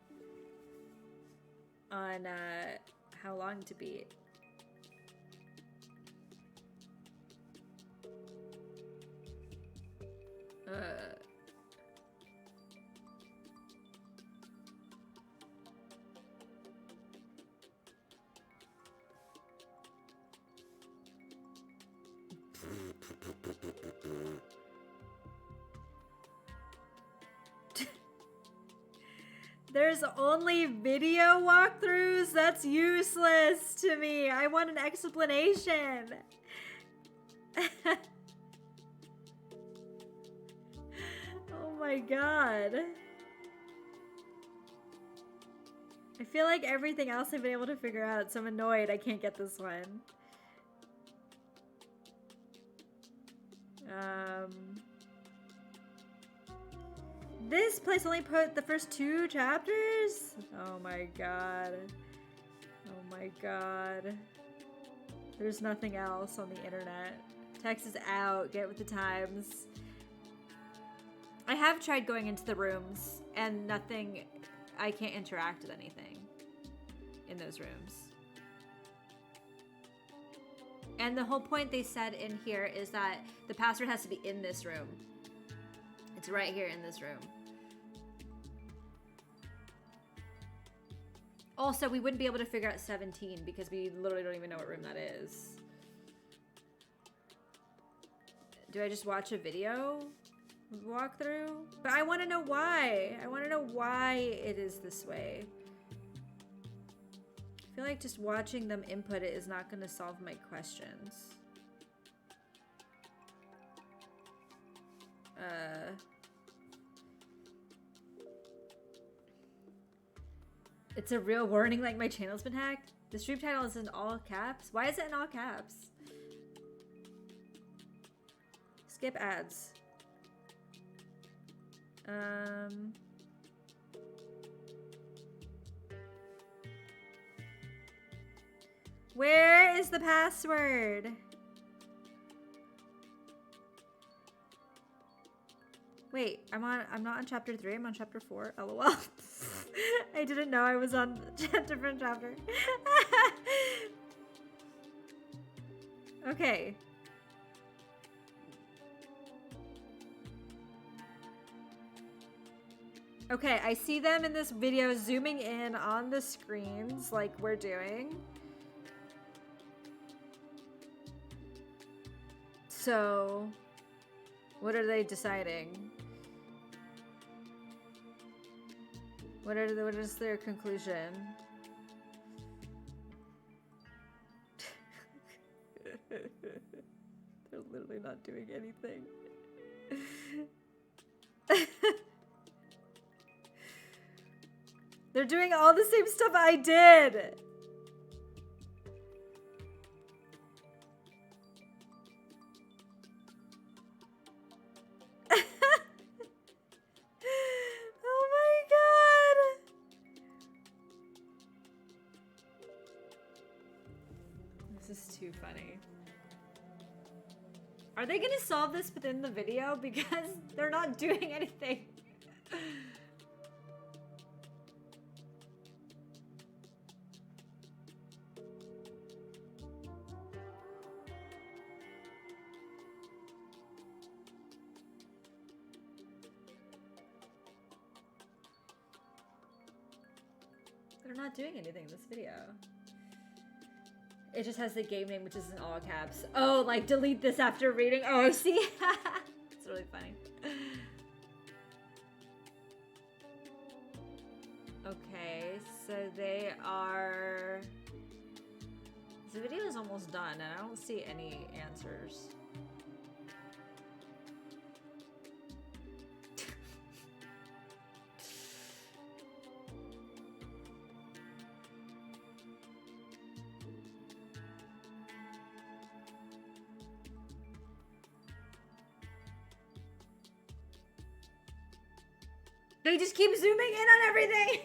how long to beat. There's only video walkthroughs? That's useless to me. I want an explanation. Oh my god. I feel like everything else I've been able to figure out, so I'm annoyed I can't get this one. This place only put the first 2 chapters? Oh my god. Oh my god. There's nothing else on the internet. Text is out. Get with the times. I have tried going into the rooms and nothing. I can't interact with anything in those rooms. And the whole point they said in here is that the password has to be in this room. It's right here in this room. Also, we wouldn't be able to figure out 17 because we literally don't even know what room that is. Do I just watch a video walkthrough? But I want to know why. I want to know why it is this way. I feel like just watching them input it is not going to solve my questions. It's a real warning like my channel's been hacked. The stream title is in all caps. Why is it in all caps? Skip ads. Where is the password? Wait, I'm not on chapter 3, I'm on chapter 4. LOL. I didn't know I was on a different chapter. Okay. Okay, I see them in this video zooming in on the screens like we're doing. So, what are they deciding? What is their conclusion? They're literally not doing anything. They're doing all the same stuff I did. Oh my god. This is too funny. Are they gonna solve this within the video? Because they're not doing anything. They're not doing anything in this video. It just has the game name, which is in all caps. Oh, like delete this after reading. Oh, I see. It's really funny. Okay, so they are... The video is almost done and I don't see any answers. They just keep zooming in on everything.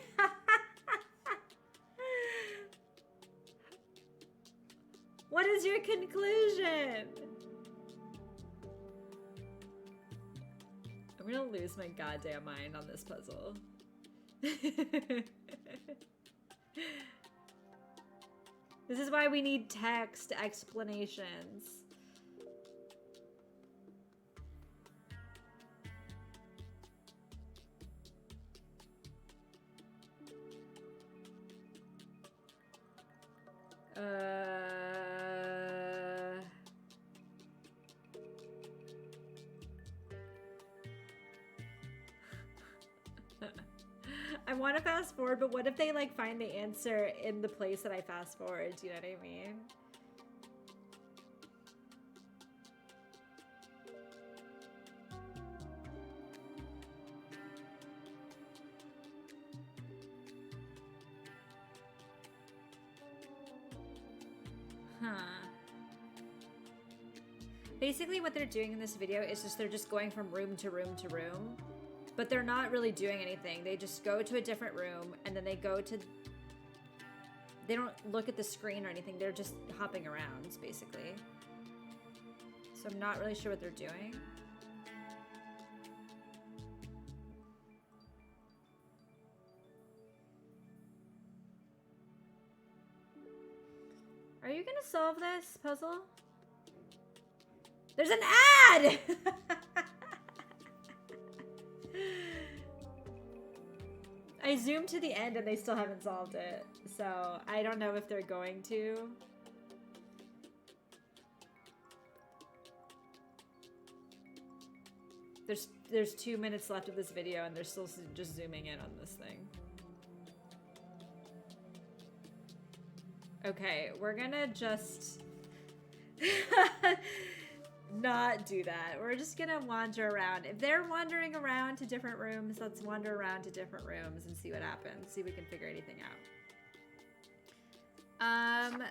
What is your conclusion? I'm gonna lose my goddamn mind on this puzzle. This is why we need text explanations. I want to fast forward, but what if they like find the answer in the place that I fast forward? Do you know what I mean? Basically what they're doing in this video is just they're just going from room to room to room, but they're not really doing anything. They just go to a different room and then they go to, they don't look at the screen or anything. They're just hopping around basically. So I'm not really sure what they're doing. Are you gonna solve this puzzle? There's an ad! I zoomed to the end and they still haven't solved it. So I don't know if they're going to. There's 2 minutes left of this video and they're still just zooming in on this thing. Okay, we're gonna just not do that. We're just gonna wander around. If they're wandering around to different rooms, let's wander around to different rooms and see what happens. See if we can figure anything out.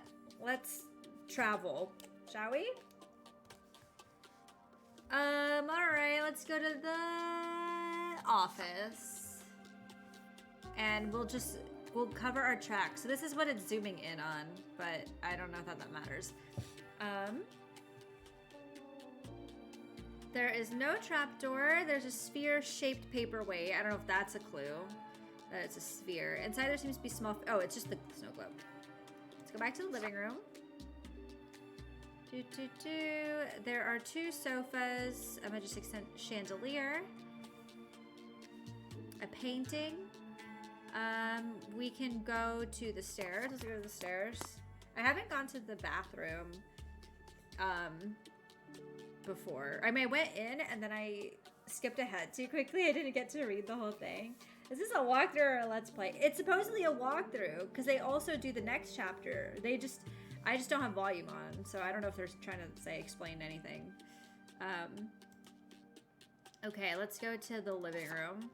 Let's travel, shall we? Alright, let's go to the office. And we'll cover our track. So this is what it's zooming in on, but I don't know if that matters. There is no trapdoor. There's a sphere-shaped paperweight. I don't know if that's a clue that it's a sphere. Inside there seems to be small. Oh, it's just the snow globe. Let's go back to the living room. There are 2 sofas, a majestic chandelier, a painting. We can go to the stairs. Let's go to the stairs. I haven't gone to the bathroom before. I mean, I went in and then I skipped ahead too quickly. I didn't get to read the whole thing. Is this a walkthrough or a let's play? It's supposedly a walkthrough because they also do the next chapter. I just don't have volume on, so I don't know if they're trying to explain anything. Okay, let's go to the living room.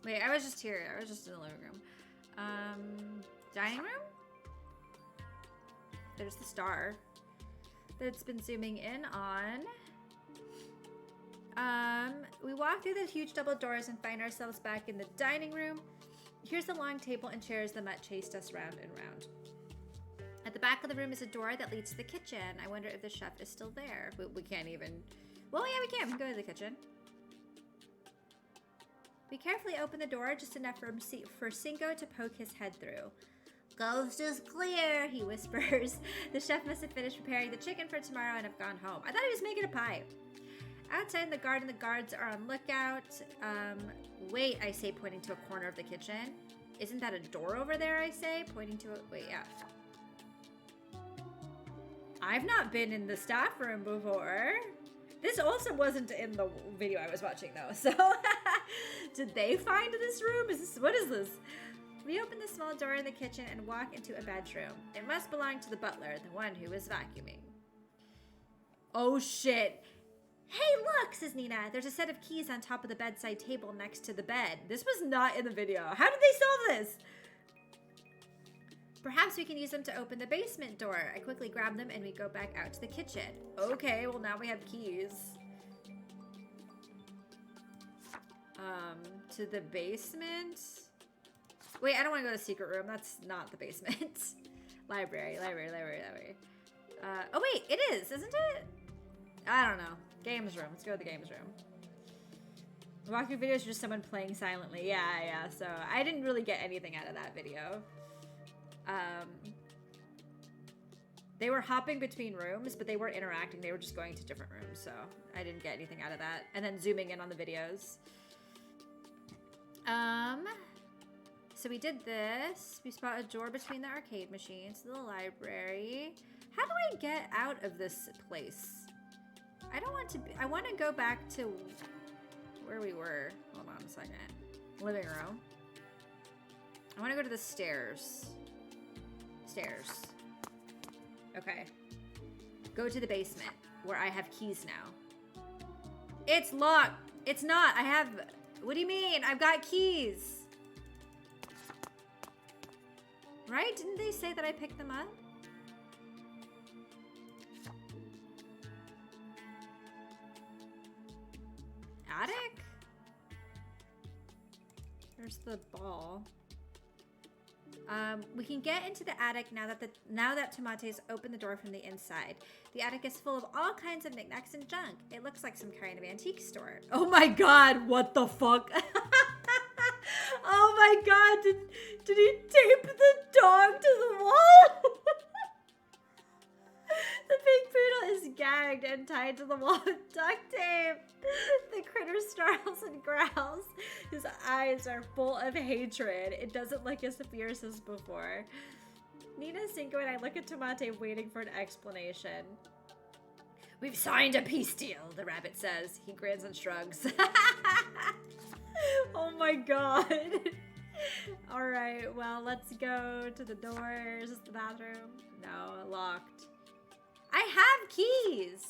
Wait, I was just here. I was just in the living room. Dining room? There's the star that's been zooming in on. We walk through the huge double doors and find ourselves back in the dining room. Here's the long table and chairs the Mutt chased us round and round. At the back of the room is a door that leads to the kitchen. I wonder if the chef is still there. We can't even... Well, yeah, we can. We can go to the kitchen. We carefully open the door just enough for Cinco to poke his head through. Coast is clear, he whispers. The chef must have finished preparing the chicken for tomorrow and have gone home. I thought he was making a pie. Outside in the garden, the guards are on lookout. Wait, I say, pointing to a corner of the kitchen. Isn't that a door over there, I say, pointing to it? Wait, yeah. I've not been in the staff room before. This also wasn't in the video I was watching though, so did they find this room? What is this? We open the small door in the kitchen and walk into a bedroom. It must belong to the butler, the one who was vacuuming. Oh shit. Hey look, says Nina. There's a set of keys on top of the bedside table next to the bed. This was not in the video. How did they solve this? Perhaps we can use them to open the basement door. I quickly grab them and we go back out to the kitchen. Okay, well now we have keys. To the basement? Wait, I don't want to go to the secret room. That's not the basement. Library. Oh wait, it is, isn't it? I don't know. Games room. Let's go to the games room. Walkthrough videos are just someone playing silently. Yeah. So I didn't really get anything out of that video. They were hopping between rooms, but they weren't interacting. They were just going to different rooms, so I didn't get anything out of that. And then zooming in on the videos. So we did this. We spot a door between the arcade machines to the library. How do I get out of this place? I don't want to be, I want to go back to where we were. Hold on a second. Living room. I want to go to the stairs. Okay. Go to the basement where I have keys now. It's locked. It's not. I have... What do you mean? I've got keys. Right? Didn't they say that I picked them up? attic? There's the ball. We can get into the attic now that Tomate's opened the door from the inside. The attic is full of all kinds of knickknacks and junk. It looks like some kind of antique store. Oh my god, what the fuck? Oh my god, did he tape the dog to the wall? The big poodle is gagged and tied to the wall with duct tape. The critter snarls and growls. His eyes are full of hatred. It doesn't look as fierce as before. Nina, Cinco, and I look at Tomate waiting for an explanation. We've signed a peace deal, the rabbit says. He grins and shrugs. Oh my god. Alright, well, let's go to the doors. Is the bathroom? No, locked. I have keys!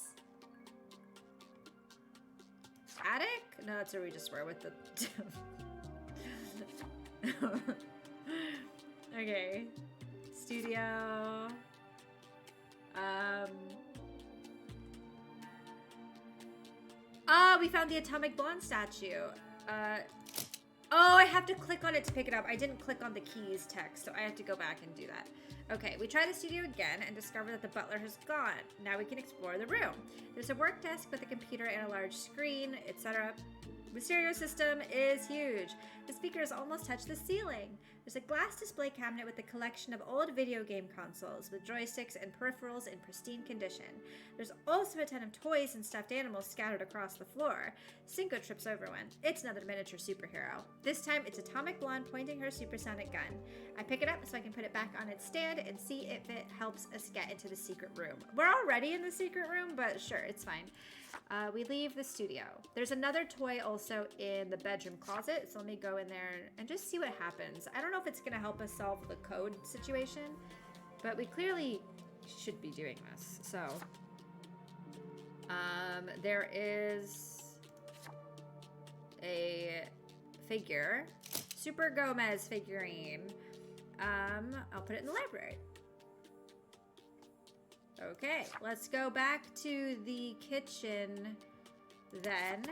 Attic? No, that's where we just were with the... Okay. Studio. We found the Atomic Blonde statue. Oh, I have to click on it to pick it up. I didn't click on the keys text, so I have to go back and do that. Okay, we try the studio again and discover that the butler has gone. Now we can explore the room. There's a work desk with a computer and a large screen, etc. The stereo system is huge. The speakers almost touch the ceiling. There's a glass display cabinet with a collection of old video game consoles with joysticks and peripherals in pristine condition. There's also a ton of toys and stuffed animals scattered across the floor. Cinco trips over one. It's another miniature superhero. This time it's Atomic Blonde pointing her supersonic gun. I pick it up so I can put it back on its stand and see if it helps us get into the secret room. We're already in the secret room, but sure, it's fine. We leave the studio. There's another toy also in the bedroom closet, so let me go in there and just see what happens. I don't know if it's going to help us solve the code situation, but we clearly should be doing this. So, there is a figure, Super Gomez figurine. I'll put it in the library. Okay, let's go back to the kitchen then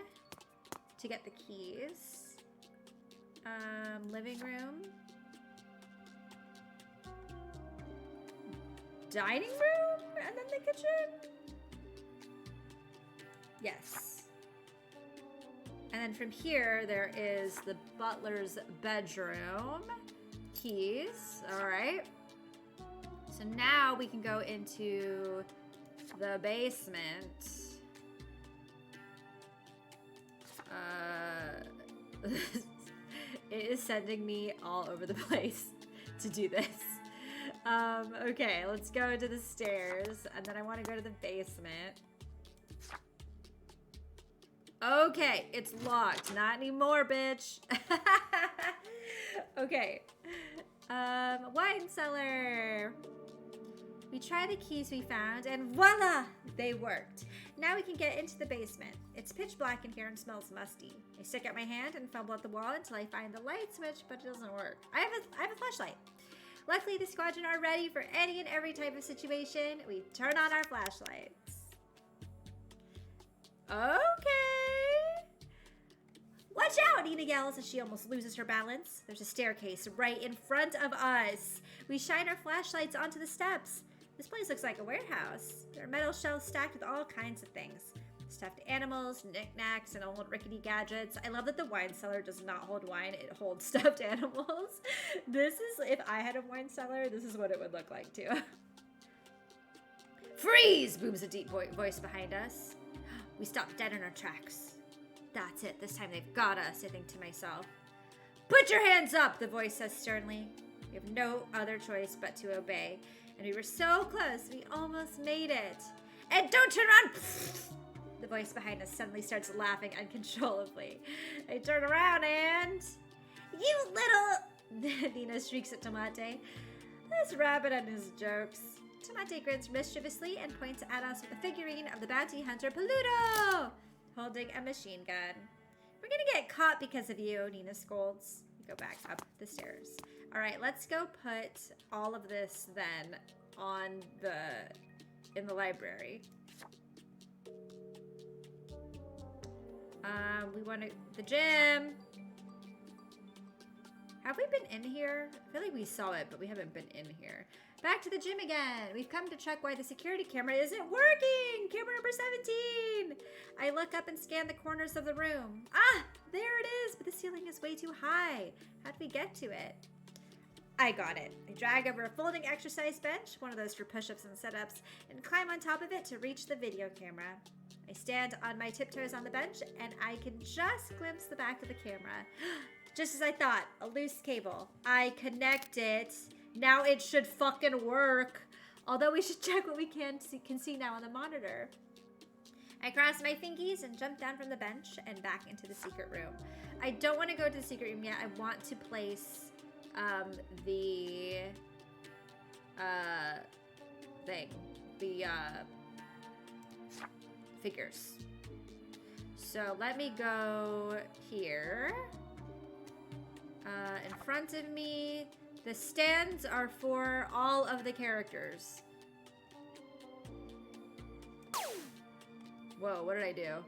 to get the keys. Living room. Dining room? And then the kitchen? Yes. And then from here, there is the butler's bedroom. Keys, all right. So now we can go into the basement. It is sending me all over the place to do this. Okay, let's go to the stairs, and then I want to go to the basement. Okay, it's locked. Not anymore, bitch. Okay. Wine cellar. We try the keys we found, and voila! They worked. Now we can get into the basement. It's pitch black in here and smells musty. I stick out my hand and fumble at the wall until I find the light switch, but it doesn't work. I have a flashlight. Luckily, the squadron are ready for any and every type of situation. We turn on our flashlights. Okay. Watch out, Nina yells as she almost loses her balance. There's a staircase right in front of us. We shine our flashlights onto the steps. This place looks like a warehouse. There are metal shelves stacked with all kinds of things. Stuffed animals, knickknacks, and old rickety gadgets. I love that the wine cellar does not hold wine, it holds stuffed animals. This is, if I had a wine cellar, this is what it would look like too. Freeze! Booms a deep voice behind us. We stop dead in our tracks. That's it, this time they've got us, I think to myself. Put your hands up, the voice says sternly. We have no other choice but to obey. And we were so close, we almost made it. And don't turn around! The voice behind us suddenly starts laughing uncontrollably. I turn around and... You little... Nina shrieks at Tomate. This rabbit and his jokes. Tomate grins mischievously and points at us with a figurine of the bounty hunter Peludo, holding a machine gun. We're gonna get caught because of you, Nina scolds. We go back up the stairs. All right, let's go put all of this then in the library. We want to... The gym! Have we been in here? I feel like we saw it, but we haven't been in here. Back to the gym again. We've come to check why the security camera isn't working. Camera number 17. I look up and scan the corners of the room. Ah, there it is, but the ceiling is way too high. How do we get to it? I got it. I drag over a folding exercise bench, one of those for push-ups and sit-ups, and climb on top of it to reach the video camera. I stand on my tiptoes on the bench, and I can just glimpse the back of the camera. Just as I thought, a loose cable. I connect it. Now it should fucking work. Although we should check what we can see now on the monitor. I cross my fingies and jump down from the bench and back into the secret room. I don't want to go to the secret room yet. I want to place the thing. The figures. So let me go here. In front of me, the stands are for all of the characters. Whoa, what did I do?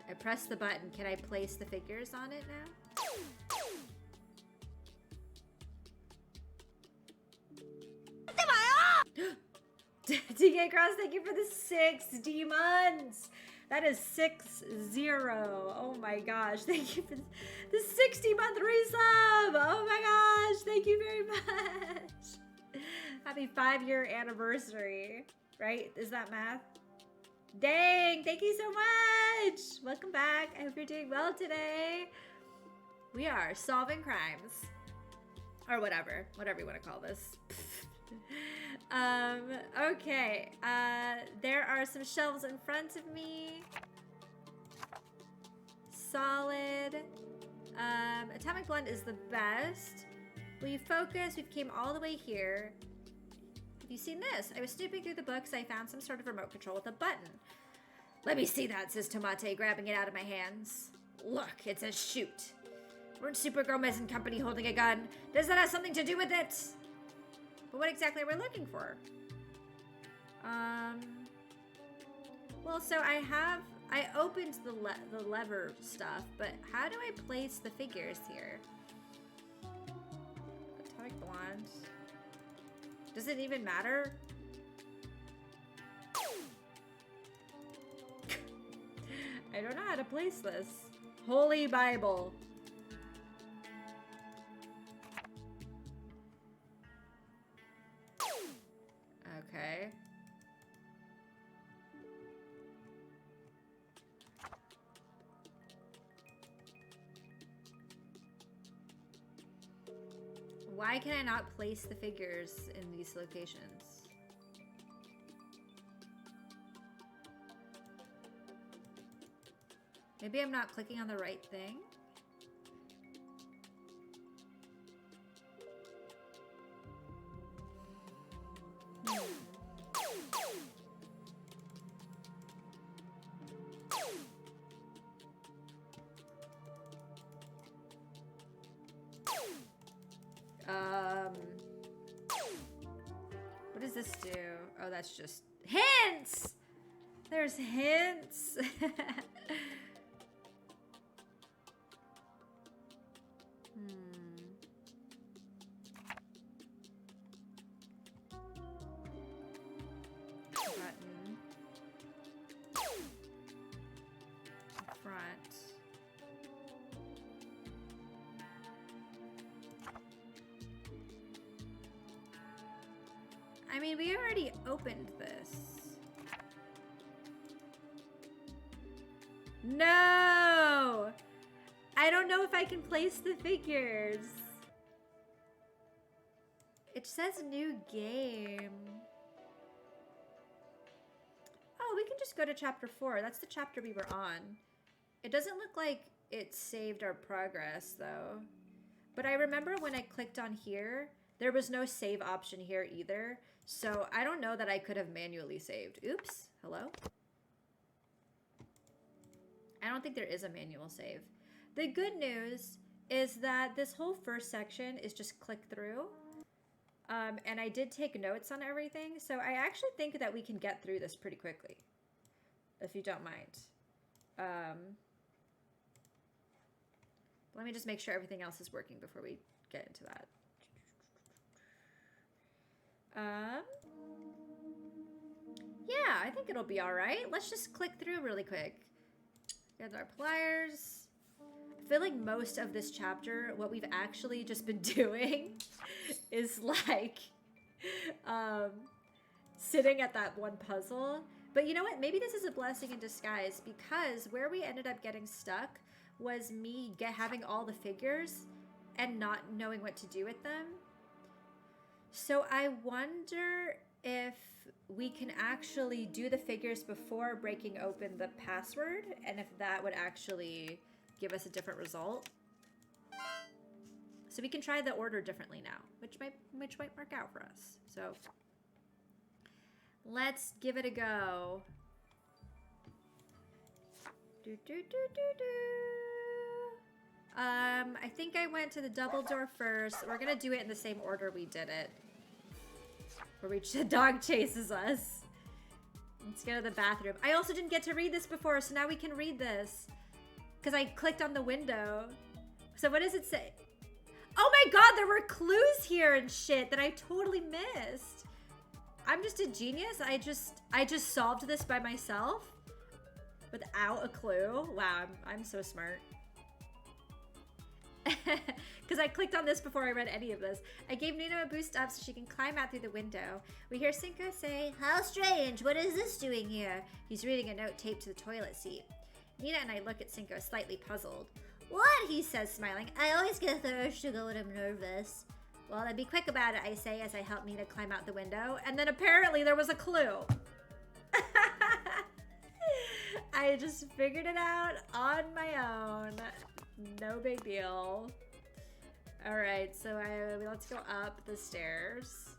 I pressed the button. Can I place the figures on it now? DK Cross, thank you for the 60 months. That is 6-0. Oh my gosh. Thank you for the 60-month resub. Oh my gosh. Thank you very much. Happy 5-year anniversary. Right? Is that math? Dang. Thank you so much. Welcome back. I hope you're doing well today. We are solving crimes. Or whatever. Whatever you want to call this. Okay, there are some shelves in front of me. Solid. Atomic Blend is the best. Will you focus? We've came all the way here. Have you seen this? I was snooping through the books. I found some sort of remote control with a button. Let me see that, says Tomate, grabbing it out of my hands. Look, it says shoot. Weren't Super Gomez and company holding a gun? Does that have something to do with it? But what exactly are we looking for? Well, so I opened the lever stuff, but how do I place the figures here? Atomic Blonde. Does it even matter? I don't know how to place this. Holy Bible. Okay. Why can I not place the figures in these locations? Maybe I'm not clicking on the right thing? What does this do? Oh, that's just hints! There's hints! Button. Front. I mean, we already opened this. No! I don't know if I can place the figures. It says new game. Oh, we can just go to chapter 4. That's the chapter we were on. It doesn't look like it saved our progress, though. But I remember when I clicked on here, there was no save option here either. So I don't know that I could have manually saved. Oops. Hello? I don't think there is a manual save. The good news is that this whole first section is just click through. And I did take notes on everything. So I actually think that we can get through this pretty quickly. if you don't mind. Let me just make sure everything else is working before we get into that. Yeah, I think it'll be all right. Let's just click through really quick. Get our pliers. I feel like most of this chapter, what we've actually just been doing is like sitting at that one puzzle. But you know what? Maybe this is a blessing in disguise, because where we ended up getting stuck was me having all the figures and not knowing what to do with them. So I wonder if we can actually do the figures before breaking open the password, and if that would actually give us a different result. So we can try the order differently now, which might work out for us. So let's give it a go. I think I went to the double door first. We're gonna do it in the same order we did it. Where the dog chases us. Let's go to the bathroom. I also didn't get to read this before, so now we can read this. Because I clicked on the window. So what does it say? Oh my god, there were clues here and shit that I totally missed. I'm just a genius. I just solved this by myself without a clue. Wow, I'm so smart. Because I clicked on this before I read any of this. I gave Nina a boost up so she can climb out through the window. We hear Cinco say, "How strange, what is this doing here?" He's reading a note taped to the toilet seat. Nina and I look at Cinco, slightly puzzled. "What?" he says, smiling. "I always get the urge to go when I'm nervous." "Well, then be quick about it," I say as I help Nina climb out the window. And then apparently there was a clue. I just figured it out on my own. No big deal. Alright, so let's go up the stairs.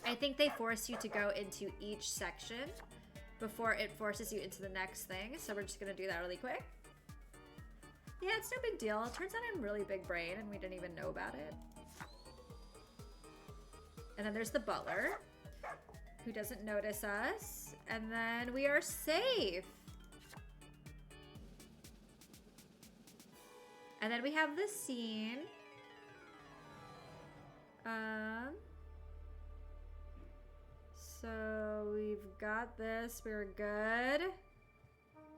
I think they force you to go into each section before it forces you into the next thing. So we're just gonna do that really quick. Yeah, it's no big deal. It turns out I'm really big brain and we didn't even know about it. And then there's the butler, who doesn't notice us. And then we are safe. And then we have this scene. So we've got this. We're good.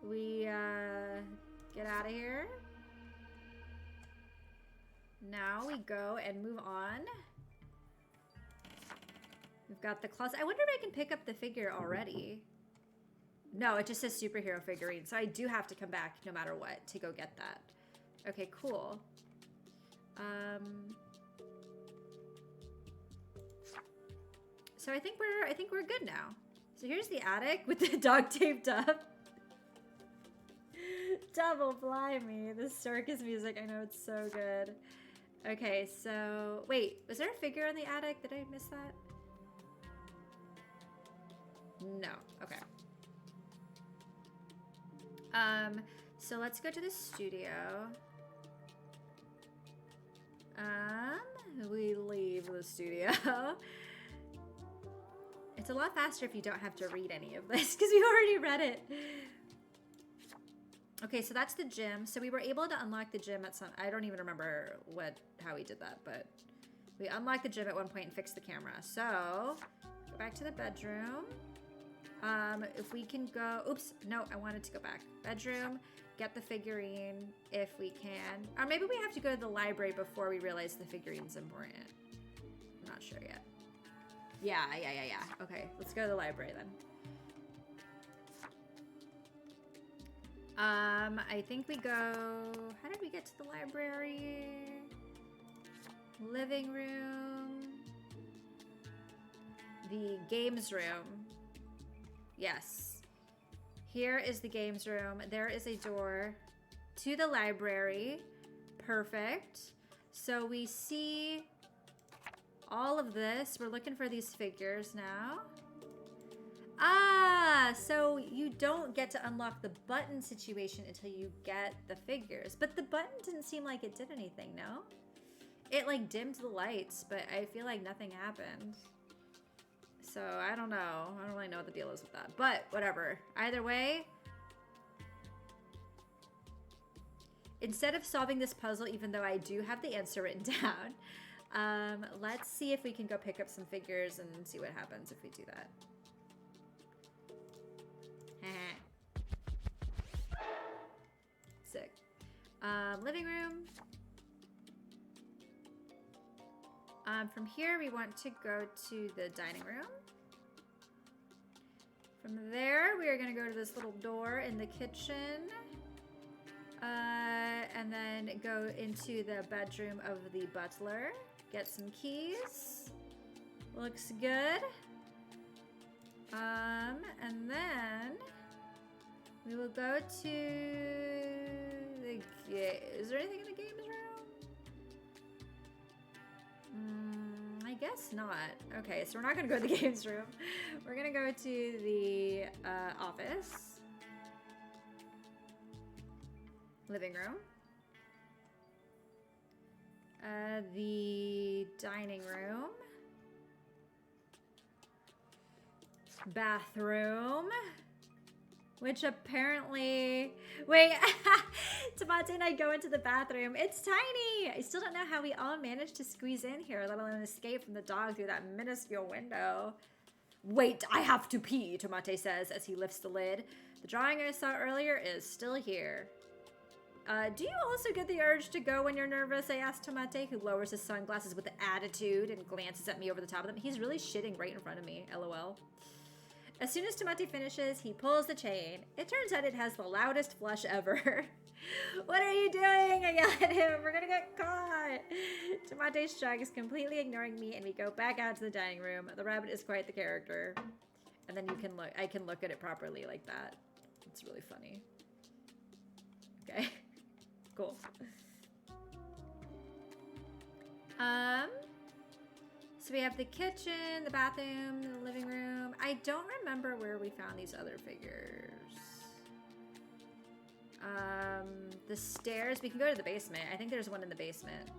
We get out of here. Now we go and move on. We've got the closet. I wonder if I can pick up the figure already. No, it just says superhero figurine. So I do have to come back no matter what to go get that. Okay, cool. So I think we're good now. So here's the attic with the dog taped up. Double blimey, the circus music. I know, it's so good. Okay, so wait, was there a figure in the attic? Did I miss that? No. Okay. So let's go to the studio. We leave the studio. It's a lot faster if you don't have to read any of this because we already read it. Okay, so that's the gym. So we were able to unlock the gym at some, I don't even remember how we did that, but we unlocked the gym at one point and fixed the camera. So go back to the bedroom. If we can go, oops, no, I wanted to go back. Bedroom, get the figurine if we can. Or maybe we have to go to the library before we realize the figurine's important. I'm not sure yet. Yeah. Okay, let's go to the library then. I think we go, how did we get to the library? Living room. The games room. Yes. Here is the games room. There is a door to the library. Perfect. So we see all of this. We're looking for these figures now. Ah, so you don't get to unlock the button situation until you get the figures. But the button didn't seem like it did anything, no? It like dimmed the lights, but I feel like nothing happened. So I don't know. I don't really know what the deal is with that. But whatever. Either way, instead of solving this puzzle, even though I do have the answer written down, let's see if we can go pick up some figures and see what happens if we do that. Sick. Living room. From here, we want to go to the dining room. From there, we are going to go to this little door in the kitchen. And then go into the bedroom of the butler. Get some keys. Looks good. And then we will go to the is there anything in the games room? I guess not. Okay, so we're not gonna go to the games room. We're gonna go to the office. Living room. The dining room. Bathroom. Which apparently... Wait, Tamate and I go into the bathroom. It's tiny! I still don't know how we all managed to squeeze in here, let alone escape from the dog through that minuscule window. Wait, I have to pee, Tamate says as he lifts the lid. The drawing I saw earlier is still here. Do you also get the urge to go when you're nervous? I asked Tamate, who lowers his sunglasses with attitude and glances at me over the top of them. He's really shitting right in front of me, LOL. As soon as Tamate finishes, he pulls the chain. It turns out it has the loudest flush ever. What are you doing? I yell at him. We're gonna get caught. Tamate shrugs, completely ignoring me, and we go back out to the dining room. The rabbit is quite the character. And then you can look. I can look at it properly like that. It's really funny. Okay. Cool. So we have the kitchen, the bathroom, the living room. I don't remember where we found these other figures. The stairs. We can go to the basement. I think there's one in the basement.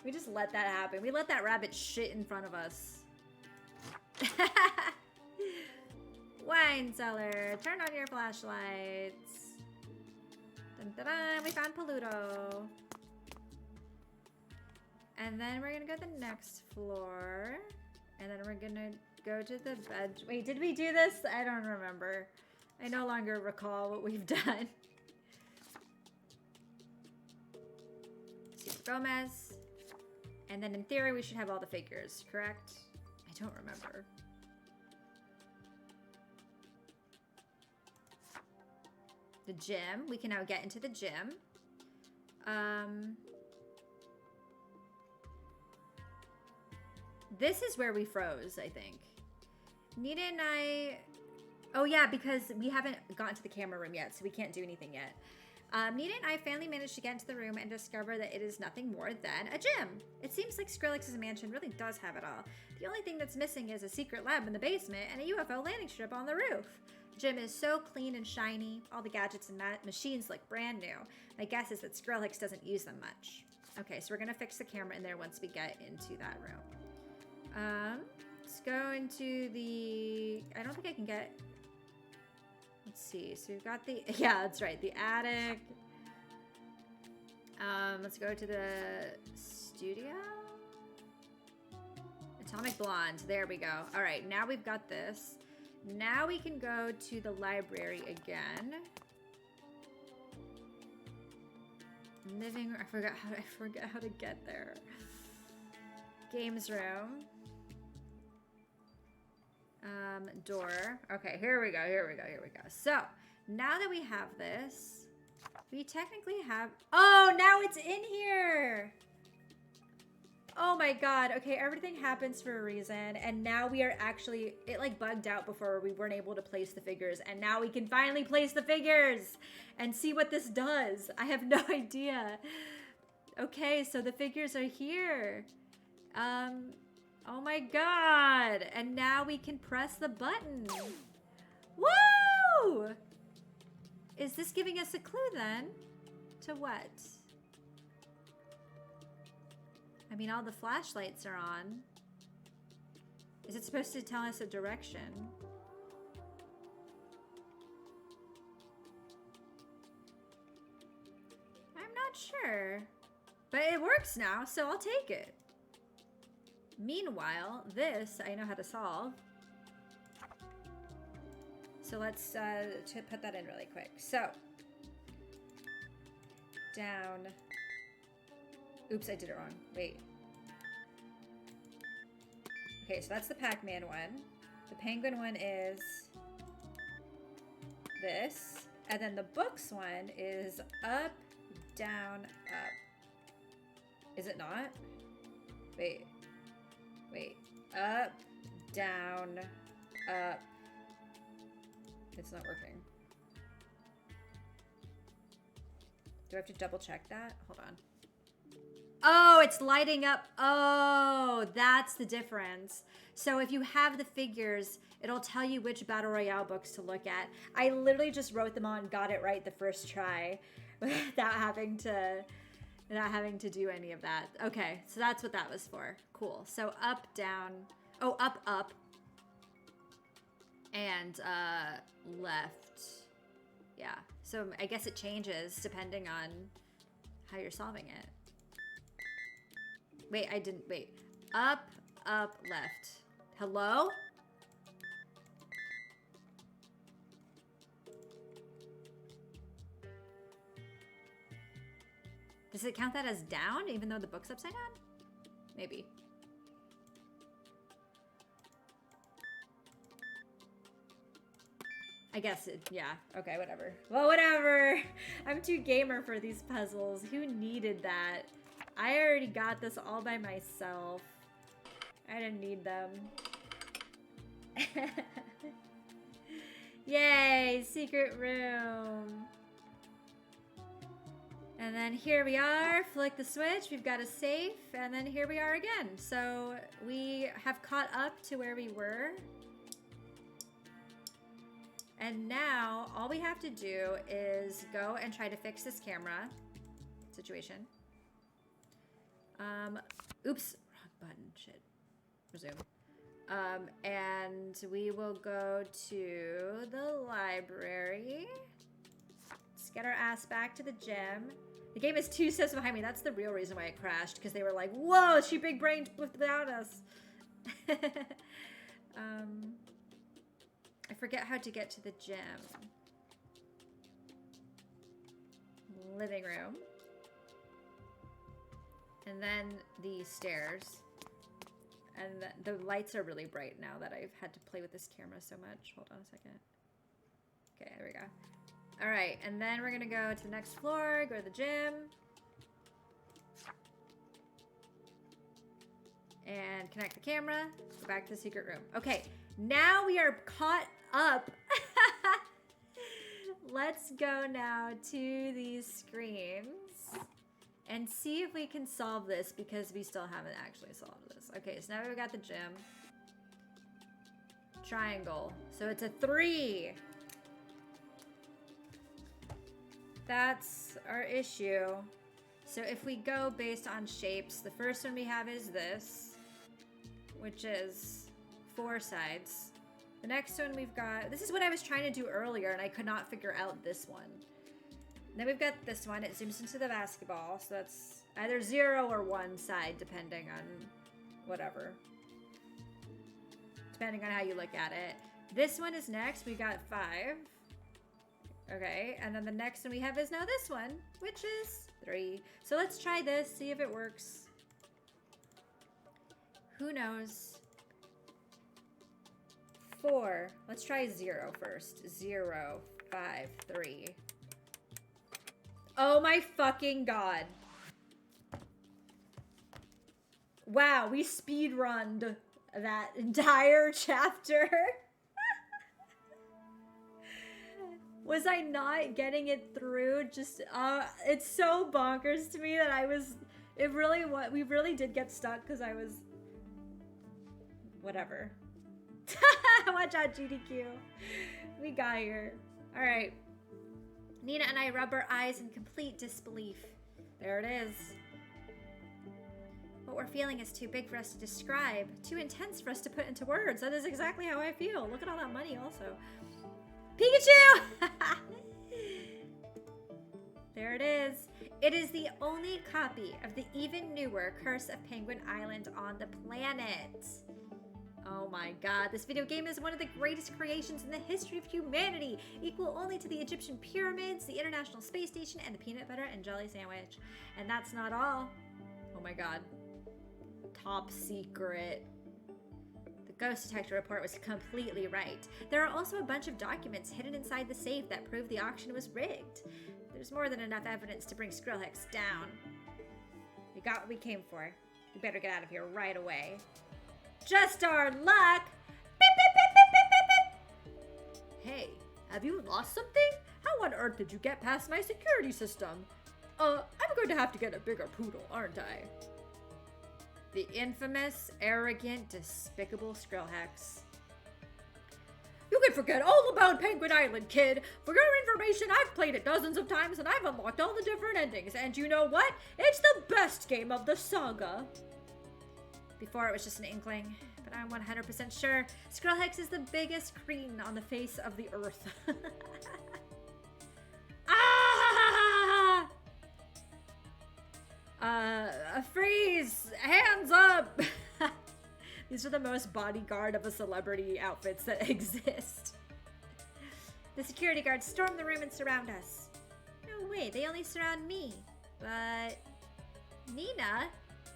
We just let that happen. We let that rabbit shit in front of us. Wine cellar. Turn on your flashlights. Dun, dun, dun. We found Paluto. And then we're gonna go to the next floor. And then we're gonna go to the bed. Wait, did we do this? I don't remember. I no longer recall what we've done. Super Gomez. And then in theory, we should have all the figures, correct? I don't remember. The gym. We can now get into the gym. This is where we froze, I think. Nita and I... Oh yeah, because we haven't gotten to the camera room yet, so we can't do anything yet. Nita and I finally managed to get into the room and discover that it is nothing more than a gym. It seems like Skrillex's mansion really does have it all. The only thing that's missing is a secret lab in the basement and a UFO landing strip on the roof. The gym is so clean and shiny. All the gadgets and machines look brand new. My guess is that Skrillex doesn't use them much. Okay, so we're gonna fix the camera in there once we get into that room. Let's go into the... I don't think I can get... Let's see. So we've got the... Yeah, that's right. The attic. Let's go to the studio. Atomic Blonde. There we go. All right, now we've got this. Now we can go to the library again. Living room. I forgot how to get there. Games room. Door. Okay, here we go. So, now that we have this, we technically have... Oh, now it's in here! Oh my god. Okay, everything happens for a reason, and now we are actually... It, like, bugged out before we weren't able to place the figures, and now we can finally place the figures and see what this does. I have no idea. Okay, so the figures are here. Oh my god! And now we can press the button. Woo! Is this giving us a clue then? To what? I mean, all the flashlights are on. Is it supposed to tell us a direction? I'm not sure. But it works now, so I'll take it. Meanwhile, this I know how to solve. So let's put that in really quick. So, down. Oops, I did it wrong. Wait. Okay, so that's the Pac-Man one. The Penguin one is this. And then the books one is up, down, up. Is it not? Wait. Wait. Up, down, up. It's not working. Do I have to double check that? Hold on. Oh, it's lighting up. Oh, that's the difference. So if you have the figures, it'll tell you which Battle Royale books to look at. I literally just wrote them all and got it right the first try without having to do any of that. Okay, so that's what that was for. Cool. So up, down. Oh, up, up. And left. Yeah. So I guess it changes depending on how you're solving it. Wait, I didn't, wait. Up, up, left. Hello? Does it count that as down, even though the book's upside down? Maybe. I guess it, yeah. Okay, whatever. Well, whatever. I'm too gamer for these puzzles. Who needed that? I already got this all by myself. I didn't need them. Yay, secret room. And then here we are, flick the switch, we've got a safe, and then here we are again. So we have caught up to where we were. And now all we have to do is go and try to fix this camera situation. Oops, wrong button, shit. Resume. And we will go to the library. Let's get our ass back to the gym. The game is 2 steps behind me. That's the real reason why it crashed, because they were like, whoa, she big brained without us. I forget how to get to the gym. Living room. And then the stairs. And the lights are really bright now that I've had to play with this camera so much. Hold on a second. Okay, there we go. All right, and then we're gonna go to the next floor, go to the gym. And connect the camera, go back to the secret room. Okay, now we are caught up. Let's go now to these screens and see if we can solve this, because we still haven't actually solved this. Okay, so now we've got the gym. Triangle. So it's a 3. That's our issue. So if we go based on shapes, the first one we have is this, which is 4 sides. The next one we've got, this is what I was trying to do earlier and I could not figure out this one. Then we've got this one, it zooms into the basketball, so that's either 0 or 1 side, depending on whatever. Depending on how you look at it. This one is next, we got 5. Okay, and then the next one we have is now this one, which is 3. So let's try this, see if it works. Who knows? 4. Let's try 0 first. 0, 5, 3. Oh my fucking god. Wow, we speedrunned that entire chapter. Was I not getting it through? Just, it's so bonkers to me that we really did get stuck because I was, whatever. Watch out, GDQ. We got here. All right. Nina and I rub our eyes in complete disbelief. There it is. What we're feeling is too big for us to describe, too intense for us to put into words. That is exactly how I feel. Look at all that money also. Pikachu! There it is. It is the only copy of the even newer Curse of Penguin Island on the planet. Oh my god, this video game is one of the greatest creations in the history of humanity, equal only to the Egyptian pyramids, the International Space Station, and the peanut butter and jelly sandwich. And that's not all. Oh my god. Top secret. The ghost detector report was completely right. There are also a bunch of documents hidden inside the safe that prove the auction was rigged. There's more than enough evidence to bring Skrillex down. We got what we came for. We better get out of here right away. Just our luck! Beep, beep, beep, beep, beep, beep, beep. Hey, have you lost something? How on earth did you get past my security system? I'm going to have to get a bigger poodle, aren't I? The infamous, arrogant, despicable Skrillex. You can forget all about Penguin Island, kid. For your information, I've played it dozens of times and I've unlocked all the different endings. And you know what? It's the best game of the saga. Before it was just an inkling, but I'm 100% sure Skrillex is the biggest cretin on the face of the earth. Freeze! Hands up! These are the most bodyguard of a celebrity outfits that exist. The security guards storm the room and surround us. No way, they only surround me. But... Nina?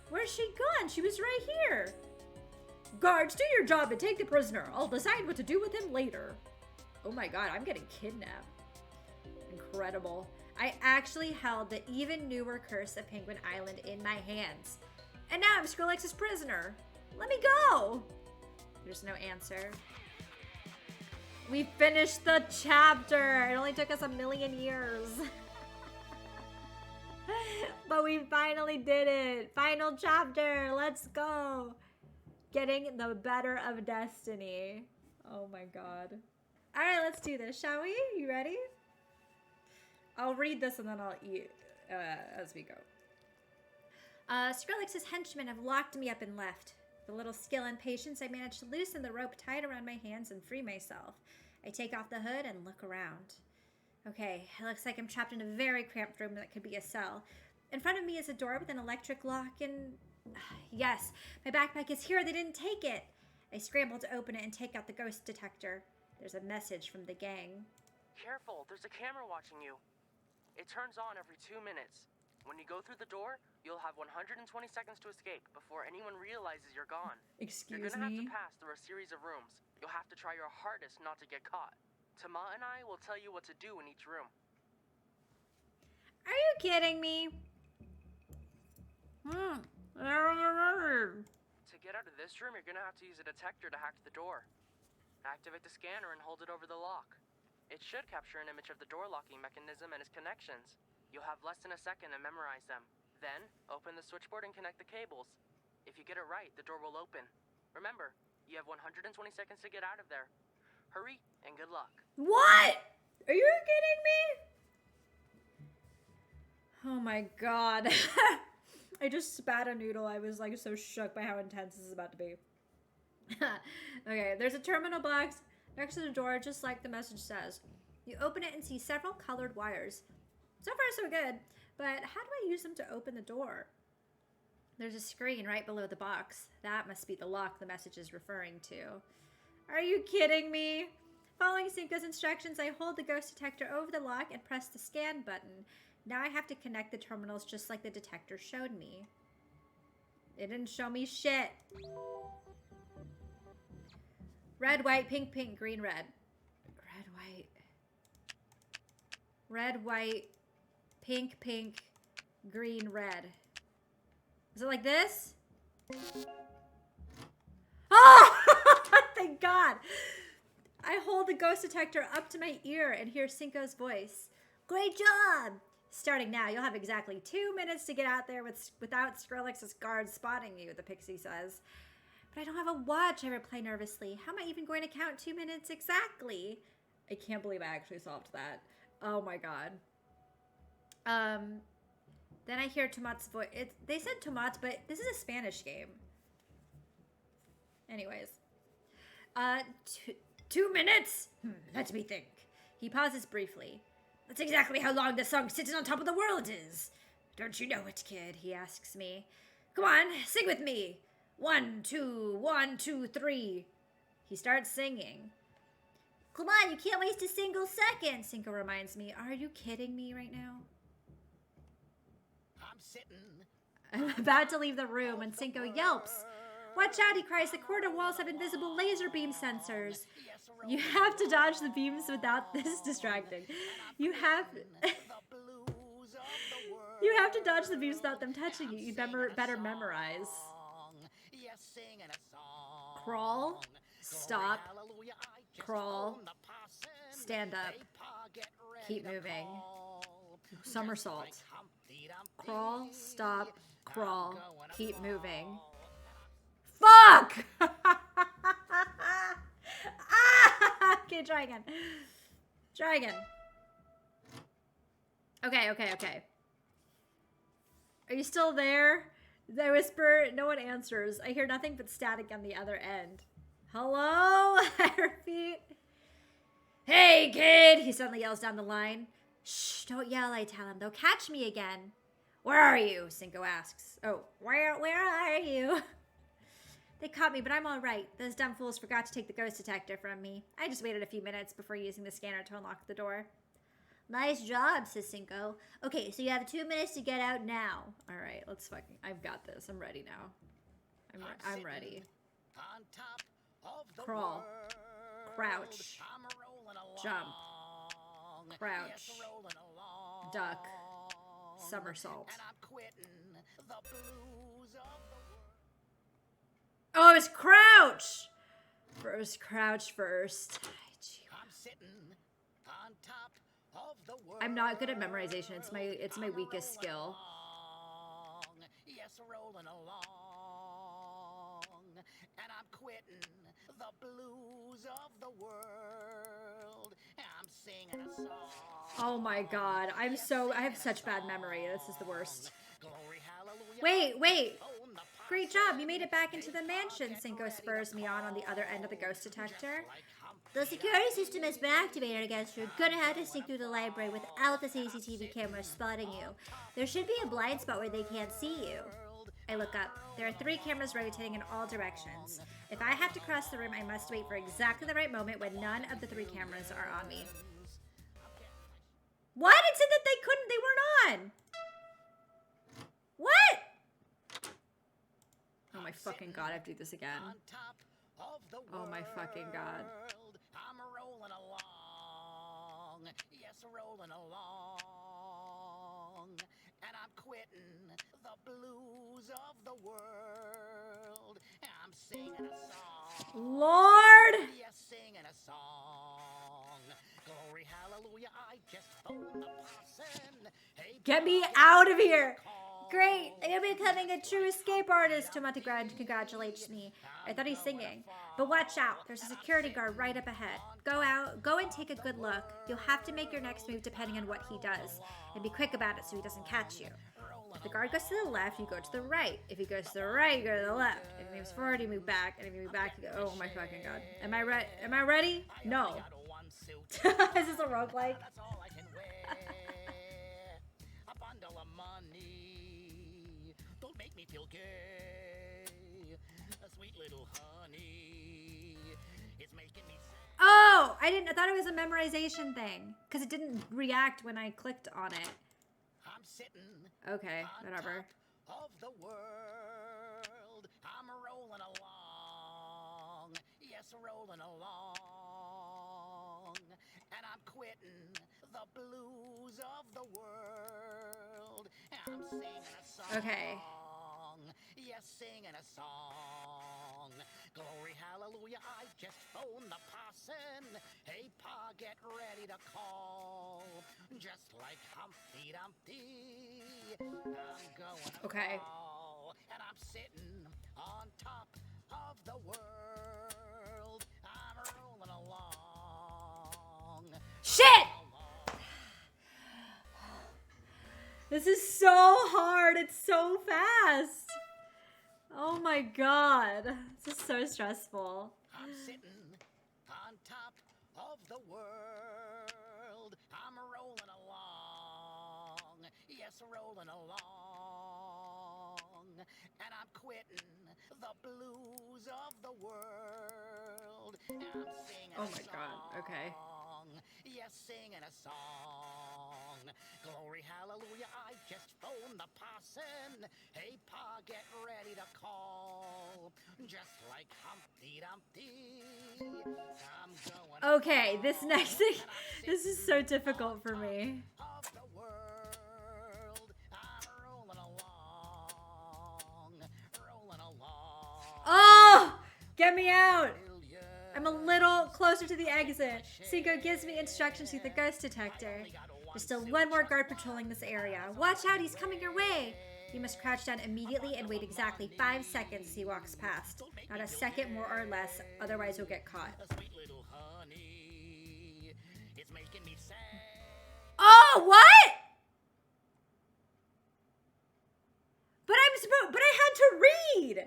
Where's she gone? She was right here. Guards, do your job and take the prisoner. I'll decide what to do with him later. Oh my god, I'm getting kidnapped. Incredible. I actually held the even newer Curse of Penguin Island in my hands. And now I'm Skrillex's prisoner. Let me go. There's no answer. We finished the chapter. It only took us 1,000,000 years. But we finally did it. Final chapter. Let's go. Getting the better of destiny. Oh my god. All right, let's do this, shall we? You ready? I'll read this and then I'll eat as we go. Skrillex's henchmen have locked me up and left. With a little skill and patience, I managed to loosen the rope tied around my hands and free myself. I take off the hood and look around. Okay, it looks like I'm trapped in a very cramped room that could be a cell. In front of me is a door with an electric lock and... yes, my backpack is here. They didn't take it. I scramble to open it and take out the ghost detector. There's a message from the gang. Careful, there's a camera watching you. It turns on every 2 minutes. When you go through the door, you'll have 120 seconds to escape before anyone realizes you're gone. Excuse me? You're gonna have to pass through a series of rooms. You'll have to try your hardest not to get caught. Tama and I will tell you what to do in each room. Are you kidding me? To get out of this room, you're gonna have to use a detector to hack the door. Activate the scanner and hold it over the lock. It should capture an image of the door locking mechanism and its connections. You'll have less than a second to memorize them. Then, open the switchboard and connect the cables. If you get it right, the door will open. Remember, you have 120 seconds to get out of there. Hurry, and good luck. What? Are you kidding me? Oh my god. I just spat a noodle. I was like so shook by how intense this is about to be. Okay, there's a terminal box next to the door, just like the message says. You open it and see several colored wires. So far, so good. But how do I use them to open the door? There's a screen right below the box. That must be the lock the message is referring to. Are you kidding me? Following Cinco's instructions, I hold the ghost detector over the lock and press the scan button. Now I have to connect the terminals just like the detector showed me. It didn't show me shit. Red, white, pink, pink, green, red. Red, white. Red, white, pink, pink, green, red. Is it like this? Oh! Thank God. I hold the ghost detector up to my ear and hear Cinco's voice. Great job! Starting now, you'll have exactly 2 minutes to get out there without Skrillex's guards spotting you, the pixie says. But I don't have a watch, I reply nervously. How am I even going to count 2 minutes exactly? I can't believe I actually solved that. Oh my god. Then I hear Tomat's voice. They said Tomat, but this is a Spanish game. Anyways. 2 minutes? Let me think. He pauses briefly. That's exactly how long the song Sitting on Top of the World is. Don't you know it, kid? He asks me. Come on, sing with me. 1, 2, 1, 2, 3. He starts singing. Come on, you can't waste a single second, Cinco reminds me. Are you kidding me right now? I'm sitting. I'm about to leave the room when Cinco yelps. Watch out, he cries. The corridor walls have invisible laser beam sensors. You have to dodge the beams without this distracting. You have you have to dodge the beams without them touching you. You'd better memorize. Crawl, stop, crawl, stand up, keep moving, somersault, crawl, stop, crawl, keep moving. Fuck! Okay, try again. Try again. Okay. Are you still there? I whisper. No one answers. I hear nothing but static on the other end. Hello? I repeat. Hey, kid! He suddenly yells down the line. Shh, don't yell, I tell him. They'll catch me again. Where are you? Cinco asks. Oh, where are you? They caught me, but I'm all right. Those dumb fools forgot to take the ghost detector from me. I just waited a few minutes before using the scanner to unlock the door. Nice job, says Cinco. Okay, so you have 2 minutes to get out now. All right, let's fucking... I've got this. I'm ready now. I'm ready. On top of the Crawl. world. Crouch. I'm rolling along. Jump. Crouch. Yes, rolling along. Duck. Somersault. And I'm quitting the blues of the world. Oh, it was crouch! First, crouch first. I'm sitting on top of the world. I'm not good at memorization. It's my weakest skill. Yes, rolling along. And I'm quitting the blues of the world. I'm singing a song. Oh my god. I have such bad memory. This is the worst. Glory, hallelujah. Wait. Great job. You made it back into the mansion. Cinco spurs me on the other end of the ghost detector. The security system has been activated against you. You're gonna have to sneak through the library without the CCTV camera spotting you. There should be a blind spot where they can't see you. I look up. There are 3 cameras rotating in all directions. If I have to cross the room, I must wait for exactly the right moment when none of the 3 cameras are on me. What? It said that they weren't on! What? Oh my fucking god, I have to do this again. Oh my fucking god. I'm rolling along. Yes, rolling along. And I'm quitting the blues of the world. I'm singing a song. Lord! Yes, singing a song. Glory, hallelujah, I just phoned the parson. Hey, get me out of here! Great! You're becoming a true escape artist, Tomate congratulates me. I thought he's singing. But watch out, there's a security guard right up ahead. Go and take a good look. You'll have to make your next move depending on what he does. And be quick about it so he doesn't catch you. If the guard goes to the left, you go to the right. If he goes to the right, you go to the left. If he moves forward, you move back. And if you move back, you go... Oh my fucking god. Am I ready? No. Is this a roguelike? That's all I can wear. A bundle of money. Don't make me feel gay. A sweet little honey. It's making me sad. Oh! I thought it was a memorization thing. Because it didn't react when I clicked on it. I'm sitting. Okay, whatever. Of the world. I'm rolling along. Yes, rolling along. And I'm quitting the blues of the world. I'm singing a song. Okay. Yes, singing a song. Glory, hallelujah, I just phoned the parson. Hey, Pa, get ready to call. Just like Humpty Dumpty, I'm going to call. And I'm sitting on top of the world. I'm rolling along. Shit! This is so hard. It's so fast. Oh my god. This is so stressful. I'm sitting on top of the world. I'm rolling along. Yes, rolling along. And I'm quitting the blues of the world. And I'm singing Oh my god. Okay. Yes, singing a song. Glory, hallelujah, I just phoned the parson. Hey, Pa, get ready to call. Just like Humpty Dumpty, I'm going. Okay, this next thing, this is so difficult for me. Of the world, I'm rolling along. Oh! Get me out! I'm a little closer to the exit. Cinco gives me instructions through the ghost detector. There's still one more guard patrolling this area. Watch out, he's coming your way! You must crouch down immediately and wait exactly 5 seconds as he walks past. Not a second more or less, otherwise you'll get caught. Oh, what? But I had to read!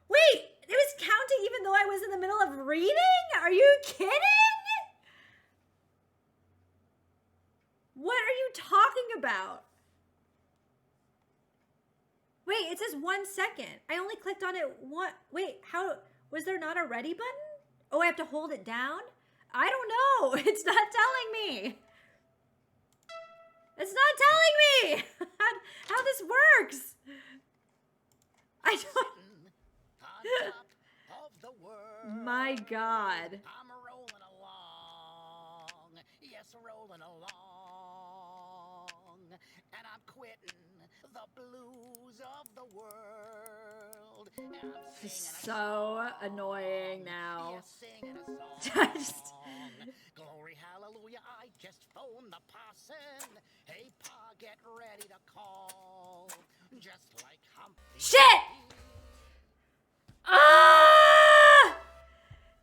Wait, it was counting even though I was in the middle of reading? Are you kidding? What are you talking about? Wait, it says 1 second. I only clicked on it one. Wait, how? Was there not a ready button? Oh, I have to hold it down? I don't know. It's not telling me. It's not telling me how this works. I don't. My God. I'm rolling along. Yes, rolling along. And I'm quitting the blues of the world. And I'm This is so annoying now. yes, singing a song. Glory, hallelujah, I just phoned the parson. Hey, Pa, get ready to call. Just like Humpty. Shit! Ah!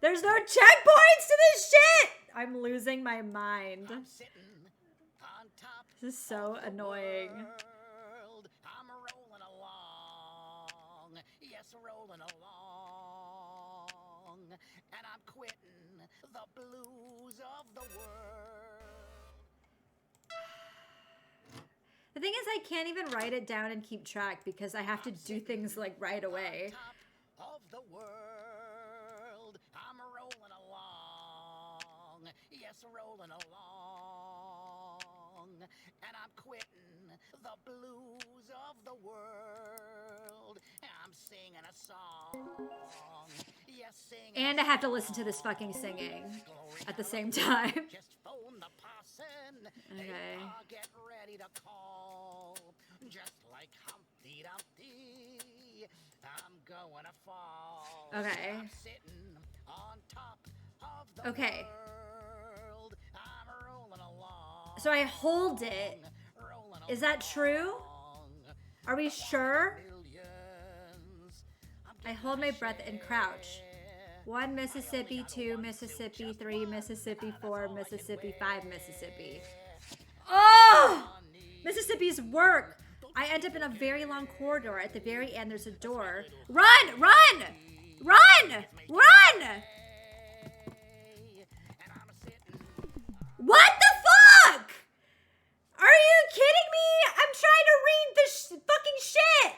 There's no checkpoints to this shit! I'm losing my mind. I'm sitting on top. This is so annoying. World. I'm rolling along. Yes, rolling along. And I'm quitting the blues of the world. The thing is, I can't even write it down and keep track because I have to do things like right away. Of the world, I'm rolling along. Yes, rolling along. And I'm quitting the blues of the world. I'm singing a song. Yes, singing. And I have to listen to this fucking singing at the same time. Just phone the parson. Okay. Hey, Pa, get ready to call. Just like Humpty Dumpty, I'm going to fall. Okay. I'm sitting on top of the Okay. world. I'm rolling along. So I hold it. Is that true? Are we sure? I hold my breath and crouch. 1 Mississippi, 2 Mississippi, 3 Mississippi, 4 Mississippi, 5 Mississippi. Oh! Mississippi's work. I end up in a very long corridor. At the very end, there's a door. Run! Run! Run! Run! What the fuck? Are you kidding me? I'm trying to read this fucking shit.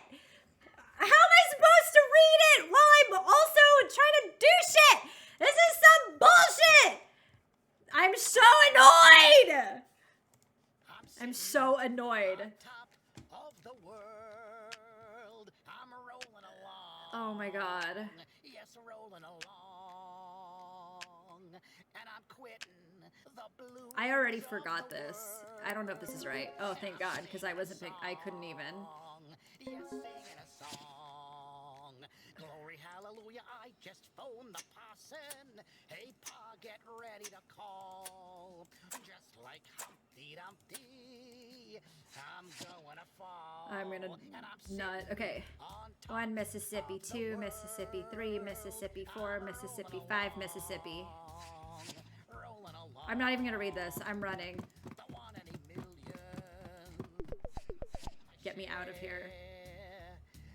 How am I supposed to read it while I'm also trying to do shit? This is some bullshit. I'm so annoyed. I'm so annoyed. Oh my God. Yes, rolling along. And I'm quitting the blues. I already forgot this. I don't know if this is right. Oh, thank God, because I couldn't even. Yes, singing a song. Glory, hallelujah, I just phoned the parson. Hey, Pa, get ready to call. Just like Humpty Dumpty, I'm going to fall. I'm gonna nut. Okay. 1 Mississippi, 2 Mississippi, 3 Mississippi, 4 Mississippi, 5 Mississippi. I'm not even gonna read this. I'm running. get me out of here.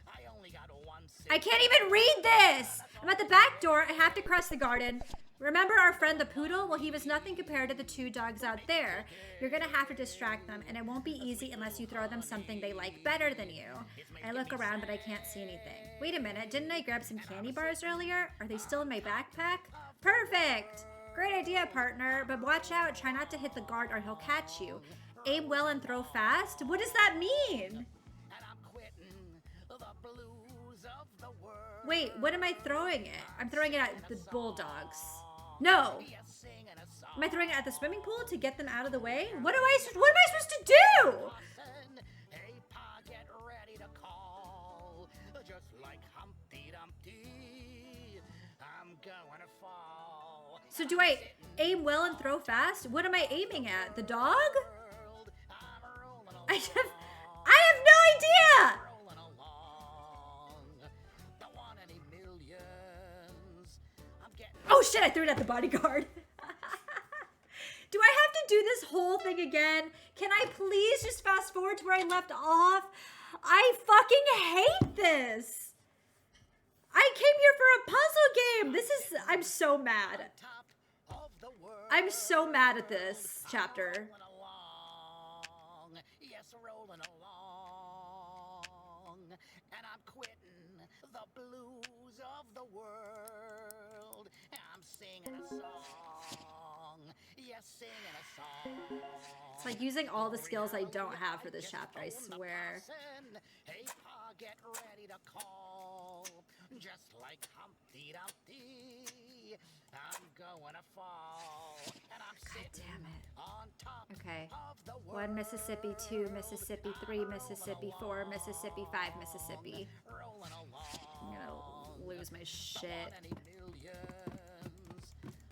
I only got one I can't even read this! I'm at the back door. I have to cross the garden. Remember our friend the poodle? Well, he was nothing compared to the two dogs out there. You're gonna have to distract them, and it won't be easy unless you throw them something they like better than you. I look around, but I can't see anything. Wait a minute, didn't I grab some candy bars earlier? Are they still in my backpack? Perfect! Great idea, partner, but watch out. Try not to hit the guard or he'll catch you. Aim well and throw fast? What does that mean? Wait, what am I throwing it? I'm throwing it at the bulldogs. No! Am I throwing it at the swimming pool to get them out of the way? What am I supposed to do? Hey, Pa, get ready to call. Just like Humpty Dumpty, I'm going to fall. So do I aim well and throw fast? What am I aiming at? The dog? I have no idea! Oh shit, I threw it at the bodyguard. Do I have to do this whole thing again? Can I please just fast forward to where I left off? I fucking hate this. I came here for a puzzle game. I'm so mad. I'm so mad at this chapter. Yes, rolling along, and I'm quitting the blues of the world. I'm singing a song. Yes, singing a song. It's like using all the skills I don't have for this chapter, I swear. Hey, Pa, get ready to call. Just like Humpty Dumpty, I'm going to fall. And I'm sitting on top Okay. of the world. 1 Mississippi, 2 Mississippi, 3 Mississippi, 4 Mississippi, 5 Mississippi. I'm gonna lose my shit.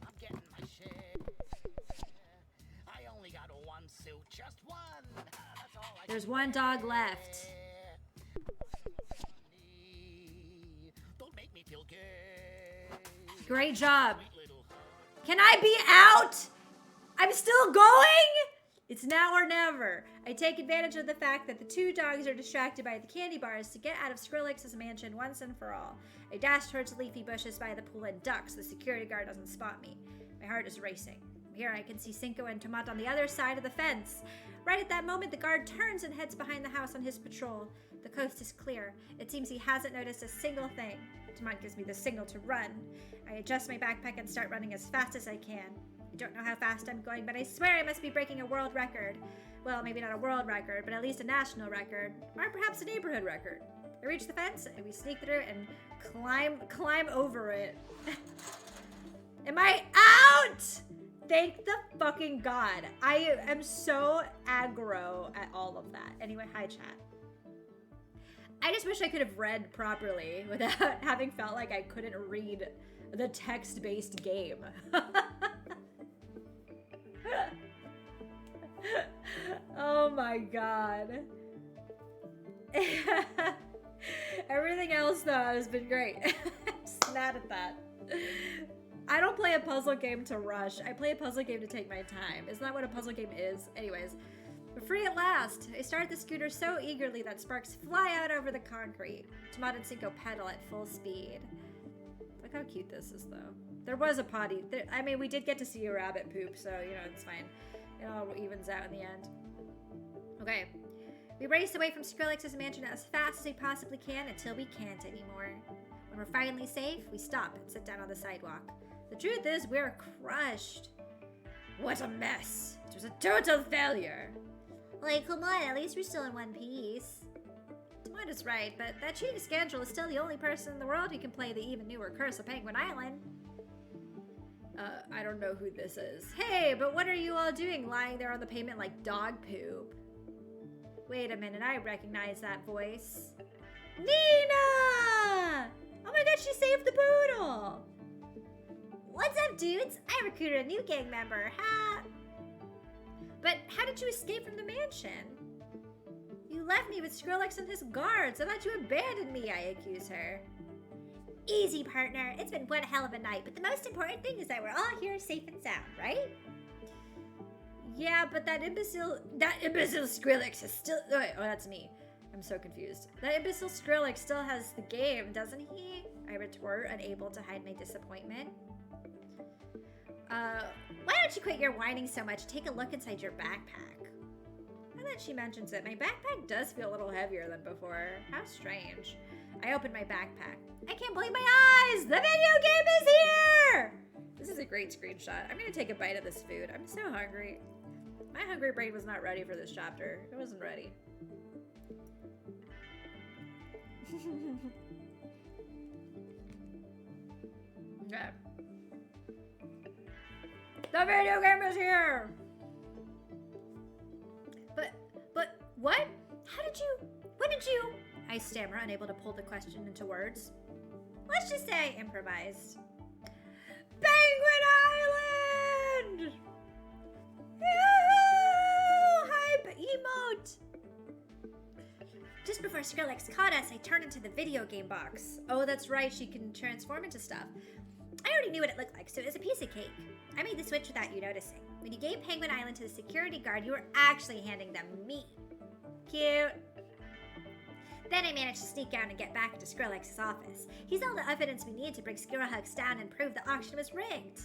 I'm getting my shit. I only got one suit, just one. That's all I There's one dog left. Don't make me feel gay. Great job. Can I be out? I'm still going? It's now or never. I take advantage of the fact that the two dogs are distracted by the candy bars to get out of Skrillex's mansion once and for all. I dash towards the leafy bushes by the pool and duck so the security guard doesn't spot me. My heart is racing. From here I can see Cinco and Tomat on the other side of the fence. Right at that moment, the guard turns and heads behind the house on his patrol. The coast is clear. It seems he hasn't noticed a single thing. Tomat gives me the signal to run. I adjust my backpack and start running as fast as I can. I don't know how fast I'm going, but I swear I must be breaking a world record. Well, maybe not a world record, but at least a national record. Or perhaps a neighborhood record. I reach the fence, and we sneak through and climb over it. Am I out? Thank the fucking God. I am so aggro at all of that. Anyway, hi chat. I just wish I could have read properly without having felt like I couldn't read the text-based game. Oh my God. Everything else though has been great. I'm just mad at that. I don't play a puzzle game to rush. I play a puzzle game to take my time. Isn't that what a puzzle game is? Anyways, we're free at last. I start the scooter so eagerly that sparks fly out over the concrete. Tomat and Cinco pedal at full speed. Look how cute this is though. There was a potty. I mean, we did get to see a rabbit poop, so you know, it's fine. It all evens out in the end. Okay. We race away from Skrillex's mansion as fast as we possibly can until we can't anymore. When we're finally safe, we stop and sit down on the sidewalk. The truth is, we're crushed. What a mess. It was a total failure. Like, come on, at least we're still in one piece. Tomat is right, but that cheating scoundrel is still the only person in the world who can play the even newer Curse of Penguin Island. I don't know who this is. Hey, but what are you all doing lying there on the pavement like dog poop? Wait a minute, I recognize that voice. Nina! Oh my god, she saved the poodle! What's up, dudes? I recruited a new gang member, ha! But how did you escape from the mansion? You left me with Skrillex and his guards. I thought you abandoned me, I accuse her. Easy, partner. It's been one hell of a night, but the most important thing is that we're all here safe and sound, right? Yeah, but that imbecile Skrillex is still... Oh, that's me. I'm so confused. That imbecile Skrillex still has the game, doesn't he? I retort, unable to hide my disappointment. Why don't you quit your whining so much? Take a look inside your backpack. Now that she mentions it, my backpack does feel a little heavier than before. How strange. I open my backpack. I can't believe my eyes! The video game is here! This is a great screenshot. I'm gonna take a bite of this food. I'm so hungry. My hungry brain was not ready for this chapter. It wasn't ready. Okay. The video game is here! But, what? When did you? I stammer, unable to pull the question into words. Let's just say I improvised. Penguin Island! Yahoo! Hype emote! Just before Skrillex caught us, I turned into the video game box. Oh, that's right, she can transform into stuff. I already knew what it looked like, so it was a piece of cake. I made the switch without you noticing. When you gave Penguin Island to the security guard, you were actually handing them me. Cute. Then I managed to sneak out and get back into Skrillex's office. He's all the evidence we need to bring Skirahugs down and prove the auction was rigged.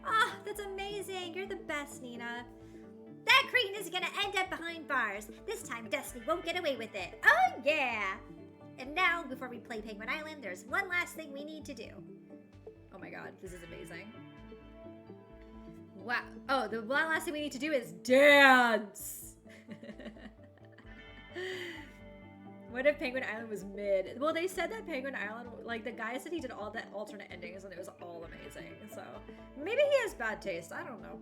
Oh, that's amazing. You're the best, Nina. That cretin is gonna end up behind bars. This time, Destiny won't get away with it. Oh, yeah. And now, before we play Penguin Island, there's one last thing we need to do. Oh my god, this is amazing. Wow. Oh, the one last thing we need to do is dance. What if Penguin Island was mid? Well, they said that Penguin Island, like the guy said he did all the alternate endings and it was all amazing. So maybe he has bad taste. I don't know.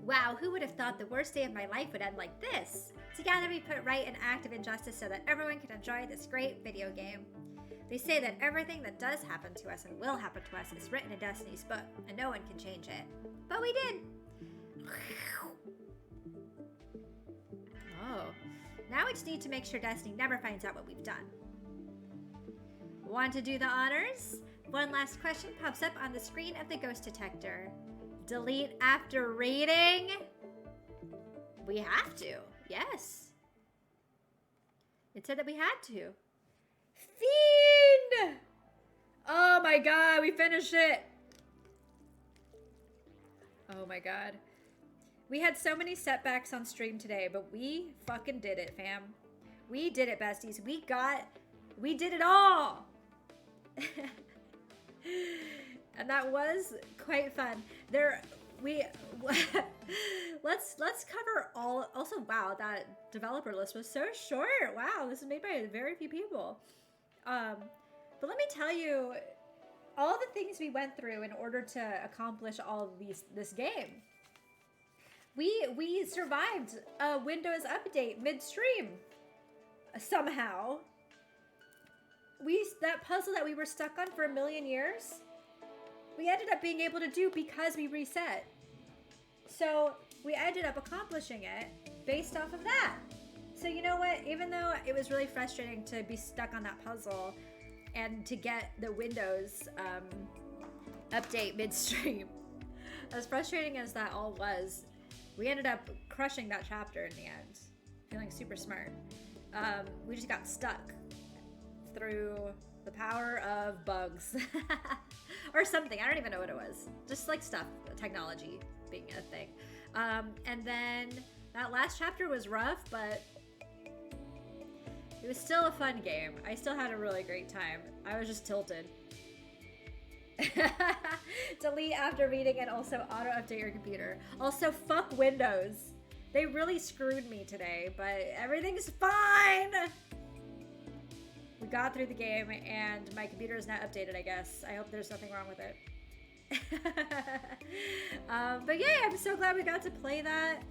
Wow, who would have thought the worst day of my life would end like this? Together we put right an act of injustice so that everyone can enjoy this great video game. They say that everything that does happen to us and will happen to us is written in Destiny's book, and no one can change it. But we did. Oh. Now we just need to make sure Destiny never finds out what we've done. Want to do the honors? One last question pops up on the screen of the ghost detector. Delete after reading? We have to. Yes. It said that we had to. Fiend! Oh my god, we finished it. Oh my god. We had so many setbacks on stream today, but we fucking did it, fam. We did it, besties. We did it all. And that was quite fun. Let's cover all. Also, wow, that developer list was so short. Wow, this is made by very few people. But let me tell you, all the things we went through in order to accomplish all of this game. We survived a Windows update midstream somehow. That puzzle that we were stuck on for a million years, we ended up being able to do because we reset. So we ended up accomplishing it based off of that. So you know what? Even though it was really frustrating to be stuck on that puzzle and to get the Windows update midstream, as frustrating as that all was, we ended up crushing that chapter in the end, feeling super smart. We just got stuck through the power of bugs or something. I don't even know what it was. Just like stuff, technology being a thing. And then that last chapter was rough, but it was still a fun game. I still had a really great time. I was just tilted. Delete after reading and also auto update your computer. Also, fuck Windows. They really screwed me today, but everything's fine. We got through the game and my computer is now updated, I guess. I hope there's nothing wrong with it. But yeah, I'm so glad we got to play that.